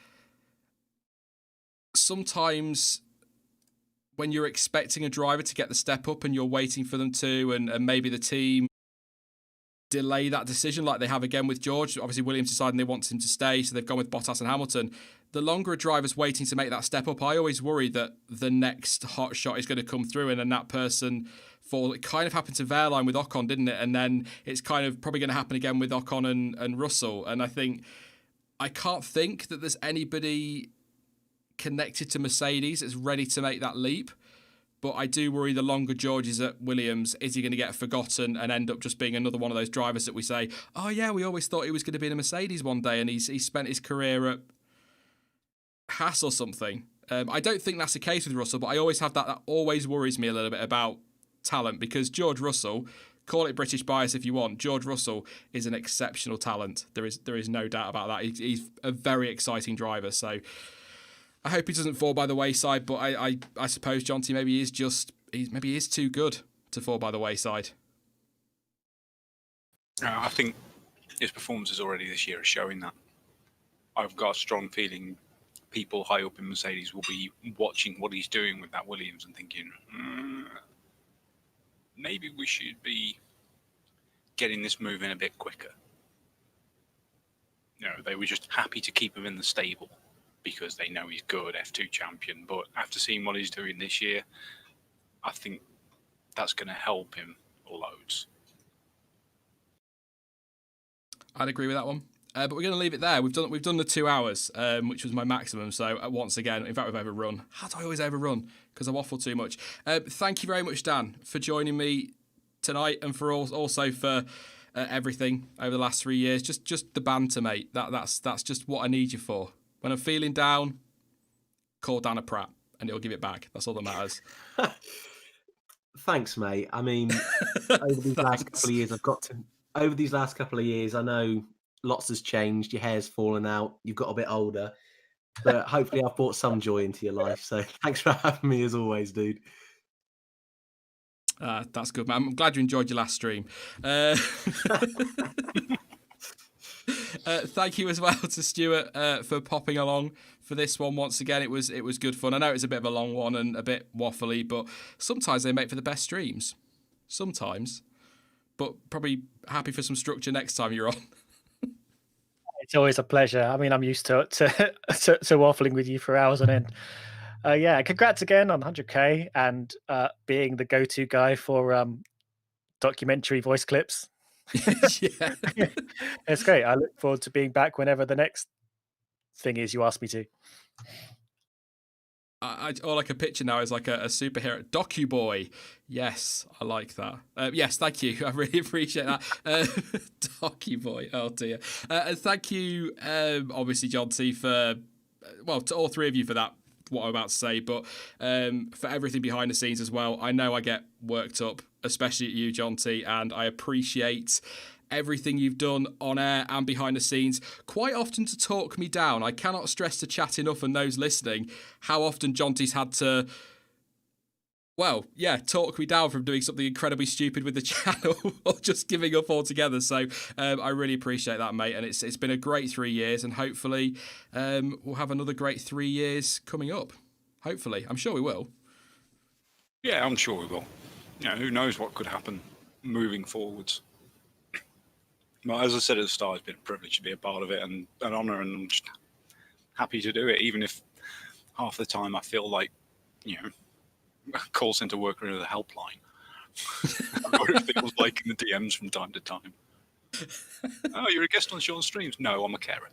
S1: sometimes when you're expecting a driver to get the step up and you're waiting for them to, and maybe the team delay that decision like they have again with George. Obviously, Williams deciding they want him to stay, so they've gone with Bottas and Hamilton. The longer a driver's waiting to make that step up, I always worry that the next hot shot is going to come through and then that person fall. It kind of happened to Wehrlein with Ocon, didn't it? And then it's kind of probably going to happen again with Ocon and Russell. And I can't think that there's anybody connected to Mercedes that's ready to make that leap. But I do worry the longer George is at Williams, is he going to get forgotten and end up just being another one of those drivers that we say, oh yeah, we always thought he was going to be in a Mercedes one day, and he spent his career at Haas or something. I don't think that's the case with Russell, but I always have that always worries me a little bit about talent, because George Russell, call it British bias if you want, George Russell is an exceptional talent. There is no doubt about that. He's a very exciting driver, so I hope he doesn't fall by the wayside, but I suppose Jonty maybe he is too good to fall by the wayside.
S3: I think his performances already this year are showing that. I've got a strong feeling people high up in Mercedes will be watching what he's doing with that Williams and thinking, maybe we should be getting this moving a bit quicker. They were just happy to keep him in the stable because they know he's good, F2 champion. But after seeing what he's doing this year, I think that's going to help him loads.
S1: I'd agree with that one. But we're going to leave it there. We've done the 2 hours, which was my maximum. So once again, in fact, we've overrun. How do I always overrun? Because I waffle too much. Thank you very much, Dan, for joining me tonight, and for also for everything over the last 3 years. Just the banter, mate. That's just what I need you for. When I'm feeling down, call Dan a prat, and he'll give it back. That's all that matters.
S5: Thanks, mate. I mean, over these last couple of years, I know lots has changed. Your hair's fallen out. You've got a bit older, but hopefully I've brought some joy into your life. So thanks for having me as always, dude.
S1: That's good, man. I'm glad you enjoyed your last stream. Thank you as well to Stuart for popping along for this one once again. It was good fun. I know it's a bit of a long one and a bit waffly, but sometimes they make for the best streams. Sometimes. But probably happy for some structure next time you're on.
S4: It's always a pleasure. I mean, I'm used to waffling with you for hours on end. Yeah, congrats again on 100k and being the go-to guy for documentary voice clips.
S1: Yeah.
S4: It's great. I look forward to being back whenever the next thing is you ask me to.
S1: All I can picture now is like a superhero docu boy. Yes, I like that. Yes, thank you. I really appreciate that. Docu boy. Oh dear. And thank you, obviously, Jonty, for to all three of you for that. What I'm about to say, but for everything behind the scenes as well. I know I get worked up, especially at you, Jonty, and I appreciate everything you've done on air and behind the scenes, quite often to talk me down. I cannot stress to chat enough, and those listening, how often Jonty's had to, talk me down from doing something incredibly stupid with the channel or just giving up altogether. So I really appreciate that, mate. And it's been a great 3 years, and hopefully we'll have another great 3 years coming up. Hopefully. I'm sure we will.
S3: Yeah, I'm sure we will. Who knows what could happen moving forwards. Well, as I said at the start, it's been a privilege to be a part of it and an honour, and I'm just happy to do it, even if half the time I feel like, call centre worker in the helpline. Or it feels like in the DMs from time to time. Oh, you're a guest on Sean's streams? No, I'm a carer.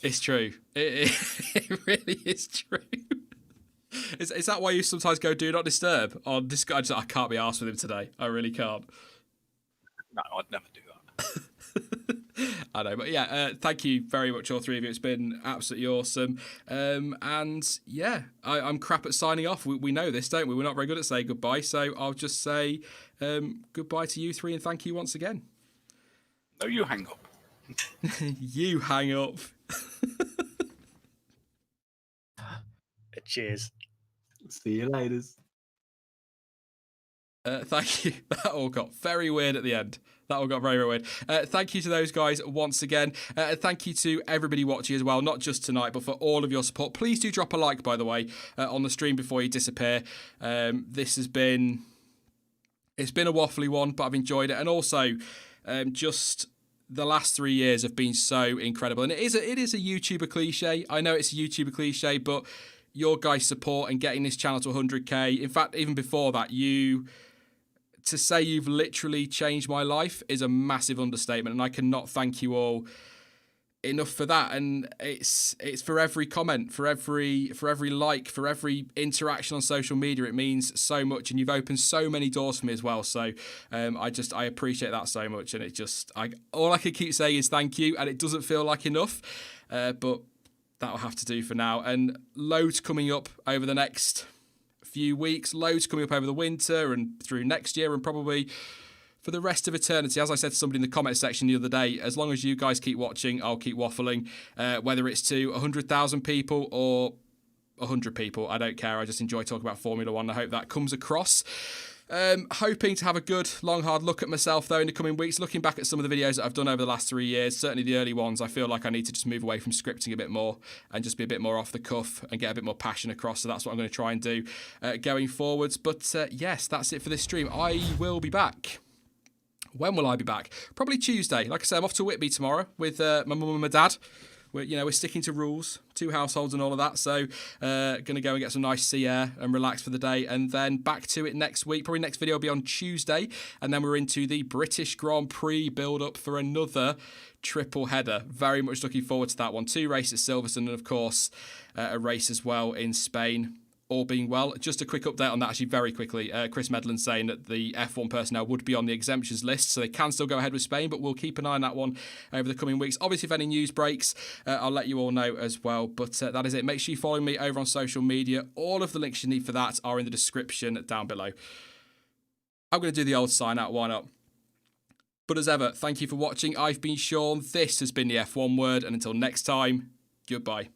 S1: It's true. It really is true. Is that why you sometimes go do not disturb on Discord? I can't be arsed with him today. I really can't.
S3: No, I'd never do that.
S1: I know, but yeah, thank you very much, all three of you. It's been absolutely awesome. And yeah, I'm crap at signing off. We know this, don't we? We're not very good at saying goodbye. So I'll just say goodbye to you three and thank you once again.
S3: No, you hang up.
S1: You hang up.
S4: Cheers.
S5: See you later.
S1: Thank you. That all got very weird at the end. That all got very, very weird. Thank you to those guys once again. Thank you to everybody watching as well, not just tonight, but for all of your support. Please do drop a like, by the way, on the stream before you disappear. It's been a waffly one, but I've enjoyed it. And also, just the last 3 years have been so incredible. And it is a YouTuber cliche. I know it's a YouTuber cliche, but your guys' support and getting this channel to 100k. In fact, even before that, to say you've literally changed my life is a massive understatement, and I cannot thank you all enough for that. And it's for every comment, for every like, for every interaction on social media. It means so much, and you've opened so many doors for me as well. So I appreciate that so much, and all I can keep saying is thank you, and it doesn't feel like enough, but that'll have to do for now. And loads coming up over the next few weeks, loads coming up over the winter and through next year and probably for the rest of eternity. As I said to somebody in the comment section the other day, as long as you guys keep watching, I'll keep waffling, whether it's to 100,000 people or 100 people, I don't care. I just enjoy talking about Formula One. I hope that comes across. Hoping to have a good, long, hard look at myself, though, in the coming weeks. Looking back at some of the videos that I've done over the last 3 years, certainly the early ones, I feel like I need to just move away from scripting a bit more and just be a bit more off the cuff and get a bit more passion across. So that's what I'm going to try and do going forwards. But yes, that's it for this stream. I will be back. When will I be back? Probably Tuesday. Like I said, I'm off to Whitby tomorrow with my mum and my dad. We're sticking to rules, 2 households and all of that. So going to go and get some nice sea air and relax for the day. And then back to it next week. Probably next video will be on Tuesday. And then we're into the British Grand Prix build-up for another triple header. Very much looking forward to that one. 2 races at Silverstone and, of course, a race as well in Spain. All being well. Just a quick update on that, actually, very quickly. Chris Medland saying that the F1 personnel would be on the exemptions list, so they can still go ahead with Spain, but we'll keep an eye on that one over the coming weeks. Obviously, if any news breaks, I'll let you all know as well. But that is it. Make sure you follow me over on social media. All of the links you need for that are in the description down below. I'm going to do the old sign out, why not? But as ever, thank you for watching. I've been Sean. This has been the F1 Word, and until next time, goodbye.